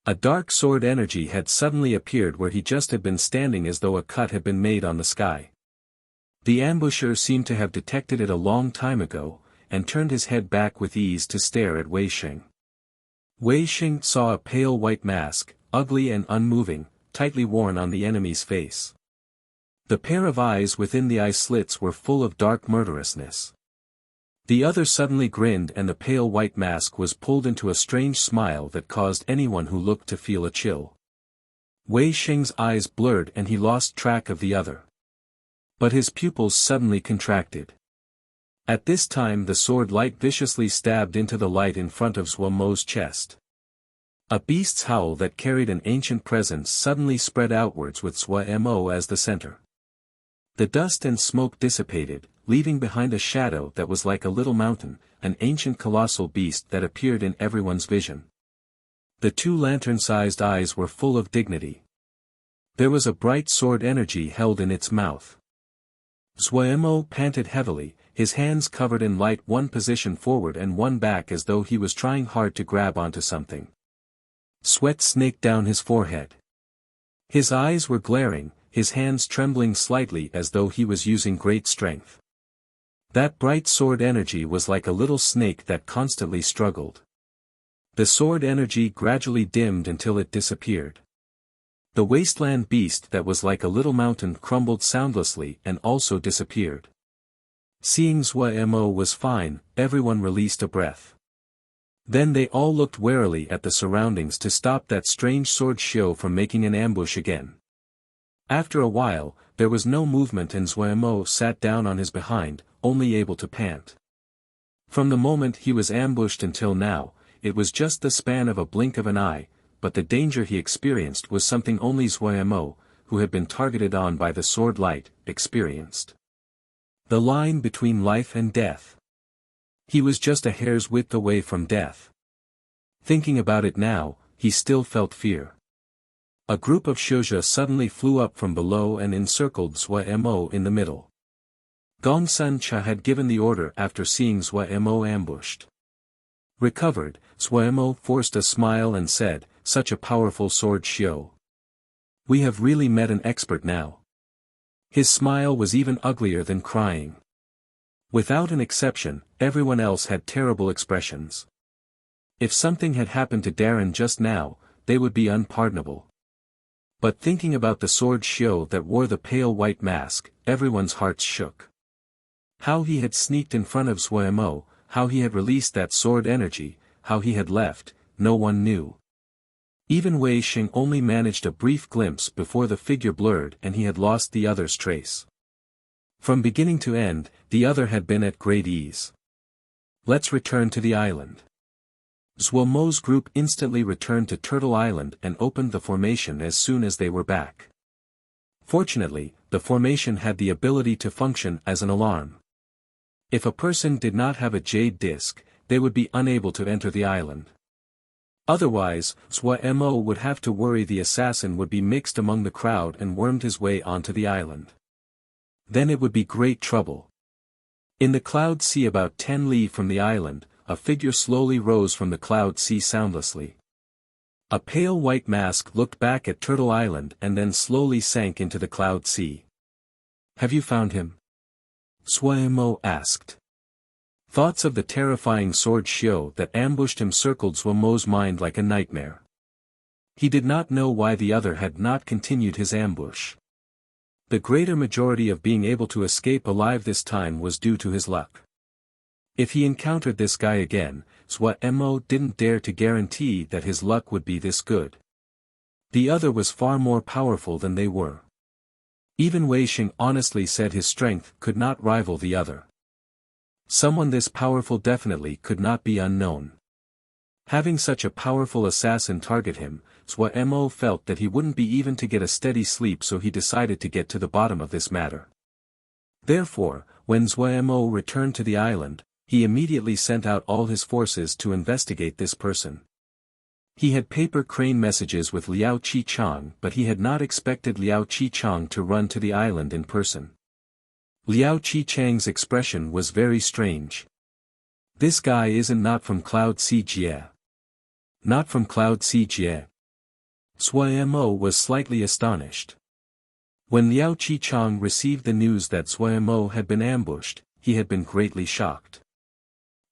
A dark sword energy had suddenly appeared where he just had been standing, as though a cut had been made on the sky. The ambusher seemed to have detected it a long time ago, and turned his head back with ease to stare at Wei Xing. Wei Xing saw a pale white mask, ugly and unmoving, tightly worn on the enemy's face. The pair of eyes within the eye slits were full of dark murderousness. The other suddenly grinned and the pale white mask was pulled into a strange smile that caused anyone who looked to feel a chill. Wei Xing's eyes blurred and he lost track of the other. But his pupils suddenly contracted. At this time the sword light viciously stabbed into the light in front of Zuo's chest. A beast's howl that carried an ancient presence suddenly spread outwards with Zuo as the center. The dust and smoke dissipated, leaving behind a shadow that was like a little mountain, an ancient colossal beast that appeared in everyone's vision. The two lantern-sized eyes were full of dignity. There was a bright sword energy held in its mouth. Zuo panted heavily, his hands covered in light, one position forward and one back as though he was trying hard to grab onto something. Sweat snaked down his forehead. His eyes were glaring, his hands trembling slightly as though he was using great strength. That bright sword energy was like a little snake that constantly struggled. The sword energy gradually dimmed until it disappeared. The wasteland beast that was like a little mountain crumbled soundlessly and also disappeared. Seeing Zuo was fine, everyone released a breath. Then they all looked warily at the surroundings to stop that strange sword show from making an ambush again. After a while, there was no movement and Zuo sat down on his behind, only able to pant. From the moment he was ambushed until now, it was just the span of a blink of an eye, but the danger he experienced was something only Zuo, who had been targeted on by the sword light, experienced. The line between life and death. He was just a hair's width away from death. Thinking about it now, he still felt fear. A group of Shouja suddenly flew up from below and encircled Zuo in the middle. Gongsun Cha had given the order after seeing Zuo ambushed. Recovered, Zuo forced a smile and said, "Such a powerful sword show. We have really met an expert now." His smile was even uglier than crying. Without an exception, everyone else had terrible expressions. If something had happened to Darren just now, they would be unpardonable. But thinking about the sword show that wore the pale white mask, everyone's hearts shook. How he had sneaked in front of Zuo, how he had released that sword energy, how he had left, no one knew. Even Wei Xing only managed a brief glimpse before the figure blurred and he had lost the other's trace. From beginning to end, the other had been at great ease. Let's return to the island. Zuo's group instantly returned to Turtle Island and opened the formation as soon as they were back. Fortunately, the formation had the ability to function as an alarm. If a person did not have a jade disc, they would be unable to enter the island. Otherwise, Zuo would have to worry the assassin would be mixed among the crowd and wormed his way onto the island. Then it would be great trouble. In the cloud sea about 10 li from the island, a figure slowly rose from the cloud sea soundlessly. A pale white mask looked back at Turtle Island and then slowly sank into the cloud sea. "Have you found him?" Suemo asked. Thoughts of the terrifying sword Xiao that ambushed him circled Suemo's mind like a nightmare. He did not know why the other had not continued his ambush. The greater majority of being able to escape alive this time was due to his luck. If he encountered this guy again, Suemo didn't dare to guarantee that his luck would be this good. The other was far more powerful than they were. Even Wei Xing honestly said his strength could not rival the other. Someone this powerful definitely could not be unknown. Having such a powerful assassin target him, Suemo felt that he wouldn't be even to get a steady sleep, so he decided to get to the bottom of this matter. Therefore, when Suemo returned to the island, he immediately sent out all his forces to investigate this person. He had paper crane messages with Liao Qichang, but he had not expected Liao Qichang to run to the island in person. Liao Qichang's expression was very strange. "This guy isn't not from Cloud Sea Jie." "Not from Cloud Sea Jie." Suemo was slightly astonished. When Liao Qichang received the news that Suemo had been ambushed, he had been greatly shocked.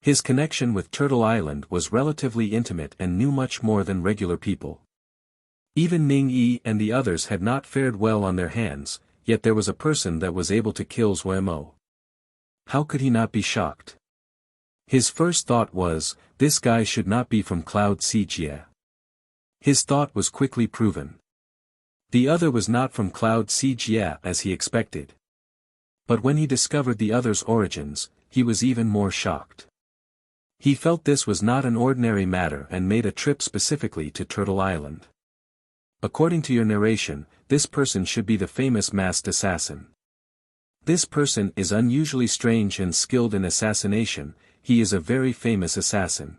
His connection with Turtle Island was relatively intimate and knew much more than regular people. Even Ning Yi and the others had not fared well on their hands, yet there was a person that was able to kill Suemo. How could he not be shocked? His first thought was, this guy should not be from Cloud Sea Jie. His thought was quickly proven. The other was not from Cloud Sea Jie as he expected. But when he discovered the other's origins, he was even more shocked. He felt this was not an ordinary matter and made a trip specifically to Turtle Island. According to your narration, this person should be the famous masked assassin. This person is unusually strange and skilled in assassination. He is a very famous assassin.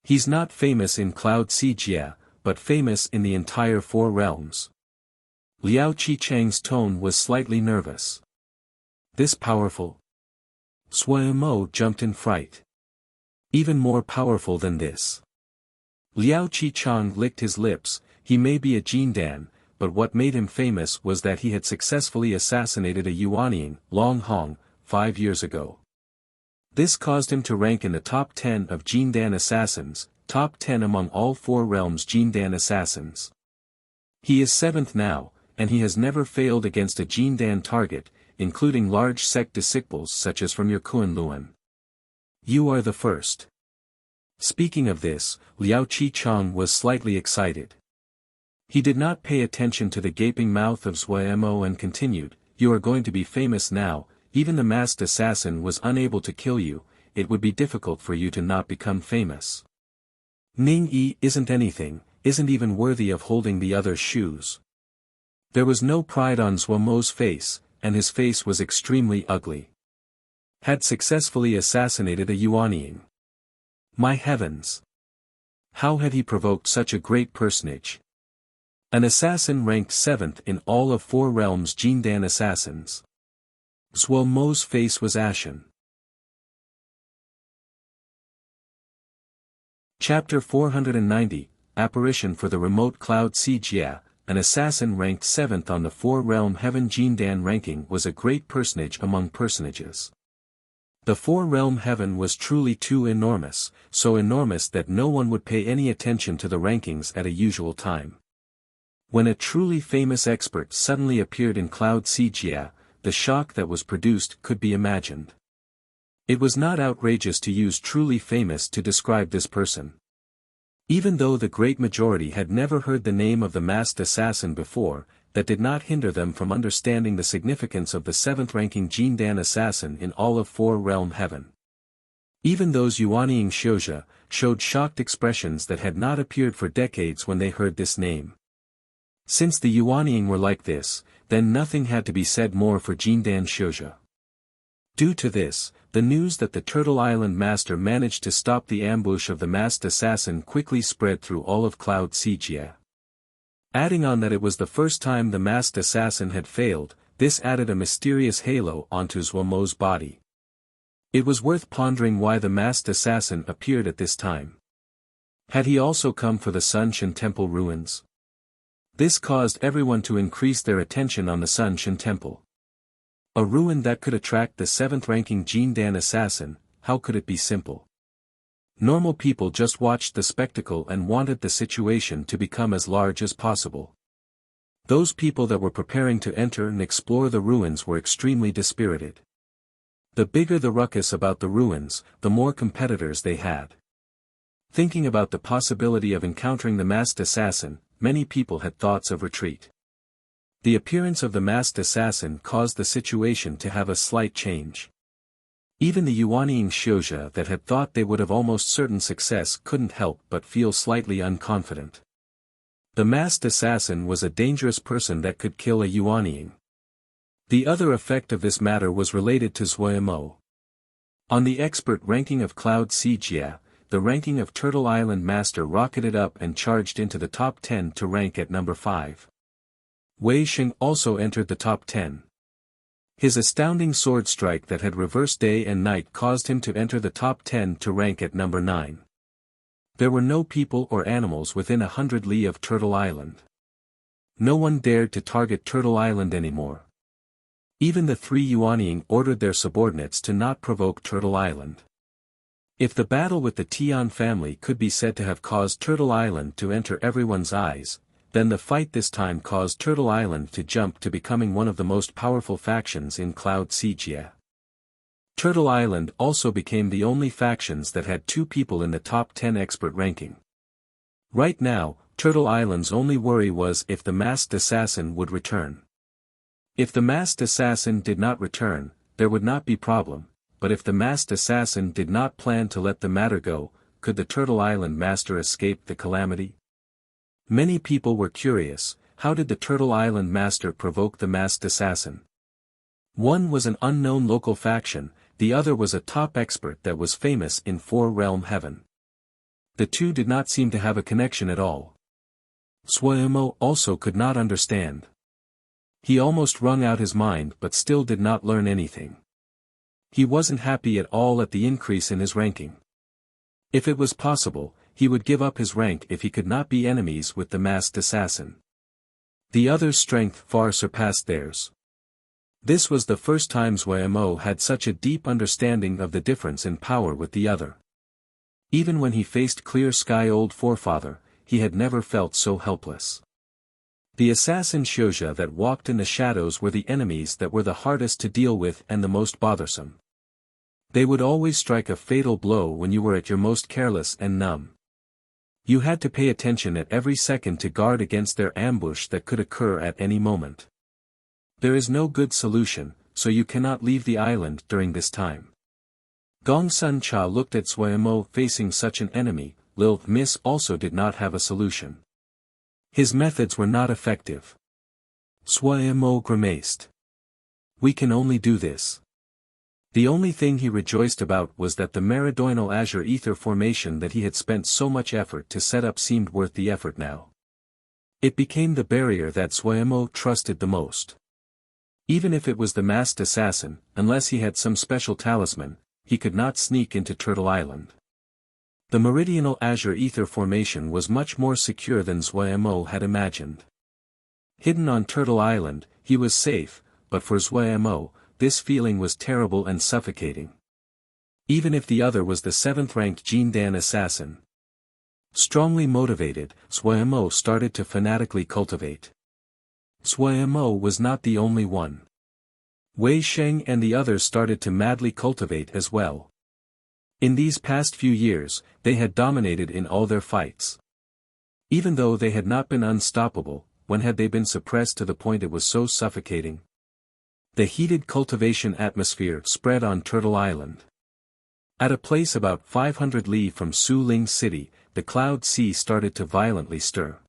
He's not famous in Cloud Sea Jie, but famous in the entire Four Realms. Liao Qichang's tone was slightly nervous. This powerful? Suemo jumped in fright. Even more powerful than this. Liao Qichang licked his lips. He may be a Jindan, but what made him famous was that he had successfully assassinated a Yuanying, Long Hong, 5 years ago. This caused him to rank in the top 10 of Jindan assassins, top 10 among all Four Realms Jindan assassins. He is 7th now, and he has never failed against a Jindan target, including large sect disciples such as from your Kunluan. You are the first. Speaking of this, Liao Qichang was slightly excited. He did not pay attention to the gaping mouth of Suemo and continued, you are going to be famous now. Even the masked assassin was unable to kill you, it would be difficult for you to not become famous. Ning Yi isn't anything, isn't even worthy of holding the other's shoes. There was no pride on Suemo's face, and his face was extremely ugly. Had successfully assassinated a Yuanying. My heavens! How had he provoked such a great personage? An assassin ranked 7th in all of Four Realms Jindan assassins. Suemo's face was ashen. Chapter 490, Apparition for the Remote Cloud Sea Jie. An assassin ranked 7th on the Four Realm Heaven Jindan ranking was a great personage among personages. The Four Realm Heaven was truly too enormous, so enormous that no one would pay any attention to the rankings at a usual time. When a truly famous expert suddenly appeared in Cloud Sea Jie, the shock that was produced could be imagined. It was not outrageous to use truly famous to describe this person. Even though the great majority had never heard the name of the masked assassin before, that did not hinder them from understanding the significance of the 7th-ranking Jindan assassin in all of Four Realm Heaven. Even those Yuanying Xiuzhe showed shocked expressions that had not appeared for decades when they heard this name. Since the Yuanying were like this, then nothing had to be said more for Jindan Xiuzhe. Due to this, the news that the Turtle Island Master managed to stop the ambush of the masked assassin quickly spread through all of Cloud Sea Jie. Adding on that it was the first time the masked assassin had failed, this added a mysterious halo onto Suemo's body. It was worth pondering why the masked assassin appeared at this time. Had he also come for the Sunshin Temple ruins? This caused everyone to increase their attention on the Sunshin Temple. A ruin that could attract the 7th-ranking Jindan assassin, how could it be simple? Normal people just watched the spectacle and wanted the situation to become as large as possible. Those people that were preparing to enter and explore the ruins were extremely dispirited. The bigger the ruckus about the ruins, the more competitors they had. Thinking about the possibility of encountering the masked assassin, many people had thoughts of retreat. The appearance of the masked assassin caused the situation to have a slight change. Even the Yuanying Xiuzha that had thought they would have almost certain success couldn't help but feel slightly unconfident. The masked assassin was a dangerous person that could kill a Yuanying. The other effect of this matter was related to Zuoyamo. On the expert ranking of Cloud Sea Jia, the ranking of Turtle Island Master rocketed up and charged into the top 10 to rank at number 5. Wei Sheng also entered the top 10. His astounding sword strike that had reversed day and night caused him to enter the top 10 to rank at number 9. There were no people or animals within 100 li of Turtle Island. No one dared to target Turtle Island anymore. Even the 3 Yuanying ordered their subordinates to not provoke Turtle Island. If the battle with the Tian family could be said to have caused Turtle Island to enter everyone's eyes, then the fight this time caused Turtle Island to jump to becoming one of the most powerful factions in Cloud Sea Jia. Turtle Island also became the only factions that had 2 people in the top 10 expert ranking. Right now, Turtle Island's only worry was if the masked assassin would return. If the masked assassin did not return, there would not be problem, but if the masked assassin did not plan to let the matter go, could the Turtle Island Master escape the calamity? Many people were curious, how did the Turtle Island Master provoke the masked assassin? One was an unknown local faction, the other was a top expert that was famous in 4-realm heaven. The two did not seem to have a connection at all. Suoyamo also could not understand. He almost wrung out his mind but still did not learn anything. He wasn't happy at all at the increase in his ranking. If it was possible, he would give up his rank if he could not be enemies with the masked assassin. The other's strength far surpassed theirs. This was the first time Suoyamo had such a deep understanding of the difference in power with the other. Even when he faced Clear Sky Old Forefather, he had never felt so helpless. The assassin Xiuzha that walked in the shadows were the enemies that were the hardest to deal with and the most bothersome. They would always strike a fatal blow when you were at your most careless and numb. You had to pay attention at every second to guard against their ambush that could occur at any moment. There is no good solution, so you cannot leave the island during this time. Gongsun Cha looked at Suoyamo facing such an enemy. Lil Miss also did not have a solution. His methods were not effective. Suoyamo grimaced. We can only do this. The only thing he rejoiced about was that the meridianal azure ether formation that he had spent so much effort to set up seemed worth the effort now. It became the barrier that Suoyamo trusted the most. Even if it was the masked assassin, unless he had some special talisman, he could not sneak into Turtle Island. The meridional azure ether formation was much more secure than Suoyamo had imagined. Hidden on Turtle Island, he was safe, but for Suoyamo, this feeling was terrible and suffocating. Even if the other was the 7th-ranked Jindan assassin. Strongly motivated, Suoyamo started to fanatically cultivate. Suoyamo was not the only one. Wei Sheng and the others started to madly cultivate as well. In these past few years, they had dominated in all their fights. Even though they had not been unstoppable, when had they been suppressed to the point it was so suffocating? The heated cultivation atmosphere spread on Turtle Island. At a place about 500 li from Suling City, the Cloud Sea started to violently stir.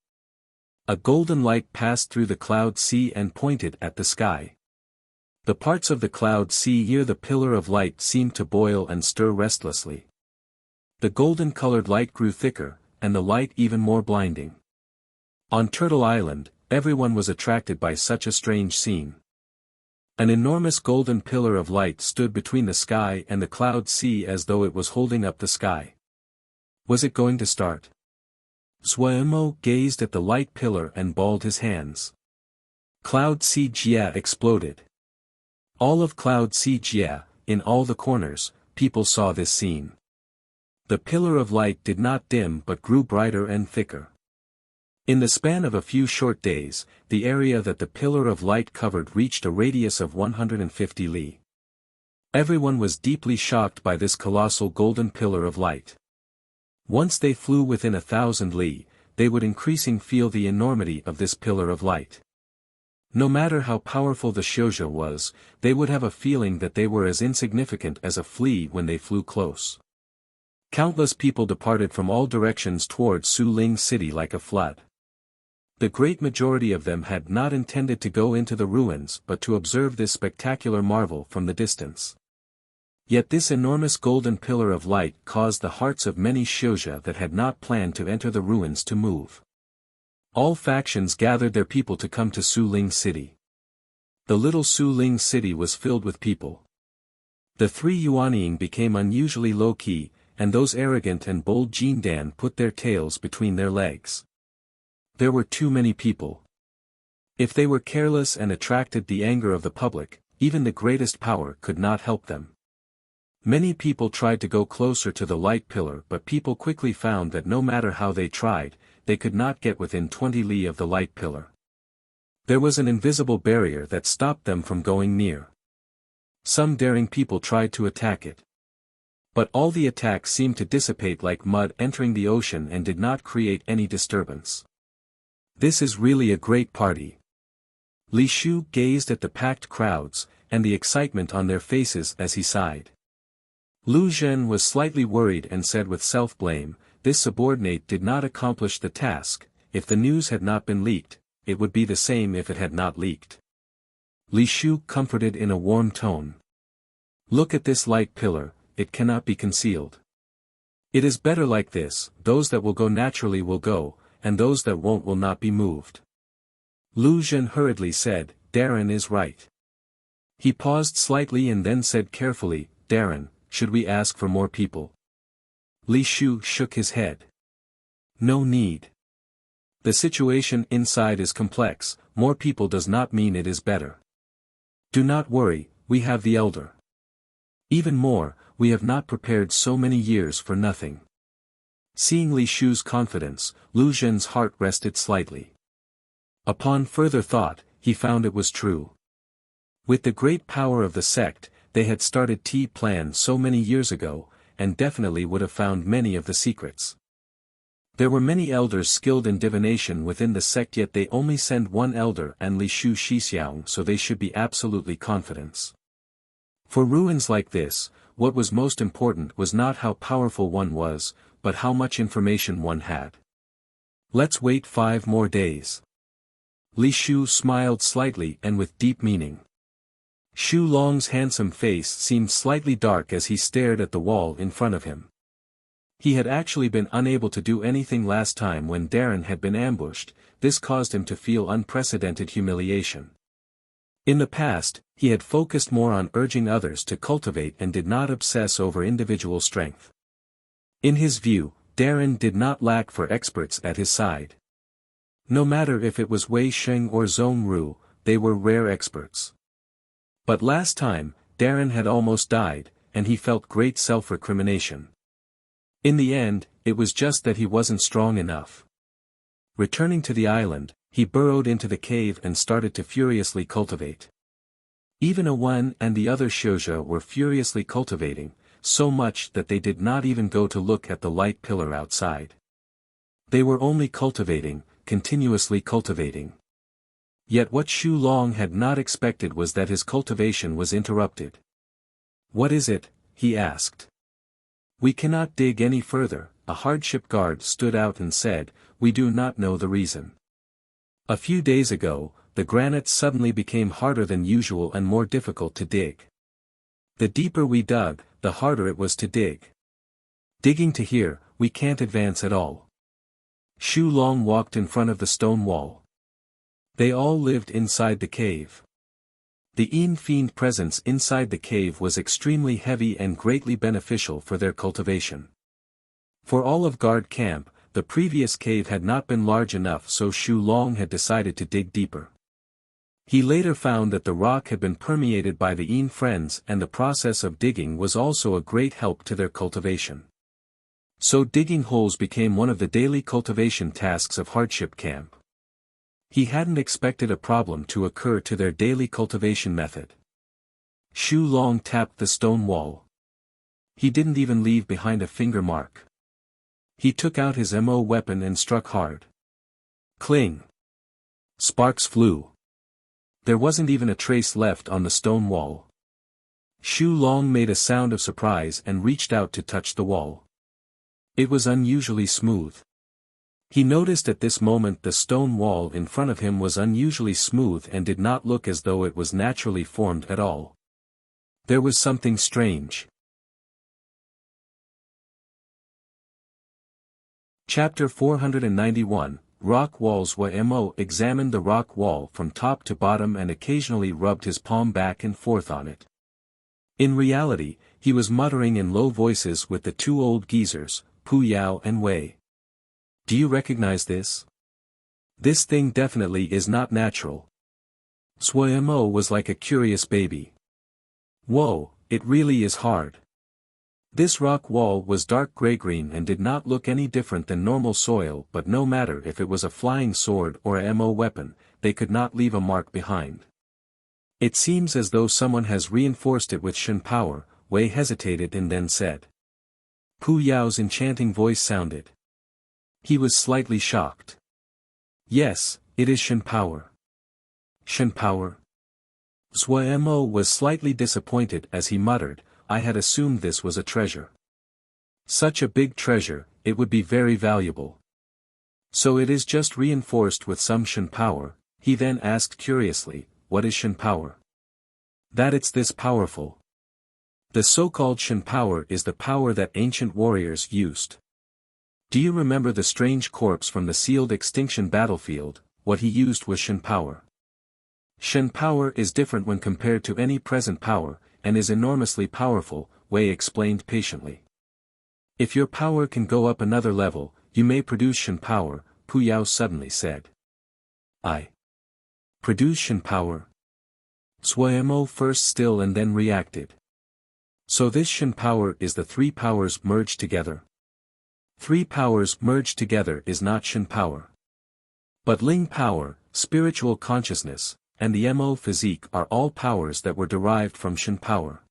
A golden light passed through the Cloud Sea and pointed at the sky. The parts of the Cloud Sea near the pillar of light seemed to boil and stir restlessly. The golden-colored light grew thicker, and the light even more blinding. On Turtle Island, everyone was attracted by such a strange scene. An enormous golden pillar of light stood between the sky and the cloud sea as though it was holding up the sky. Was it going to start? Zhuemo gazed at the light pillar and balled his hands. Cloud Sea Jia exploded. All of Cloud Sea Jia, in all the corners, people saw this scene. The pillar of light did not dim but grew brighter and thicker. In the span of a few short days, the area that the pillar of light covered reached a radius of 150 li. Everyone was deeply shocked by this colossal golden pillar of light. Once they flew within 1,000 li, they would increasingly feel the enormity of this pillar of light. No matter how powerful the shoujo was, they would have a feeling that they were as insignificant as a flea when they flew close. Countless people departed from all directions towards Suling City like a flood. The great majority of them had not intended to go into the ruins but to observe this spectacular marvel from the distance. Yet this enormous golden pillar of light caused the hearts of many shoujo that had not planned to enter the ruins to move. All factions gathered their people to come to Suling City. The little Suling City was filled with people. The three Yuanying became unusually low-key, and those arrogant and bold Jindan put their tails between their legs. There were too many people. If they were careless and attracted the anger of the public, even the greatest power could not help them. Many people tried to go closer to the light pillar but people quickly found that no matter how they tried, they could not get within 20 li of the light pillar. There was an invisible barrier that stopped them from going near. Some daring people tried to attack it. But all the attacks seemed to dissipate like mud entering the ocean and did not create any disturbance. This is really a great party. Li Shu gazed at the packed crowds, and the excitement on their faces as he sighed. Lu Zhen was slightly worried and said with self-blame, this subordinate did not accomplish the task. If the news had not been leaked, it would be the same if it had not leaked. Li Shu comforted in a warm tone. Look at this light pillar, it cannot be concealed. It is better like this, those that will go naturally will go, and those that won't will not be moved. Lu Zhen hurriedly said, Darren is right. He paused slightly and then said carefully, Darren, should we ask for more people? Li Shu shook his head. No need. The situation inside is complex, more people does not mean it is better. Do not worry, we have the elder. Even more, we have not prepared so many years for nothing. Seeing Li Shu's confidence, Lu Zhen's heart rested slightly. Upon further thought, he found it was true. With the great power of the sect, they had started T-Plan so many years ago, and definitely would have found many of the secrets. There were many elders skilled in divination within the sect, yet they only send one elder and Li Shu Shixiang, so they should be absolutely confident. For ruins like this, what was most important was not how powerful one was, but how much information one had. Let's wait 5 more days. Li Shu smiled slightly and with deep meaning. Xu Long's handsome face seemed slightly dark as he stared at the wall in front of him. He had actually been unable to do anything last time when Darren had been ambushed, this caused him to feel unprecedented humiliation. In the past, he had focused more on urging others to cultivate and did not obsess over individual strength. In his view, Darren did not lack for experts at his side. No matter if it was Wei Sheng or Zhong Ru, they were rare experts. But last time, Darren had almost died, and he felt great self-recrimination. In the end, it was just that he wasn't strong enough. Returning to the island, he burrowed into the cave and started to furiously cultivate. Even Awen and the other shoujo were furiously cultivating, so much that they did not even go to look at the light pillar outside. They were only cultivating, continuously cultivating. Yet what Xu Long had not expected was that his cultivation was interrupted. What is it? He asked. We cannot dig any further, a hardship guard stood out and said, we do not know the reason. A few days ago, the granite suddenly became harder than usual and more difficult to dig. The deeper we dug, the harder it was to dig. Digging to here, we can't advance at all. Xu Long walked in front of the stone wall. They all lived inside the cave. The fiend presence inside the cave was extremely heavy and greatly beneficial for their cultivation. For all of Guard Camp, the previous cave had not been large enough, so Shu Long had decided to dig deeper. He later found that the rock had been permeated by the friends, and the process of digging was also a great help to their cultivation. So digging holes became one of the daily cultivation tasks of Hardship Camp. He hadn't expected a problem to occur to their daily cultivation method. Shu Long tapped the stone wall. He didn't even leave behind a finger mark. He took out his weapon and struck hard. Cling! Sparks flew. There wasn't even a trace left on the stone wall. Shu Long made a sound of surprise and reached out to touch the wall. It was unusually smooth. He noticed at this moment the stone wall in front of him was unusually smooth and did not look as though it was naturally formed at all. There was something strange. Chapter 491, Rock Walls. Mo examined the rock wall from top to bottom and occasionally rubbed his palm back and forth on it. In reality, he was muttering in low voices with the two old geezers, Pu Yao and Wei. Do you recognize this? This thing definitely is not natural. Mo was like a curious baby. Whoa, it really is hard. This rock wall was dark gray-green and did not look any different than normal soil, but no matter if it was a flying sword or a weapon, they could not leave a mark behind. It seems as though someone has reinforced it with Shen power. Wei hesitated and then said. Pu Yao's enchanting voice sounded. He was slightly shocked. Yes, it is Shen power. Shen power? Mo was slightly disappointed as he muttered, I had assumed this was a treasure. Such a big treasure, it would be very valuable. So it is just reinforced with some Shen power. He then asked curiously, what is Shen power? That it's this powerful. The so-called Shen power is the power that ancient warriors used. Do you remember the strange corpse from the sealed extinction battlefield? What he used was Shen power. Shen power is different when compared to any present power, and is enormously powerful, Wei explained patiently. If your power can go up another level, you may produce Shen power, Pu Yao suddenly said. I produce Shen power? Mo first still and then reacted. So this Shen power is the three powers merged together. Three powers merged together is not Shen power. But Ling power, spiritual consciousness, and the physique are all powers that were derived from Shen power.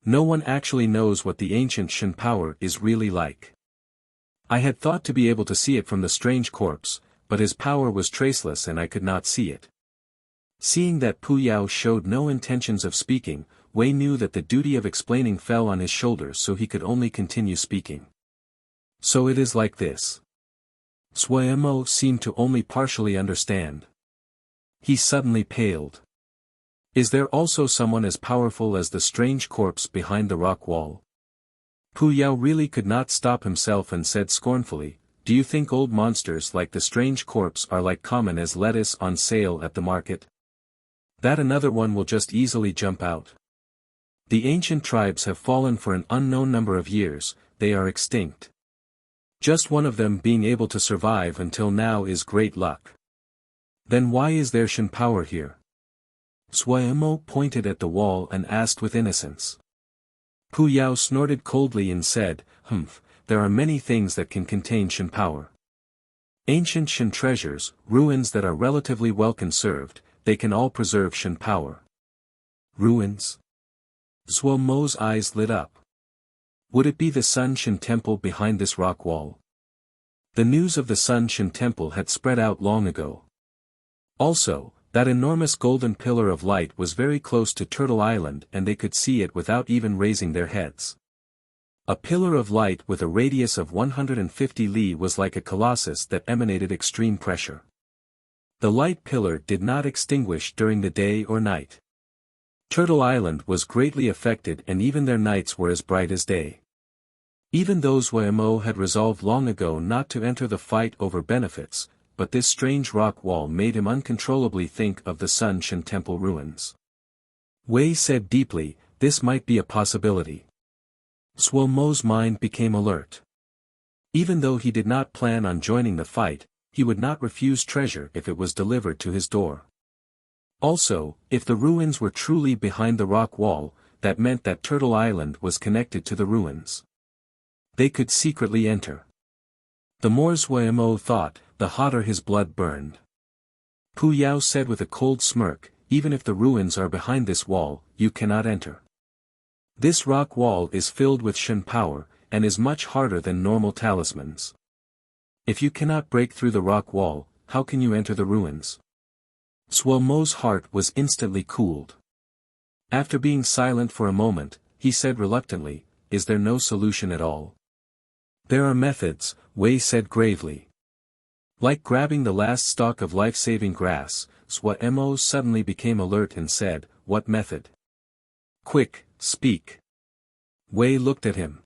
No one actually knows what the ancient Shen power is really like. I had thought to be able to see it from the strange corpse, but his power was traceless and I could not see it. Seeing that Pu Yao showed no intentions of speaking, Wei knew that the duty of explaining fell on his shoulders, so he could only continue speaking. So it is like this. Mo seemed to only partially understand. He suddenly paled. Is there also someone as powerful as the strange corpse behind the rock wall? Pu Yao really could not stop himself and said scornfully, do you think old monsters like the strange corpse are like common as lettuce on sale at the market? That another one will just easily jump out. The ancient tribes have fallen for an unknown number of years, they are extinct. Just one of them being able to survive until now is great luck. Then why is there Shen power here? Mo pointed at the wall and asked with innocence. Pu Yao snorted coldly and said, there are many things that can contain Shen power. Ancient Shen treasures, ruins that are relatively well conserved, they can all preserve Shen power. Ruins? Mo's eyes lit up. Would it be the Sun Shen temple behind this rock wall? The news of the Sun Shen temple had spread out long ago. Also, that enormous golden pillar of light was very close to Turtle Island and they could see it without even raising their heads. A pillar of light with a radius of 150 li was like a colossus that emanated extreme pressure. The light pillar did not extinguish during the day or night. Turtle Island was greatly affected and even their nights were as bright as day. Even though Mo had resolved long ago not to enter the fight over benefits, but this strange rock wall made him uncontrollably think of the Sun Shen temple ruins. Wei said deeply, this might be a possibility. Suo Mo's mind became alert. Even though he did not plan on joining the fight, he would not refuse treasure if it was delivered to his door. Also, if the ruins were truly behind the rock wall, that meant that Turtle Island was connected to the ruins. They could secretly enter. The more Suo Mo thought, the hotter his blood burned. Pu Yao said with a cold smirk, even if the ruins are behind this wall, you cannot enter. This rock wall is filled with Shen power, and is much harder than normal talismans. If you cannot break through the rock wall, how can you enter the ruins? Suo Mo's heart was instantly cooled. After being silent for a moment, he said reluctantly, is there no solution at all? There are methods, Wei said gravely. Like grabbing the last stalk of life-saving grass, Suo Mo suddenly became alert and said, what method? Quick, speak. Wei looked at him.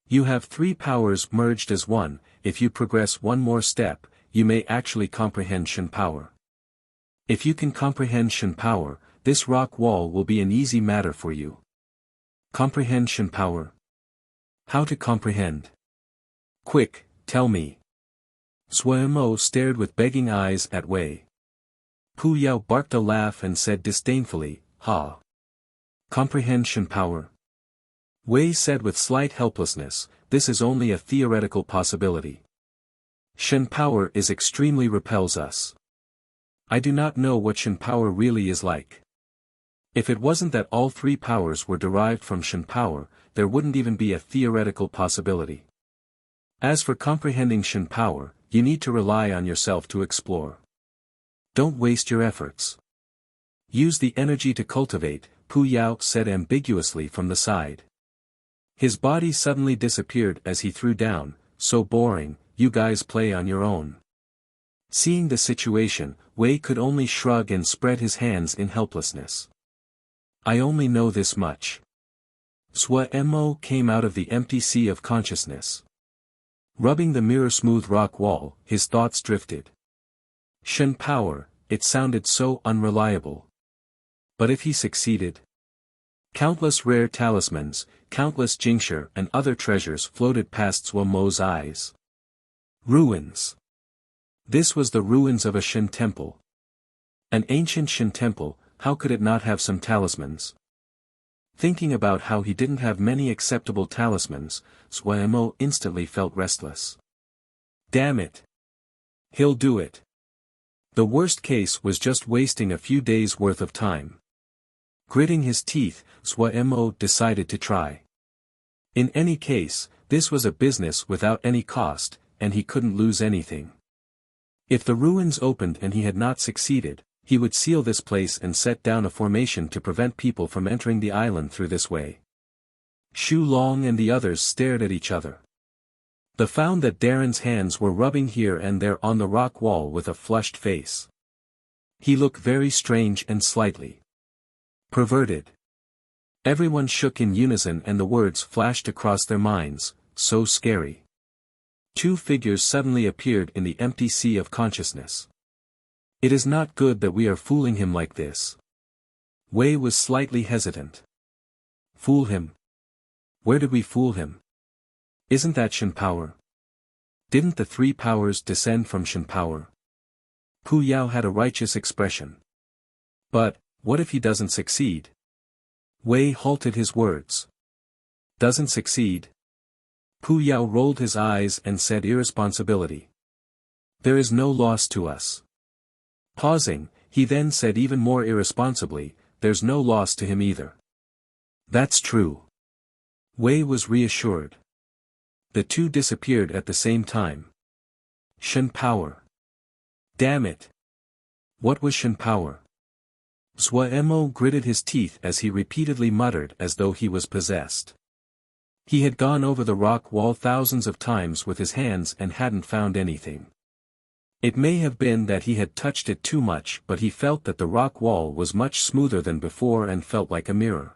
You have 3 powers merged as one. If you progress one more step, you may actually comprehend Shen power. If you can comprehend Shen power, this rock wall will be an easy matter for you. Comprehend Shen power? How to comprehend? Quick, tell me. Suo Mo stared with begging eyes at Wei. Pu Yao barked a laugh and said disdainfully, ha. Comprehend Shen power? Wei said with slight helplessness, this is only a theoretical possibility. Shen power is extremely repels us. I do not know what Shen power really is like. If it wasn't that all 3 powers were derived from Shen power, there wouldn't even be a theoretical possibility. As for comprehending Shen power, you need to rely on yourself to explore. Don't waste your efforts. Use the energy to cultivate, Pu Yao said ambiguously from the side. His body suddenly disappeared as he threw down, so boring, you guys play on your own. Seeing the situation, Wei could only shrug and spread his hands in helplessness. I only know this much. Suo Mo came out of the empty sea of consciousness. Rubbing the mirror-smooth rock wall, his thoughts drifted. Shen power, it sounded so unreliable. But if he succeeded? Countless rare talismans, countless Jingshi and other treasures floated past Suo Mo's eyes. Ruins. This was the ruins of a Shen temple. An ancient Shen temple, how could it not have some talismans? Thinking about how he didn't have many acceptable talismans, Suo Mo instantly felt restless. Damn it. He'll do it. The worst case was just wasting a few days' worth of time. Gritting his teeth, Suo Mo decided to try. In any case, this was a business without any cost, and he couldn't lose anything. If the ruins opened and he had not succeeded, he would seal this place and set down a formation to prevent people from entering the island through this way. Xu Long and the others stared at each other. They found that Darren's hands were rubbing here and there on the rock wall with a flushed face. He looked very strange and slightly perverted. Everyone shook in unison and the words flashed across their minds, so scary. 2 figures suddenly appeared in the empty sea of consciousness. It is not good that we are fooling him like this. Wei was slightly hesitant. Fool him? Where did we fool him? Isn't that Shen power? Didn't the 3 powers descend from Shen power? Pu Yao had a righteous expression. But, what if he doesn't succeed? Wei halted his words. Doesn't succeed? Pu Yao rolled his eyes and said irresponsibility. There is no loss to us. Pausing, he then said even more irresponsibly, there's no loss to him either. That's true. Wei was reassured. The 2 disappeared at the same time. Shen power. Damn it. What was Shen power? Suo Mo gritted his teeth as he repeatedly muttered as though he was possessed. He had gone over the rock wall thousands of times with his hands and hadn't found anything. It may have been that he had touched it too much, but he felt that the rock wall was much smoother than before and felt like a mirror.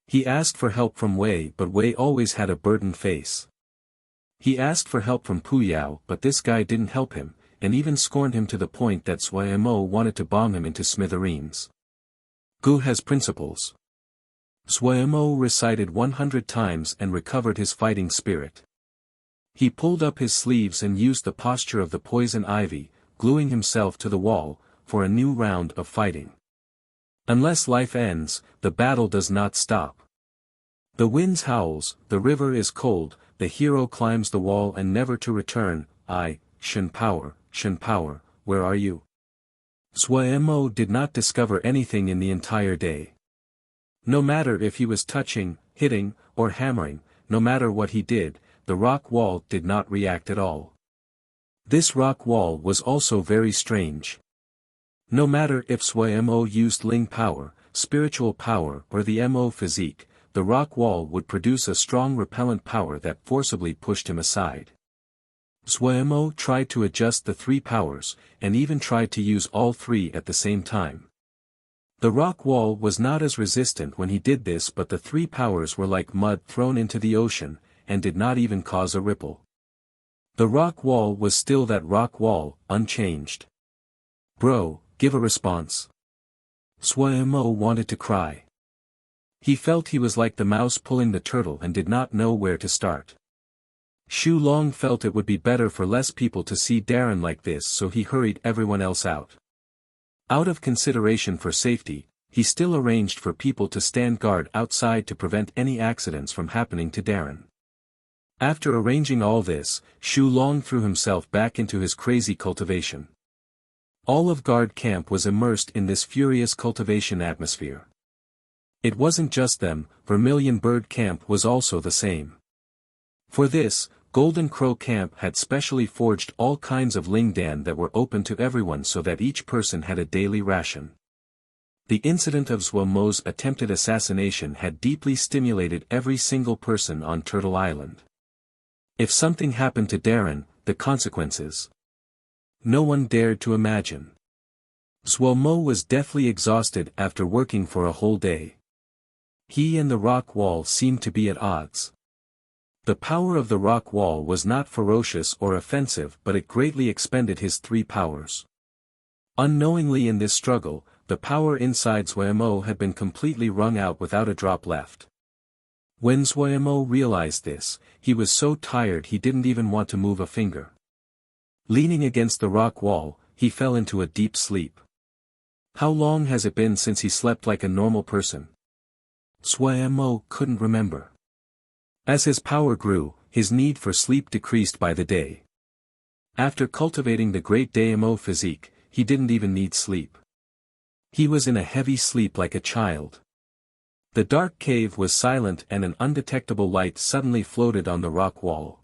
He asked for help from Wei, but Wei always had a burdened face. He asked for help from Pu Yao, but this guy didn't help him, and even scorned him to the point that Suo Mo wanted to bomb him into smithereens. Gu has principles. Suemo recited 100 times and recovered his fighting spirit. He pulled up his sleeves and used the posture of the poison ivy, gluing himself to the wall, for a new round of fighting. Unless life ends, the battle does not stop. The winds howls, the river is cold, the hero climbs the wall and never to return. Shen Power, where are you? Suemo did not discover anything in the entire day. No matter if he was touching, hitting, or hammering, no matter what he did, the rock wall did not react at all. This rock wall was also very strange. No matter if Suemo used Ling power, spiritual power or the Mo physique, the rock wall would produce a strong repellent power that forcibly pushed him aside. Suemo tried to adjust the three powers, and even tried to use all three at the same time. The rock wall was not as resistant when he did this, but the three powers were like mud thrown into the ocean, and did not even cause a ripple. The rock wall was still that rock wall, unchanged. Bro, give a response. Suemo wanted to cry. He felt he was like the mouse pulling the turtle and did not know where to start. Xu Long felt it would be better for less people to see Darren like this, so he hurried everyone else out. Out of consideration for safety, he still arranged for people to stand guard outside to prevent any accidents from happening to Darren. After arranging all this, Xu Long threw himself back into his crazy cultivation. All of guard camp was immersed in this furious cultivation atmosphere. It wasn't just them, Vermilion Bird Camp was also the same. For this, Golden Crow Camp had specially forged all kinds of lingdan that were open to everyone so that each person had a daily ration. The incident of Suemo's attempted assassination had deeply stimulated every single person on Turtle Island. If something happened to Darren, the consequences. No one dared to imagine. Suemo was deathly exhausted after working for a whole day. He and the rock wall seemed to be at odds. The power of the rock wall was not ferocious or offensive, but it greatly expended his three powers. Unknowingly in this struggle, the power inside Suemo had been completely wrung out without a drop left. When Suemo realized this, he was so tired he didn't even want to move a finger. Leaning against the rock wall, he fell into a deep sleep. How long has it been since he slept like a normal person? Suemo couldn't remember. As his power grew, his need for sleep decreased by the day. After cultivating the great Daimo physique, he didn't even need sleep. He was in a heavy sleep like a child. The dark cave was silent and an undetectable light suddenly floated on the rock wall.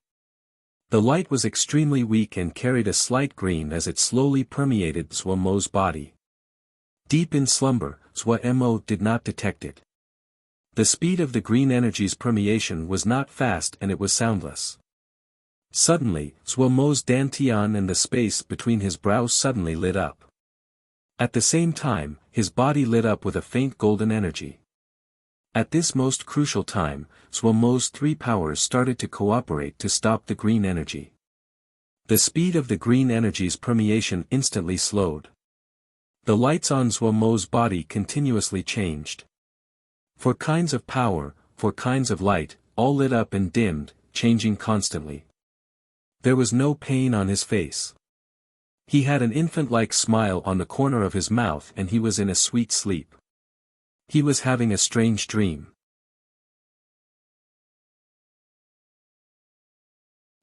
The light was extremely weak and carried a slight green as it slowly permeated Suemo's body. Deep in slumber, Suemo did not detect it. The speed of the green energy's permeation was not fast and it was soundless. Suddenly, Suemo's dantian and the space between his brows suddenly lit up. At the same time, his body lit up with a faint golden energy. At this most crucial time, Suemo's three powers started to cooperate to stop the green energy. The speed of the green energy's permeation instantly slowed. The lights on Suemo's body continuously changed. Four kinds of power, four kinds of light, all lit up and dimmed, changing constantly. There was no pain on his face. He had an infant-like smile on the corner of his mouth and he was in a sweet sleep. He was having a strange dream.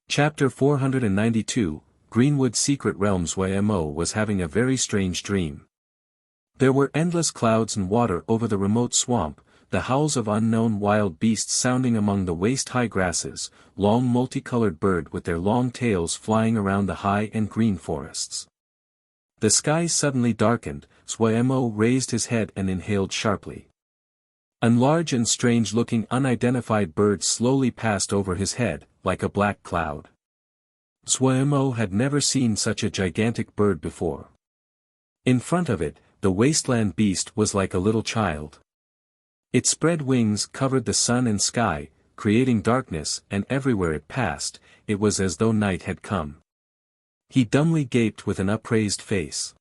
Chapter 492, Greenwood Secret Realms. Suemo was having a very strange dream. There were endless clouds and water over the remote swamp, the howls of unknown wild beasts sounding among the waist-high grasses, long multicolored birds with their long tails flying around the high and green forests. The skies suddenly darkened, Suemo raised his head and inhaled sharply. A large and strange-looking unidentified bird slowly passed over his head, like a black cloud. Suemo had never seen such a gigantic bird before. In front of it, the wasteland beast was like a little child. Its spread wings covered the sun and sky, creating darkness, and everywhere it passed, it was as though night had come. He dumbly gaped with an upraised face.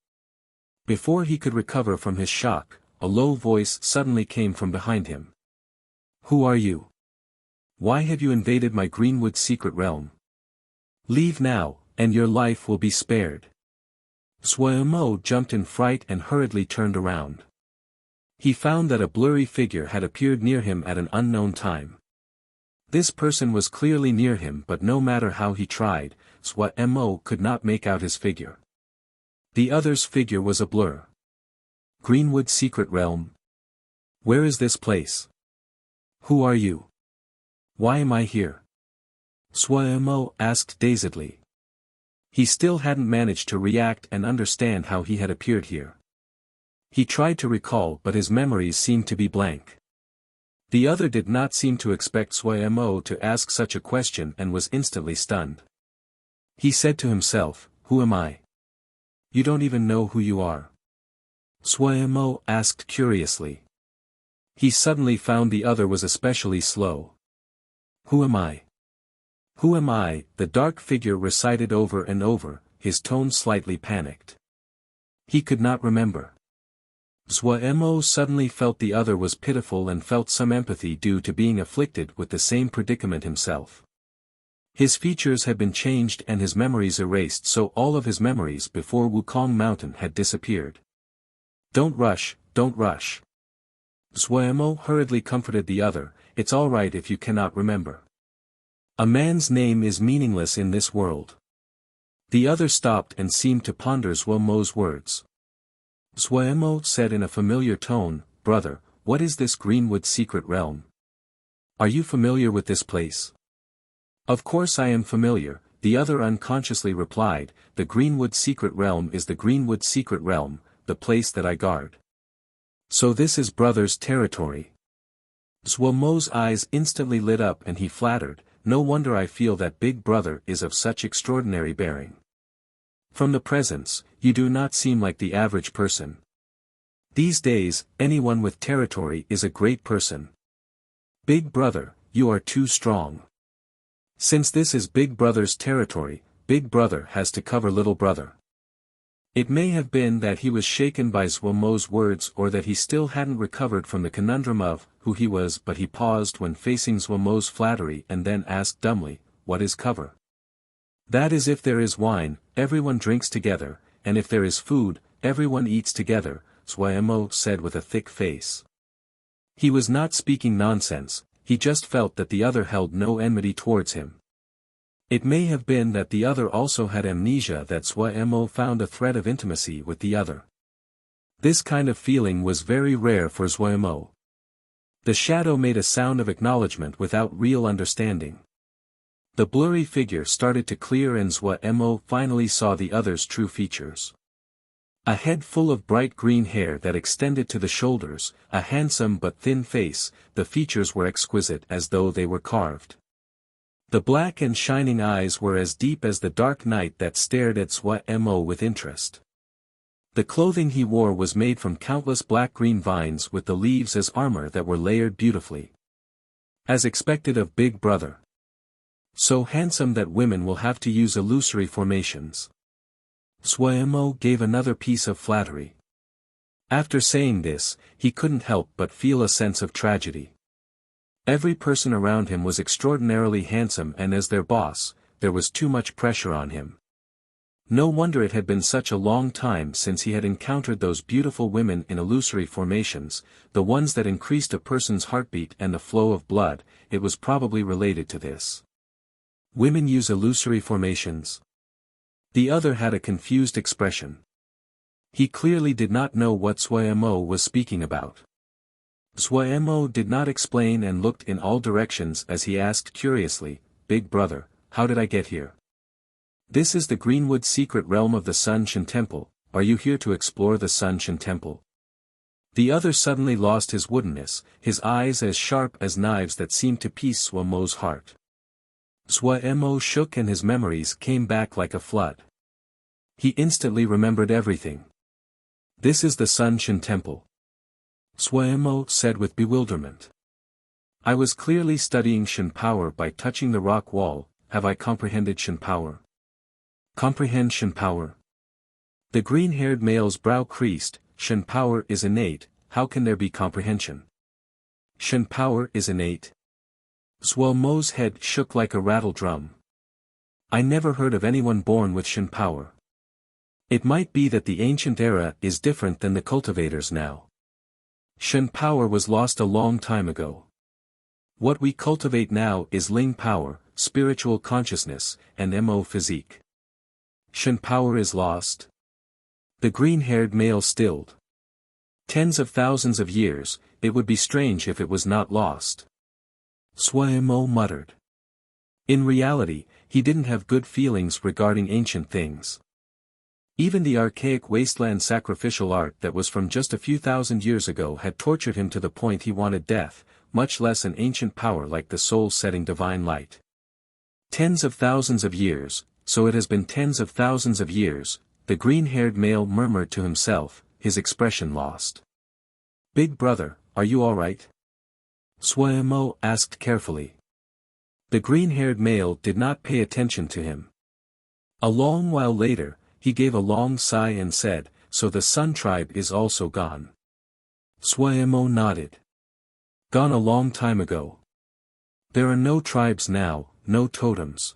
Before he could recover from his shock, a low voice suddenly came from behind him. Who are you? Why have you invaded my Greenwood secret realm? Leave now, and your life will be spared. Mo jumped in fright and hurriedly turned around. He found that a blurry figure had appeared near him at an unknown time. This person was clearly near him, but no matter how he tried, Mo could not make out his figure. The other's figure was a blur. Greenwood secret realm? Where is this place? Who are you? Why am I here? Mo asked dazedly. He still hadn't managed to react and understand how he had appeared here. He tried to recall, but his memories seemed to be blank. The other did not seem to expect Mo to ask such a question and was instantly stunned. He said to himself, "Who am I? You don't even know who you are?" Mo asked curiously. He suddenly found the other was especially slow. "Who am I? Who am I?" the dark figure recited over and over, his tone slightly panicked. He could not remember. Mo suddenly felt the other was pitiful and felt some empathy due to being afflicted with the same predicament himself. His features had been changed and his memories erased, so all of his memories before Wukong Mountain had disappeared. Don't rush, don't rush. Mo hurriedly comforted the other, "It's all right if you cannot remember. A man's name is meaningless in this world." The other stopped and seemed to ponder Mo's words. Mo said in a familiar tone, "Brother, what is this Greenwood secret realm? Are you familiar with this place?" "Of course I am familiar," the other unconsciously replied. "The Greenwood secret realm is the Greenwood secret realm, the place that I guard." "So this is brother's territory." Mo's eyes instantly lit up and he flattered, "No wonder I feel that big brother is of such extraordinary bearing. From the presence, you do not seem like the average person. These days, anyone with territory is a great person. Big brother, you are too strong. Since this is big brother's territory, big brother has to cover little brother." It may have been that he was shaken by Mo's words or that he still hadn't recovered from the conundrum of who he was, but he paused when facing Mo's flattery and then asked dumbly, "What is cover?" "That is, if there is wine, everyone drinks together, and if there is food, everyone eats together," Mo said with a thick face. He was not speaking nonsense, he just felt that the other held no enmity towards him. It may have been that the other also had amnesia, that Mo found a thread of intimacy with the other. This kind of feeling was very rare for Mo. The shadow made a sound of acknowledgement without real understanding. The blurry figure started to clear and Mo finally saw the other's true features. A head full of bright green hair that extended to the shoulders, a handsome but thin face, the features were exquisite as though they were carved. The black and shining eyes were as deep as the dark night that stared at Mo with interest. The clothing he wore was made from countless black-green vines with the leaves as armor that were layered beautifully. As expected of Big Brother. So handsome that women will have to use illusory formations. Mo gave another piece of flattery. After saying this, he couldn't help but feel a sense of tragedy. Every person around him was extraordinarily handsome, and as their boss, there was too much pressure on him. No wonder it had been such a long time since he had encountered those beautiful women in illusory formations, the ones that increased a person's heartbeat and the flow of blood. It was probably related to this. Women use illusory formations? The other had a confused expression. He clearly did not know what Mo was speaking about. Mo did not explain and looked in all directions as he asked curiously, "Big brother, how did I get here?" "This is the Greenwood secret realm of the Sun Shan Temple. Are you here to explore the Sun Shan Temple?" The other suddenly lost his woodenness, his eyes as sharp as knives that seemed to pierce Mo's heart. Mo shook and his memories came back like a flood. He instantly remembered everything. "This is the Sun Shan Temple," Mo said with bewilderment. "I was clearly studying Shan power by touching the rock wall. Have I comprehended Shan power?" "Comprehend Shan power?" The green-haired male's brow creased. "Shan power is innate, how can there be comprehension? Shen power is innate. Zhuo Mo's head shook like a rattle drum. I never heard of anyone born with Shen power. It might be that the ancient era is different than the cultivators now. Shen power was lost a long time ago. What we cultivate now is Ling power, spiritual consciousness, and Mo physique. Shen power is lost? The green-haired male stilled. Tens of thousands of years, it would be strange if it was not lost. Zhuo Mo muttered. In reality, he didn't have good feelings regarding ancient things. Even the archaic wasteland sacrificial art that was from just a few thousand years ago had tortured him to the point he wanted death, much less an ancient power like the soul-setting divine light. Tens of thousands of years, so it has been tens of thousands of years, the green-haired male murmured to himself, his expression lost. Big brother, are you all right? Zhuo Mo asked carefully. The green-haired male did not pay attention to him. A long while later, he gave a long sigh and said, so the Sun tribe is also gone. Zhuo Mo nodded. Gone a long time ago. There are no tribes now, no totems.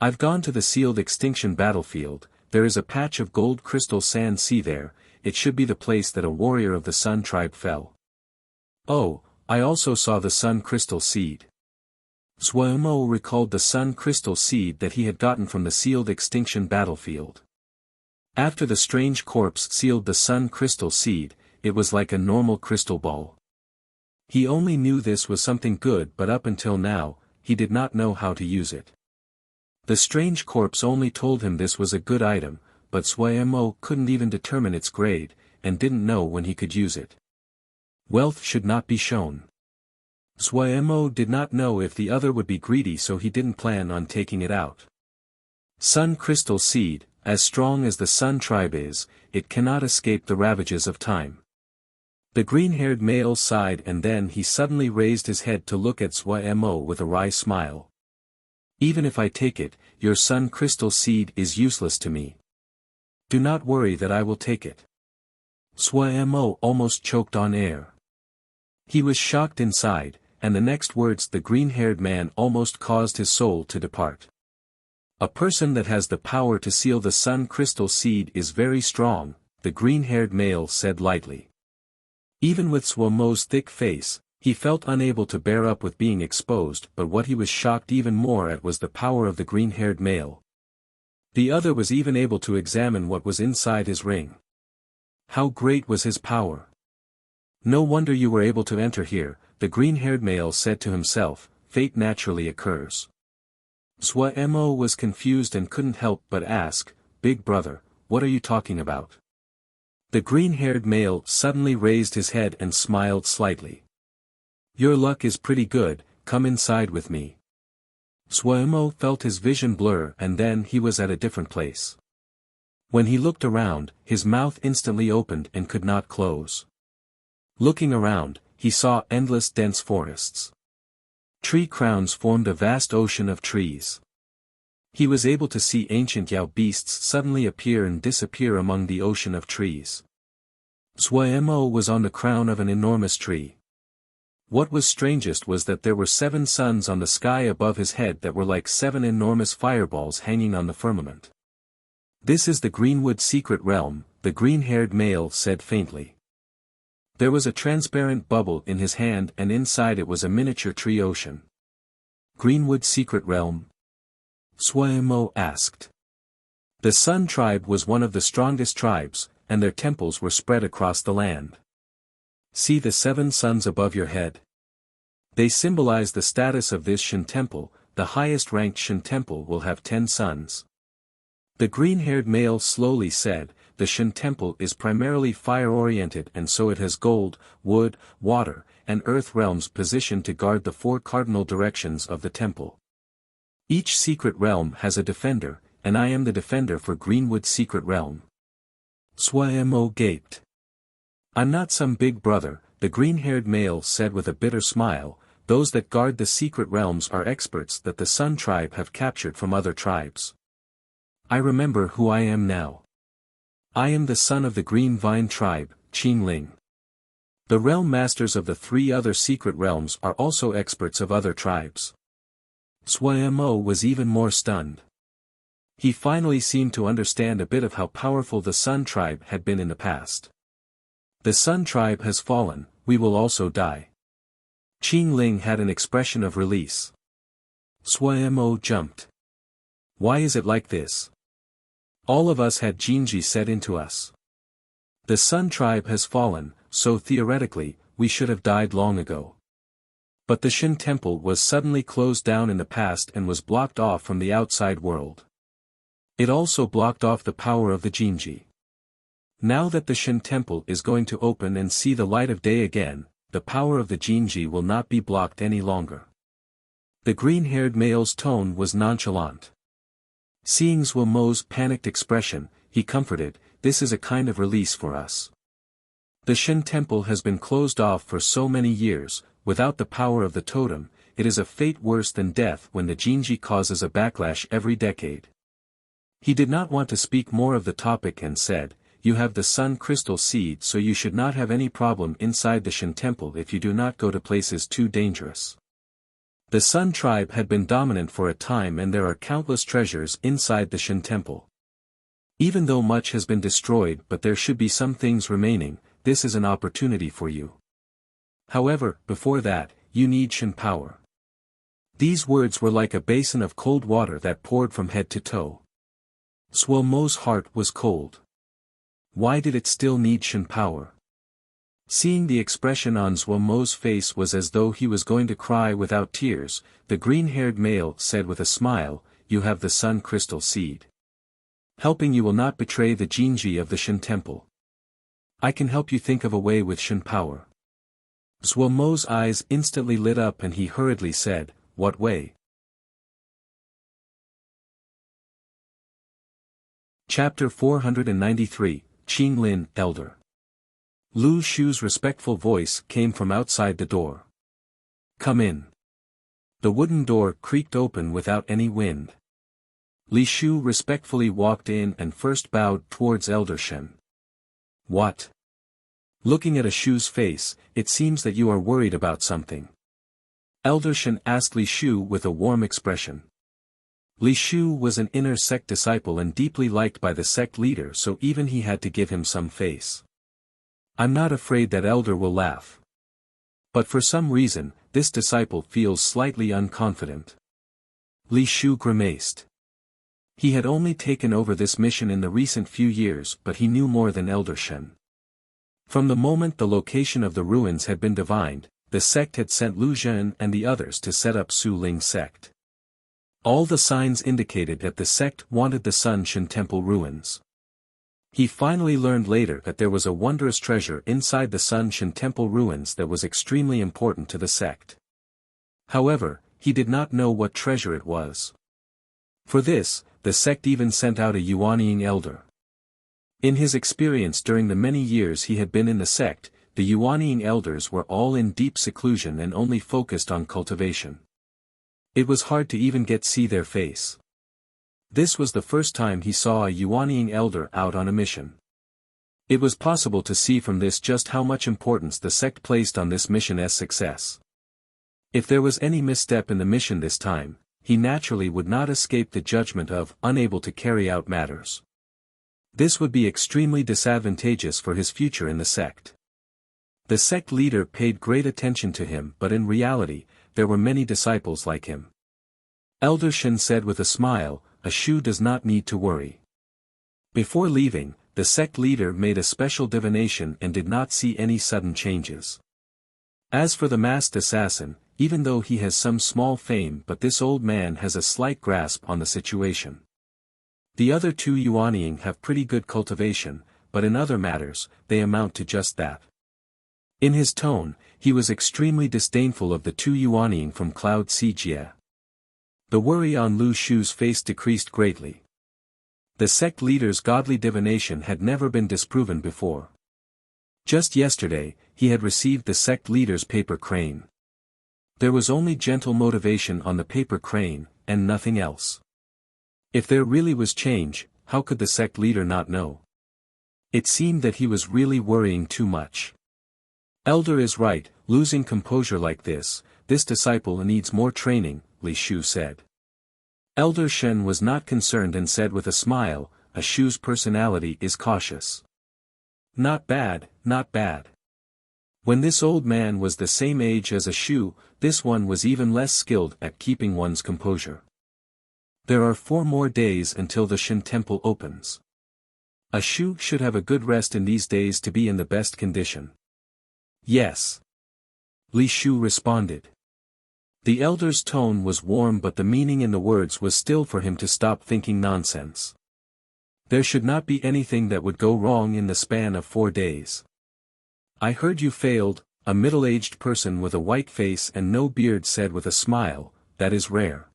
I've gone to the sealed extinction battlefield, there is a patch of gold crystal sand sea there, it should be the place that a warrior of the Sun tribe fell. Oh, I also saw the Sun crystal seed. Zhuo Mo recalled the Sun crystal seed that he had gotten from the sealed extinction battlefield. After the strange corpse sealed the Sun crystal seed, it was like a normal crystal ball. He only knew this was something good, but up until now, he did not know how to use it. The strange corpse only told him this was a good item, but Zhuo Mo couldn't even determine its grade, and didn't know when he could use it. Wealth should not be shown. Zhuo Mo did not know if the other would be greedy, so he didn't plan on taking it out. Sun crystal seed, as strong as the Sun tribe is, it cannot escape the ravages of time. The green-haired male sighed, and then he suddenly raised his head to look at Zhuo Mo with a wry smile. Even if I take it, your Sun crystal seed is useless to me. Do not worry that I will take it. Zhuo Mo almost choked on air. He was shocked inside, and the next words the green-haired man almost caused his soul to depart. A person that has the power to seal the Sun crystal seed is very strong, the green-haired male said lightly. Even with Zhuo Mo's thick face, he felt unable to bear up with being exposed, but what he was shocked even more at was the power of the green-haired male. The other was even able to examine what was inside his ring. How great was his power! No wonder you were able to enter here, the green-haired male said to himself, fate naturally occurs. Zhuo Mo was confused and couldn't help but ask, Big brother, what are you talking about? The green-haired male suddenly raised his head and smiled slightly. Your luck is pretty good, come inside with me. Zhuo Mo felt his vision blur, and then he was at a different place. When he looked around, his mouth instantly opened and could not close. Looking around, he saw endless dense forests. Tree crowns formed a vast ocean of trees. He was able to see ancient Yao beasts suddenly appear and disappear among the ocean of trees. Zhuo Mo was on the crown of an enormous tree. What was strangest was that there were 7 suns on the sky above his head that were like 7 enormous fireballs hanging on the firmament. This is the Greenwood secret realm, the green-haired male said faintly. There was a transparent bubble in his hand, and inside it was a miniature tree ocean. Greenwood secret realm? Zhuo Mo asked. The Sun tribe was one of the strongest tribes, and their temples were spread across the land. See the 7 suns above your head? They symbolize the status of this Shen temple. The highest ranked Shen temple will have 10 suns. The green-haired male slowly said, the Shen temple is primarily fire-oriented, and so it has gold, wood, water, and earth realms positioned to guard the 4 cardinal directions of the temple. Each secret realm has a defender, and I am the defender for Greenwood secret realm. Zhuo Mo gaped. I'm not some big brother, the green-haired male said with a bitter smile, those that guard the secret realms are experts that the Sun tribe have captured from other tribes. I remember who I am now. I am the son of the Green Vine tribe, Qingling. The realm masters of the 3 other secret realms are also experts of other tribes. Suemo was even more stunned. He finally seemed to understand a bit of how powerful the Sun tribe had been in the past. The Sun tribe has fallen, we will also die. Qingling had an expression of release. Suemo jumped. Why is it like this? All of us had Jinji set into us. The Sun tribe has fallen, so theoretically, we should have died long ago. But the Shin temple was suddenly closed down in the past and was blocked off from the outside world. It also blocked off the power of the Jinji. Now that the Shin temple is going to open and see the light of day again, the power of the Jinji will not be blocked any longer. The green-haired male's tone was nonchalant. Seeing Zhuomo's panicked expression, he comforted, this is a kind of release for us. The Shin temple has been closed off for so many years, without the power of the totem, it is a fate worse than death when the Jinji causes a backlash every decade. He did not want to speak more of the topic and said, you have the sun crystal seed so you should not have any problem inside the Shin temple if you do not go to places too dangerous. The Sun tribe had been dominant for a time and there are countless treasures inside the Shin temple. Even though much has been destroyed but there should be some things remaining, this is an opportunity for you. However, before that, you need Shin power. These words were like a basin of cold water that poured from head to toe. Zhuomo's heart was cold. Why did it still need Shin power? Seeing the expression on Zhuomo's face was as though he was going to cry without tears, the green-haired male said with a smile, you have the sun crystal seed. Helping you will not betray the Jinji of the Shin temple. I can help you think of a way with Shin power. Zhuomo's eyes instantly lit up and he hurriedly said, what way? Chapter 493, Qinglin, Elder. Lu Shu's respectful voice came from outside the door. Come in. The wooden door creaked open without any wind. Li Shu respectfully walked in and first bowed towards Elder Shen. What? Looking at a Shu's face, it seems that you are worried about something. Elder Shen asked Li Shu with a warm expression. Li Shu was an inner sect disciple and deeply liked by the sect leader, so even he had to give him some face. I'm not afraid that Elder will laugh. But for some reason, this disciple feels slightly unconfident. Li Shu grimaced. He had only taken over this mission in the recent few years, but he knew more than Elder Shen. From the moment the location of the ruins had been divined, the sect had sent Lu Zhen and the others to set up Su Ling sect. All the signs indicated that the sect wanted the Sun Shin temple ruins. He finally learned later that there was a wondrous treasure inside the Sun Shin temple ruins that was extremely important to the sect. However, he did not know what treasure it was. For this, the sect even sent out a Yuanying elder. In his experience during the many years he had been in the sect, the Yuanying elders were all in deep seclusion and only focused on cultivation. It was hard to even see their face. This was the first time he saw a Yuanying elder out on a mission. It was possible to see from this just how much importance the sect placed on this mission's success. If there was any misstep in the mission this time, he naturally would not escape the judgment of unable to carry out matters. This would be extremely disadvantageous for his future in the sect. The sect leader paid great attention to him, but in reality, there were many disciples like him. Elder Shen said with a smile, a Shu does not need to worry. Before leaving, the sect leader made a special divination and did not see any sudden changes. As for the masked assassin, even though he has some small fame, but this old man has a slight grasp on the situation. The other 2 Yuanying have pretty good cultivation, but in other matters, they amount to just that. In his tone, he was extremely disdainful of the 2 Yuanying from Cloud Sijie. The worry on Lu Shu's face decreased greatly. The sect leader's godly divination had never been disproven before. Just yesterday, he had received the sect leader's paper crane. There was only gentle motivation on the paper crane, and nothing else. If there really was change, how could the sect leader not know? It seemed that he was really worrying too much. Elder is right, losing composure like this disciple needs more training, Li Shu said. Elder Shen was not concerned and said with a smile, a Shu's personality is cautious. Not bad, not bad. When this old man was the same age as a Shu, this one was even less skilled at keeping one's composure. There are 4 more days until the Shen temple opens. A Shu should have a good rest in these days to be in the best condition. Yes. Li Shu responded. The elder's tone was warm, but the meaning in the words was still for him to stop thinking nonsense. There should not be anything that would go wrong in the span of 4 days. I heard you failed, a middle-aged person with a white face and no beard said with a smile, that is rare.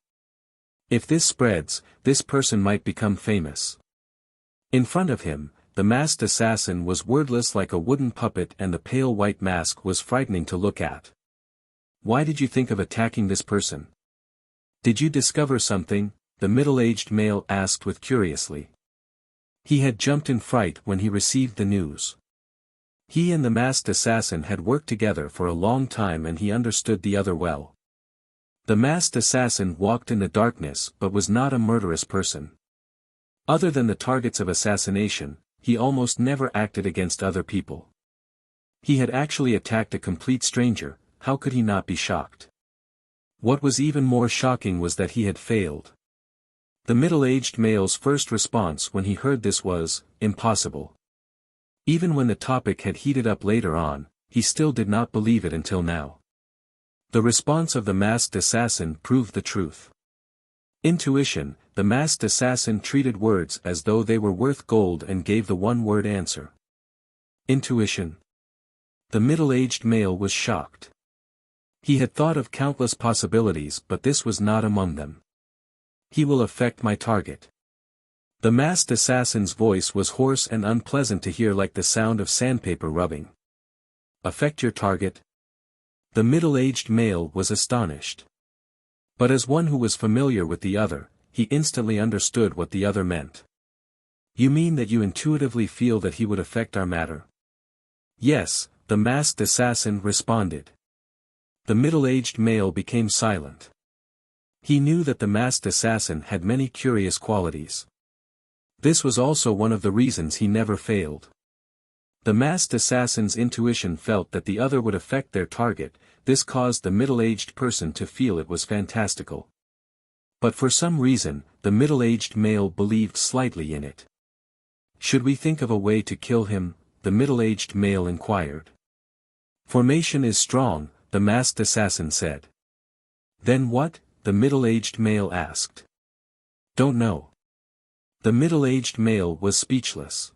If this spreads, this person might become famous. In front of him, the masked assassin was wordless like a wooden puppet and the pale white mask was frightening to look at. Why did you think of attacking this person? Did you discover something? The middle-aged male asked with curiously. He had jumped in fright when he received the news. He and the masked assassin had worked together for a long time and he understood the other well. The masked assassin walked in the darkness but was not a murderous person. Other than the targets of assassination, he almost never acted against other people. He had actually attacked a complete stranger. How could he not be shocked? What was even more shocking was that he had failed. The middle-aged male's first response when he heard this was, impossible. Even when the topic had heated up later on, he still did not believe it until now. The response of the masked assassin proved the truth. Intuition, the masked assassin treated words as though they were worth gold and gave the one-word answer. Intuition. The middle-aged male was shocked. He had thought of countless possibilities but this was not among them. He will affect my target. The masked assassin's voice was hoarse and unpleasant to hear like the sound of sandpaper rubbing. Affect your target? The middle-aged male was astonished. But as one who was familiar with the other, he instantly understood what the other meant. You mean that you intuitively feel that he would affect our matter? Yes, the masked assassin responded. The middle-aged male became silent. He knew that the masked assassin had many curious qualities. This was also one of the reasons he never failed. The masked assassin's intuition felt that the other would affect their target. This caused the middle-aged person to feel it was fantastical. But for some reason, the middle-aged male believed slightly in it. Should we think of a way to kill him? The middle-aged male inquired. Formation is strong, the masked assassin said. Then what? The middle-aged male asked. Don't know. The middle-aged male was speechless.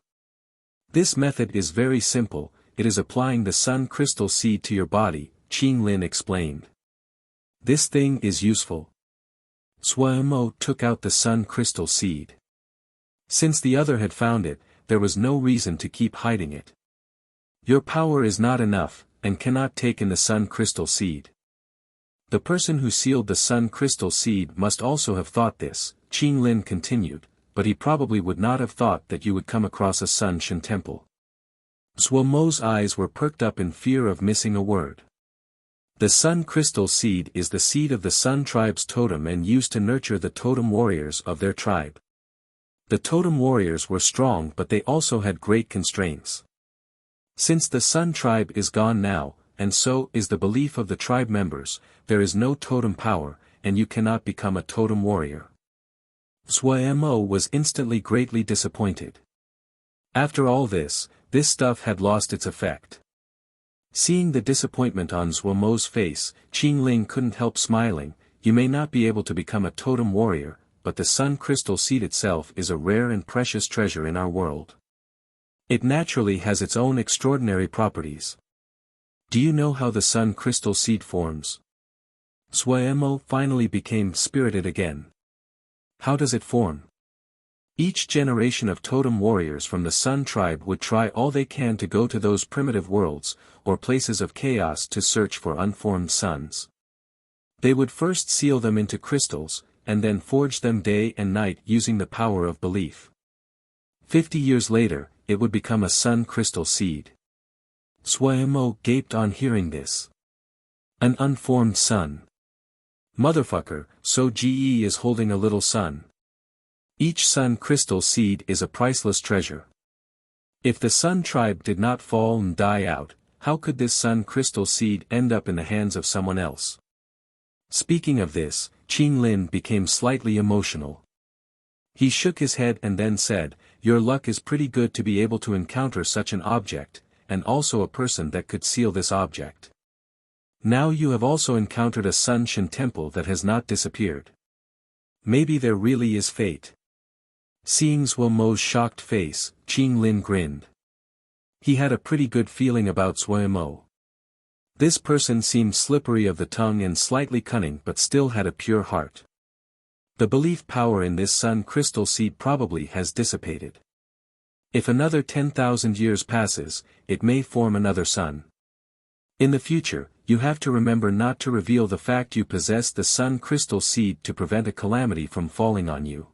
This method is very simple, it is applying the sun crystal seed to your body, Qing Lin explained. This thing is useful. Suemo took out the sun crystal seed. Since the other had found it, there was no reason to keep hiding it. Your power is not enough, and cannot take in the sun crystal seed. The person who sealed the sun crystal seed must also have thought this, Qing Lin continued, but he probably would not have thought that you would come across a Sun Shen temple. Suomo's eyes were perked up in fear of missing a word. The sun crystal seed is the seed of the Sun tribe's totem and used to nurture the totem warriors of their tribe. The totem warriors were strong but they also had great constraints. Since the Sun tribe is gone now, and so is the belief of the tribe members, there is no totem power, and you cannot become a totem warrior. Suemo was instantly greatly disappointed. After all this stuff had lost its effect. Seeing the disappointment on Suomo's face, Qing Ling couldn't help smiling. You may not be able to become a totem warrior, but the sun crystal seed itself is a rare and precious treasure in our world. It naturally has its own extraordinary properties. Do you know how the sun crystal seed forms? Suemo finally became spirited again. How does it form? Each generation of totem warriors from the Sun tribe would try all they can to go to those primitive worlds, or places of chaos to search for unformed suns. They would first seal them into crystals, and then forge them day and night using the power of belief. 50 years later, it would become a sun crystal seed. Suemo gaped on hearing this. An unformed son. Motherfucker, so GE is holding a little son. Each sun crystal seed is a priceless treasure. If the Sun tribe did not fall and die out, how could this sun crystal seed end up in the hands of someone else? Speaking of this, Qing Lin became slightly emotional. He shook his head and then said, "Your luck is pretty good to be able to encounter such an object, and also a person that could seal this object. Now you have also encountered a Sun Shin temple that has not disappeared. Maybe there really is fate." Seeing Suemo's shocked face, Qing Lin grinned. He had a pretty good feeling about Suemo. This person seemed slippery of the tongue and slightly cunning but still had a pure heart. The belief power in this sun crystal seed probably has dissipated. If another 10,000 years passes, it may form another sun. In the future, you have to remember not to reveal the fact you possess the sun crystal seed to prevent a calamity from falling on you.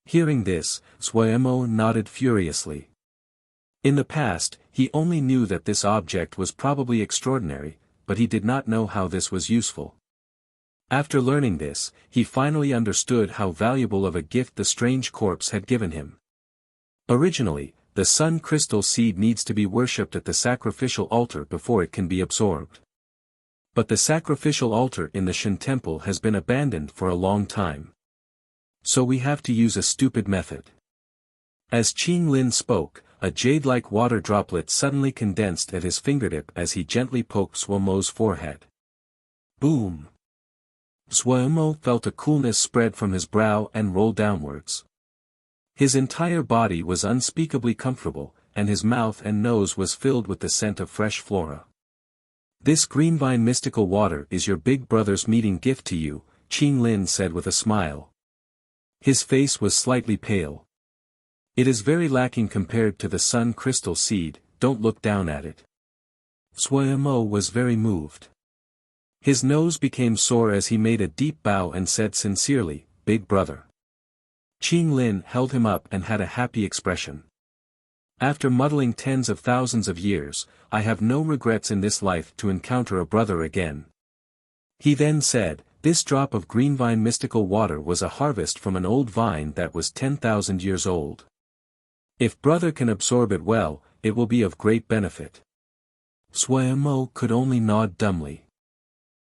Hearing this, Suemo nodded furiously. In the past, he only knew that this object was probably extraordinary, but he did not know how this was useful. After learning this, he finally understood how valuable of a gift the strange corpse had given him. Originally, the sun crystal seed needs to be worshipped at the sacrificial altar before it can be absorbed. But the sacrificial altar in the Shin temple has been abandoned for a long time. So we have to use a stupid method. As Qing Lin spoke, a jade-like water droplet suddenly condensed at his fingertip as he gently poked Suemo's forehead. Boom! Suemo felt a coolness spread from his brow and roll downwards. His entire body was unspeakably comfortable, and his mouth and nose was filled with the scent of fresh flora. "This greenvine mystical water is your big brother's meeting gift to you," Qing Lin said with a smile. His face was slightly pale. "It is very lacking compared to the sun crystal seed, don't look down at it." Suemo was very moved. His nose became sore as he made a deep bow and said sincerely, "Big brother." Qing Lin held him up and had a happy expression. "After muddling tens of thousands of years, I have no regrets in this life to encounter a brother again." He then said, "This drop of greenvine mystical water was a harvest from an old vine that was 10,000 years old. If brother can absorb it well, it will be of great benefit." Suemo could only nod dumbly.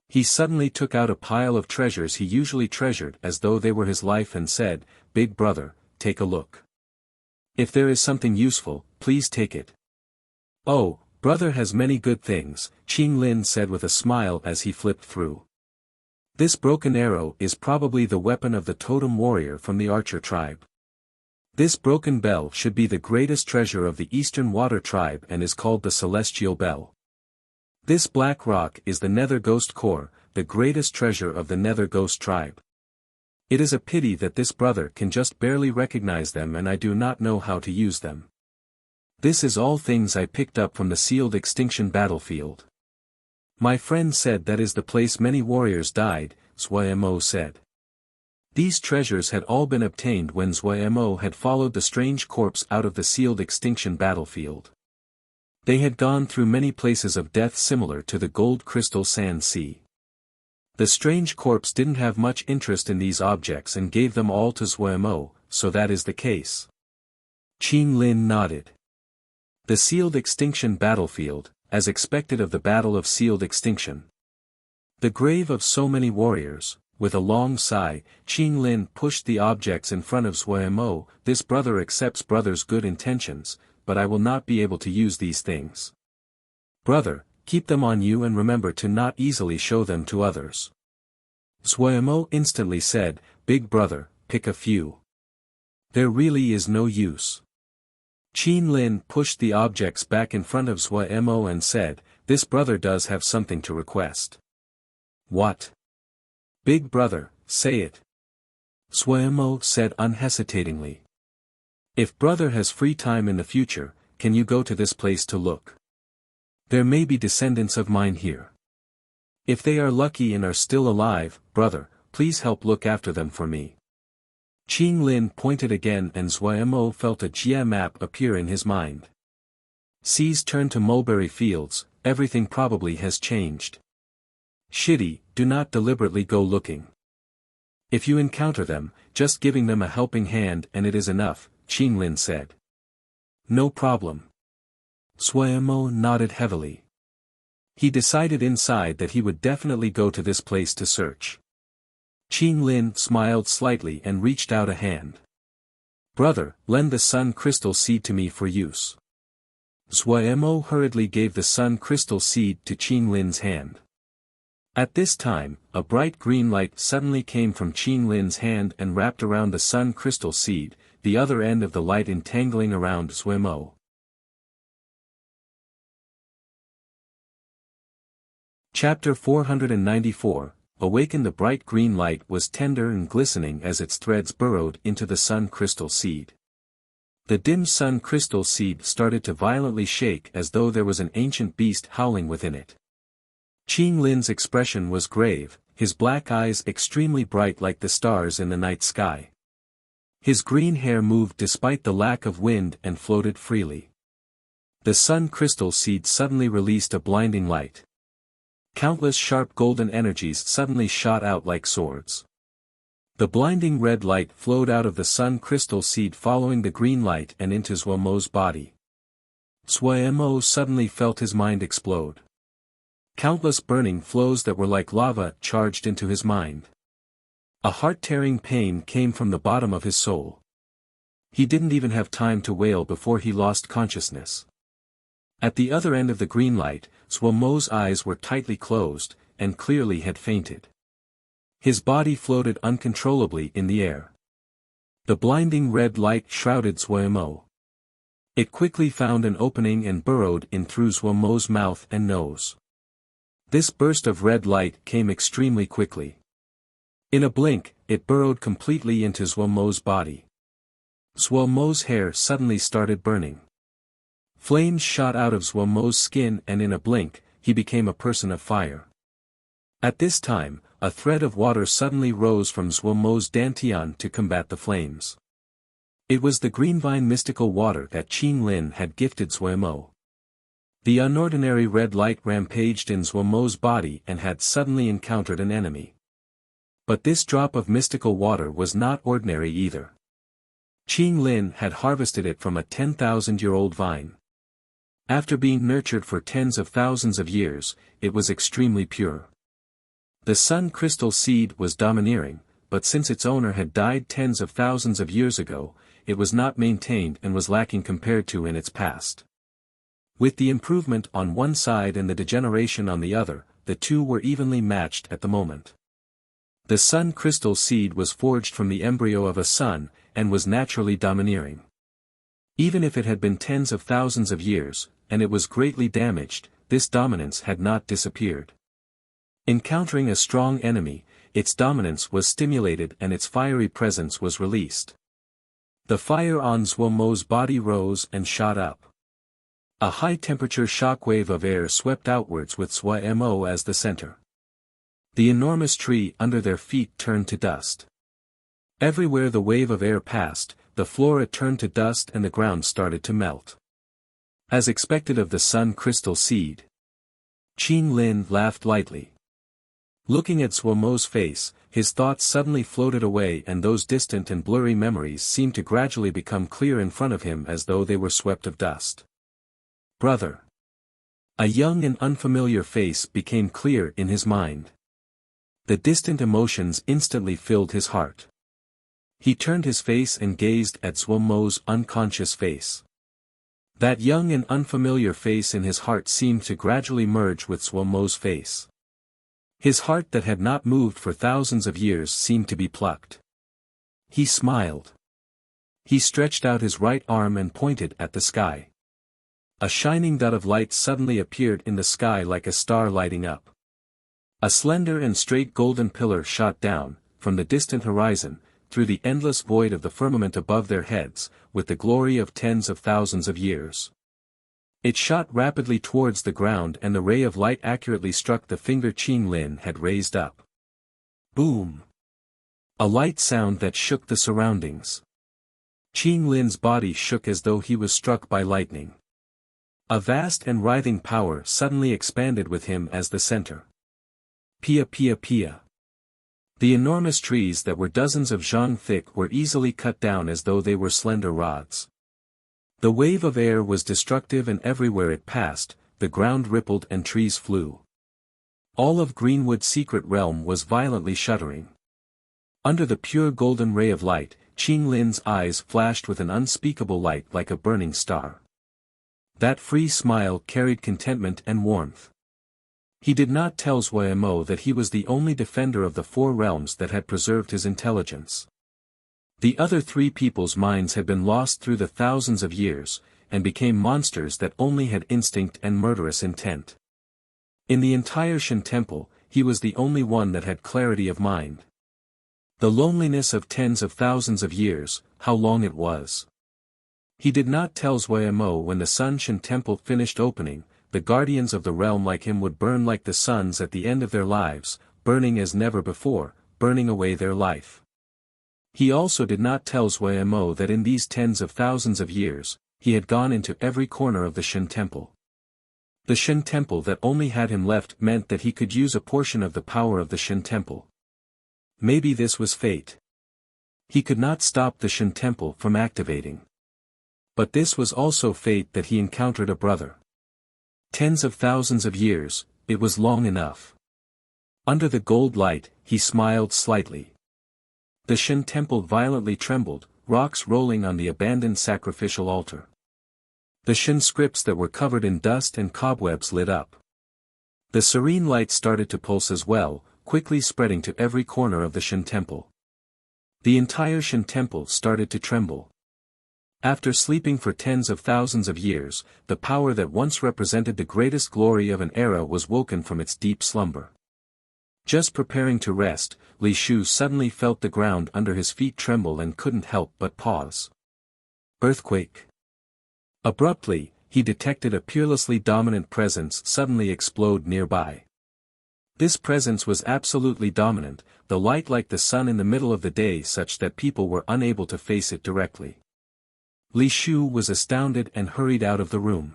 He suddenly took out a pile of treasures he usually treasured as though they were his life and said, "Big brother, take a look. If there is something useful, please take it." "Oh, brother has many good things," Qing Lin said with a smile as he flipped through. "This broken arrow is probably the weapon of the totem warrior from the Archer tribe. This broken bell should be the greatest treasure of the Eastern Water tribe and is called the Celestial Bell. This black rock is the Nether Ghost core, the greatest treasure of the Nether Ghost tribe. It is a pity that this brother can just barely recognize them and I do not know how to use them. This is all things I picked up from the sealed extinction battlefield. My friend said that is the place many warriors died," Suemo said. These treasures had all been obtained when Suemo had followed the strange corpse out of the sealed extinction battlefield. They had gone through many places of death similar to the gold crystal sand sea. The strange corpse didn't have much interest in these objects and gave them all to Suemo, so that is the case. Qing Lin nodded. The sealed extinction battlefield, as expected of the Battle of Sealed Extinction. The grave of so many warriors. With a long sigh, Qing Lin pushed the objects in front of Suemo. "This brother accepts brother's good intentions, but I will not be able to use these things. Brother, keep them on you and remember to not easily show them to others." Suemo instantly said, "Big brother, pick a few. There really is no use." Qing Lin pushed the objects back in front of Suemo and said, "This brother does have something to request." "What?" "Big brother, say it." Suemo said unhesitatingly. "If brother has free time in the future, can you go to this place to look? There may be descendants of mine here. If they are lucky and are still alive, brother, please help look after them for me." Qing Lin pointed again and Suemo felt a Jia map appear in his mind. Seas turn to mulberry fields, everything probably has changed. Shitty, do not deliberately go looking. If you encounter them, just giving them a helping hand and it is enough, Qin Lin said. No problem. Suemo nodded heavily. He decided inside that he would definitely go to this place to search. Qin Lin smiled slightly and reached out a hand. Brother, lend the sun crystal seed to me for use. Suemo hurriedly gave the sun crystal seed to Qin Lin's hand. At this time, a bright green light suddenly came from Qin Lin's hand and wrapped around the sun crystal seed, the other end of the light entangling around Suemo. Chapter 494, Awaken. The bright green light was tender and glistening as its threads burrowed into the sun crystal seed. The dim sun crystal seed started to violently shake as though there was an ancient beast howling within it. Qin Lin's expression was grave, his black eyes extremely bright like the stars in the night sky. His green hair moved despite the lack of wind and floated freely. The sun crystal seed suddenly released a blinding light. Countless sharp golden energies suddenly shot out like swords. The blinding red light flowed out of the sun crystal seed following the green light and into Suemo's body. Suemo suddenly felt his mind explode. Countless burning flows that were like lava charged into his mind. A heart-tearing pain came from the bottom of his soul. He didn't even have time to wail before he lost consciousness. At the other end of the green light, Suemo's eyes were tightly closed, and clearly had fainted. His body floated uncontrollably in the air. The blinding red light shrouded Suemo. It quickly found an opening and burrowed in through Suemo's mouth and nose. This burst of red light came extremely quickly. In a blink, it burrowed completely into Suemo's body. Suemo's hair suddenly started burning. Flames shot out of Suemo's skin and in a blink, he became a person of fire. At this time, a thread of water suddenly rose from Suemo's dantian to combat the flames. It was the greenvine mystical water that Qin Lin had gifted Suemo. The unordinary red light rampaged in Suemo's body and had suddenly encountered an enemy. But this drop of mystical water was not ordinary either. Qin Lin had harvested it from a 10,000-year-old vine. After being nurtured for tens of thousands of years, it was extremely pure. The sun crystal seed was domineering, but since its owner had died tens of thousands of years ago, it was not maintained and was lacking compared to in its past. With the improvement on one side and the degeneration on the other, the two were evenly matched at the moment. The sun crystal seed was forged from the embryo of a sun, and was naturally domineering. Even if it had been tens of thousands of years, and it was greatly damaged, this dominance had not disappeared. Encountering a strong enemy, its dominance was stimulated and its fiery presence was released. The fire on Suemo's body rose and shot up. A high-temperature shockwave of air swept outwards with Suemo as the center. The enormous tree under their feet turned to dust. Everywhere the wave of air passed, the flora turned to dust and the ground started to melt. As expected of the sun crystal seed. Qin Lin laughed lightly. Looking at Suemo's face, his thoughts suddenly floated away and those distant and blurry memories seemed to gradually become clear in front of him as though they were swept of dust. Brother. A young and unfamiliar face became clear in his mind. The distant emotions instantly filled his heart. He turned his face and gazed at Suemo's unconscious face. That young and unfamiliar face in his heart seemed to gradually merge with Suemo's face. His heart that had not moved for thousands of years seemed to be plucked. He smiled. He stretched out his right arm and pointed at the sky. A shining dot of light suddenly appeared in the sky like a star lighting up. A slender and straight golden pillar shot down, from the distant horizon, through the endless void of the firmament above their heads, with the glory of tens of thousands of years. It shot rapidly towards the ground and the ray of light accurately struck the finger Qin Lin had raised up. Boom! A light sound that shook the surroundings. Qin Lin's body shook as though he was struck by lightning. A vast and writhing power suddenly expanded with him as the center. Pia pia pia. The enormous trees that were dozens of zhang thick were easily cut down as though they were slender rods. The wave of air was destructive, and everywhere it passed, the ground rippled and trees flew. All of Greenwood's secret realm was violently shuddering. Under the pure golden ray of light, Qing Lin's eyes flashed with an unspeakable light like a burning star. That free smile carried contentment and warmth. He did not tell Zhuai Mo that he was the only defender of the four realms that had preserved his intelligence. The other three people's minds had been lost through the thousands of years, and became monsters that only had instinct and murderous intent. In the entire Shen temple, he was the only one that had clarity of mind. The loneliness of tens of thousands of years, how long it was. He did not tell Zhuai Mo when the Sun Shen temple finished opening, the guardians of the realm like him would burn like the suns at the end of their lives, burning as never before, burning away their life. He also did not tell Zhuai Mo that in these tens of thousands of years, he had gone into every corner of the Shen temple. The Shen temple that only had him left meant that he could use a portion of the power of the Shen temple. Maybe this was fate. He could not stop the Shen temple from activating. But this was also fate that he encountered a brother. Tens of thousands of years, it was long enough. Under the gold light, he smiled slightly. The Shen temple violently trembled, rocks rolling on the abandoned sacrificial altar. The Shen scripts that were covered in dust and cobwebs lit up. The serene light started to pulse as well, quickly spreading to every corner of the Shen temple. The entire Shen temple started to tremble. After sleeping for tens of thousands of years, the power that once represented the greatest glory of an era was woken from its deep slumber. Just preparing to rest, Li Shu suddenly felt the ground under his feet tremble and couldn't help but pause. Earthquake. Abruptly, he detected a peerlessly dominant presence suddenly explode nearby. This presence was absolutely dominant, the light like the sun in the middle of the day such that people were unable to face it directly. Li Shu was astounded and hurried out of the room.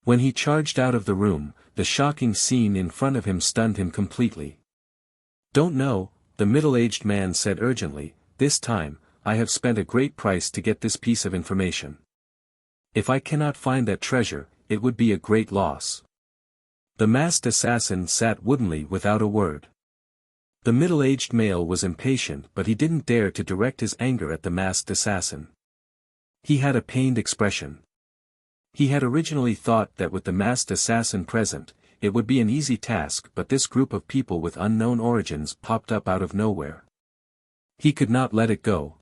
When he charged out of the room, the shocking scene in front of him stunned him completely. "Don't know," the middle-aged man said urgently, "this time, I have spent a great price to get this piece of information. If I cannot find that treasure, it would be a great loss." The masked assassin sat woodenly without a word. The middle-aged male was impatient, but he didn't dare to direct his anger at the masked assassin. He had a pained expression. He had originally thought that with the masked assassin present, it would be an easy task, but this group of people with unknown origins popped up out of nowhere. He could not let it go.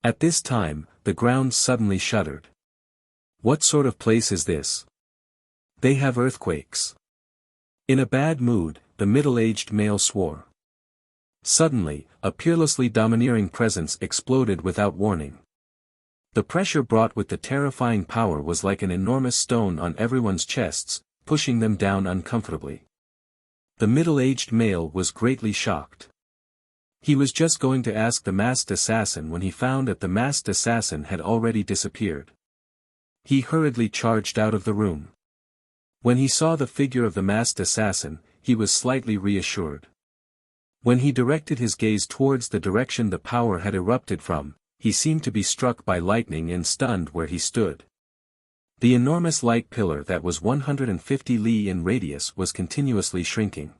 At this time, the ground suddenly shuddered. What sort of place is this? They have earthquakes. In a bad mood, the middle-aged male swore. Suddenly, a peerlessly domineering presence exploded without warning. The pressure brought with the terrifying power was like an enormous stone on everyone's chests, pushing them down uncomfortably. The middle-aged male was greatly shocked. He was just going to ask the masked assassin when he found that the masked assassin had already disappeared. He hurriedly charged out of the room. When he saw the figure of the masked assassin, he was slightly reassured. When he directed his gaze towards the direction the power had erupted from, he seemed to be struck by lightning and stunned where he stood. The enormous light pillar that was 150 li in radius was continuously shrinking.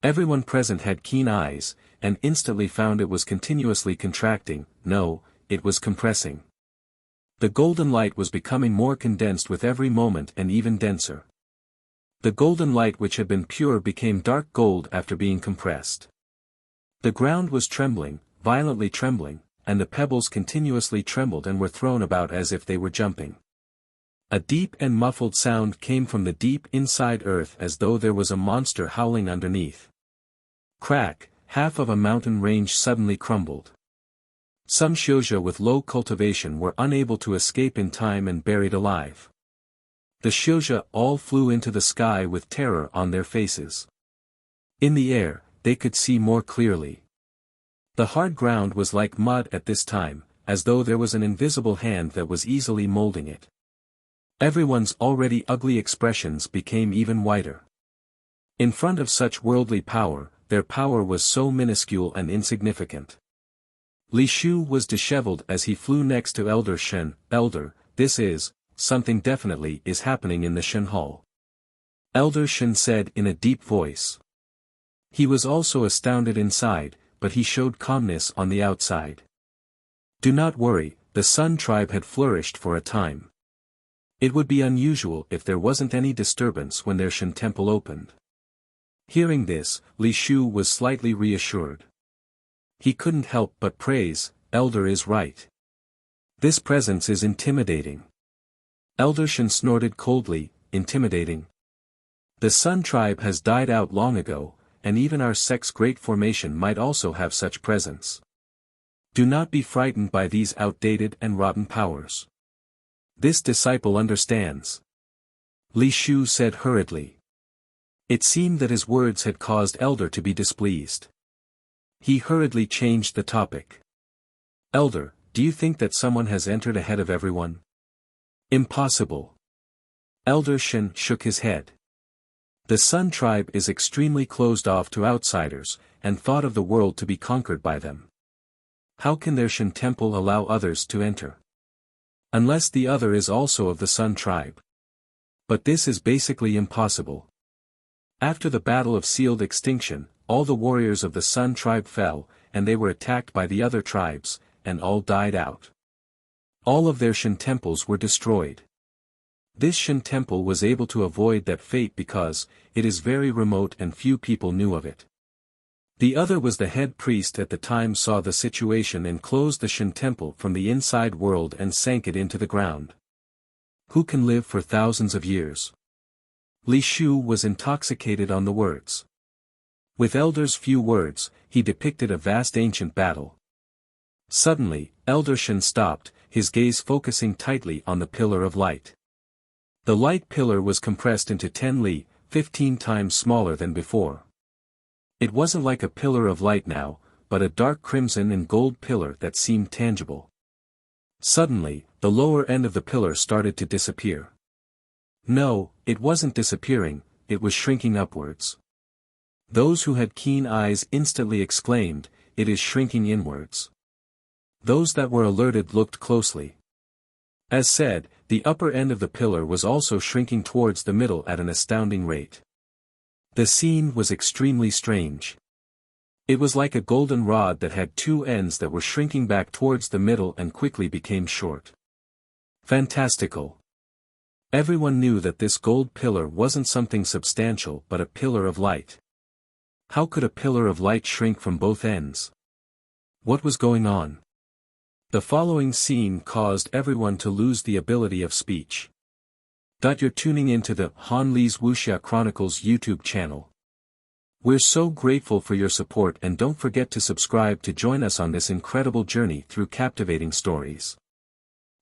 Everyone present had keen eyes, and instantly found it was continuously contracting. No, it was compressing. The golden light was becoming more condensed with every moment and even denser. The golden light which had been pure became dark gold after being compressed. The ground was trembling, violently trembling, and the pebbles continuously trembled and were thrown about as if they were jumping. A deep and muffled sound came from the deep inside earth as though there was a monster howling underneath. Crack, half of a mountain range suddenly crumbled. Some Xiuzhou with low cultivation were unable to escape in time and buried alive. The Xiuzhou all flew into the sky with terror on their faces. In the air, they could see more clearly. The hard ground was like mud at this time, as though there was an invisible hand that was easily molding it. Everyone's already ugly expressions became even whiter. In front of such worldly power, their power was so minuscule and insignificant. Li Shu was disheveled as he flew next to Elder Shen. Elder, this is, something definitely is happening in the Shen Hall. Elder Shen said in a deep voice. He was also astounded inside, but he showed calmness on the outside. Do not worry, the Sun tribe had flourished for a time. It would be unusual if there wasn't any disturbance when their Shen temple opened. Hearing this, Li Shu was slightly reassured. He couldn't help but praise, Elder is right. This presence is intimidating. Elder Shen snorted coldly, intimidating. The Sun tribe has died out long ago, and even our sect's great formation might also have such presence. Do not be frightened by these outdated and rotten powers. This disciple understands. Li Shu said hurriedly. It seemed that his words had caused Elder to be displeased. He hurriedly changed the topic. Elder, do you think that someone has entered ahead of everyone? Impossible. Elder Shen shook his head. The Sun tribe is extremely closed off to outsiders, and thought of the world to be conquered by them. How can their Shen temple allow others to enter? Unless the other is also of the Sun tribe. But this is basically impossible. After the battle of sealed extinction, all the warriors of the Sun tribe fell, and they were attacked by the other tribes, and all died out. All of their Shen temples were destroyed. This Shen temple was able to avoid that fate because, it is very remote and few people knew of it. The other was the head priest at the time saw the situation and closed the Shen temple from the inside world and sank it into the ground. Who can live for thousands of years? Li Shu was intoxicated on the words. With Elder's few words, he depicted a vast ancient battle. Suddenly, Elder Shen stopped, his gaze focusing tightly on the pillar of light. The light pillar was compressed into 10 li, 15 times smaller than before. It wasn't like a pillar of light now, but a dark crimson and gold pillar that seemed tangible. Suddenly, the lower end of the pillar started to disappear. No, it wasn't disappearing, it was shrinking upwards. Those who had keen eyes instantly exclaimed, it is shrinking inwards. Those that were alerted looked closely. As said, the upper end of the pillar was also shrinking towards the middle at an astounding rate. The scene was extremely strange. It was like a golden rod that had two ends that were shrinking back towards the middle and quickly became short. Fantastical. Everyone knew that this gold pillar wasn't something substantial but a pillar of light. How could a pillar of light shrink from both ends? What was going on? The following scene caused everyone to lose the ability of speech. You're tuning into the Han Li's Wuxia Chronicles YouTube channel. We're so grateful for your support and don't forget to subscribe to join us on this incredible journey through captivating stories.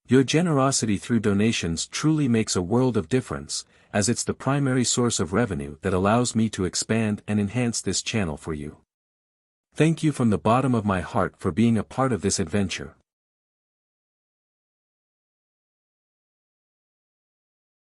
Your generosity through donations truly makes a world of difference, as it's the primary source of revenue that allows me to expand and enhance this channel for you. Thank you from the bottom of my heart for being a part of this adventure.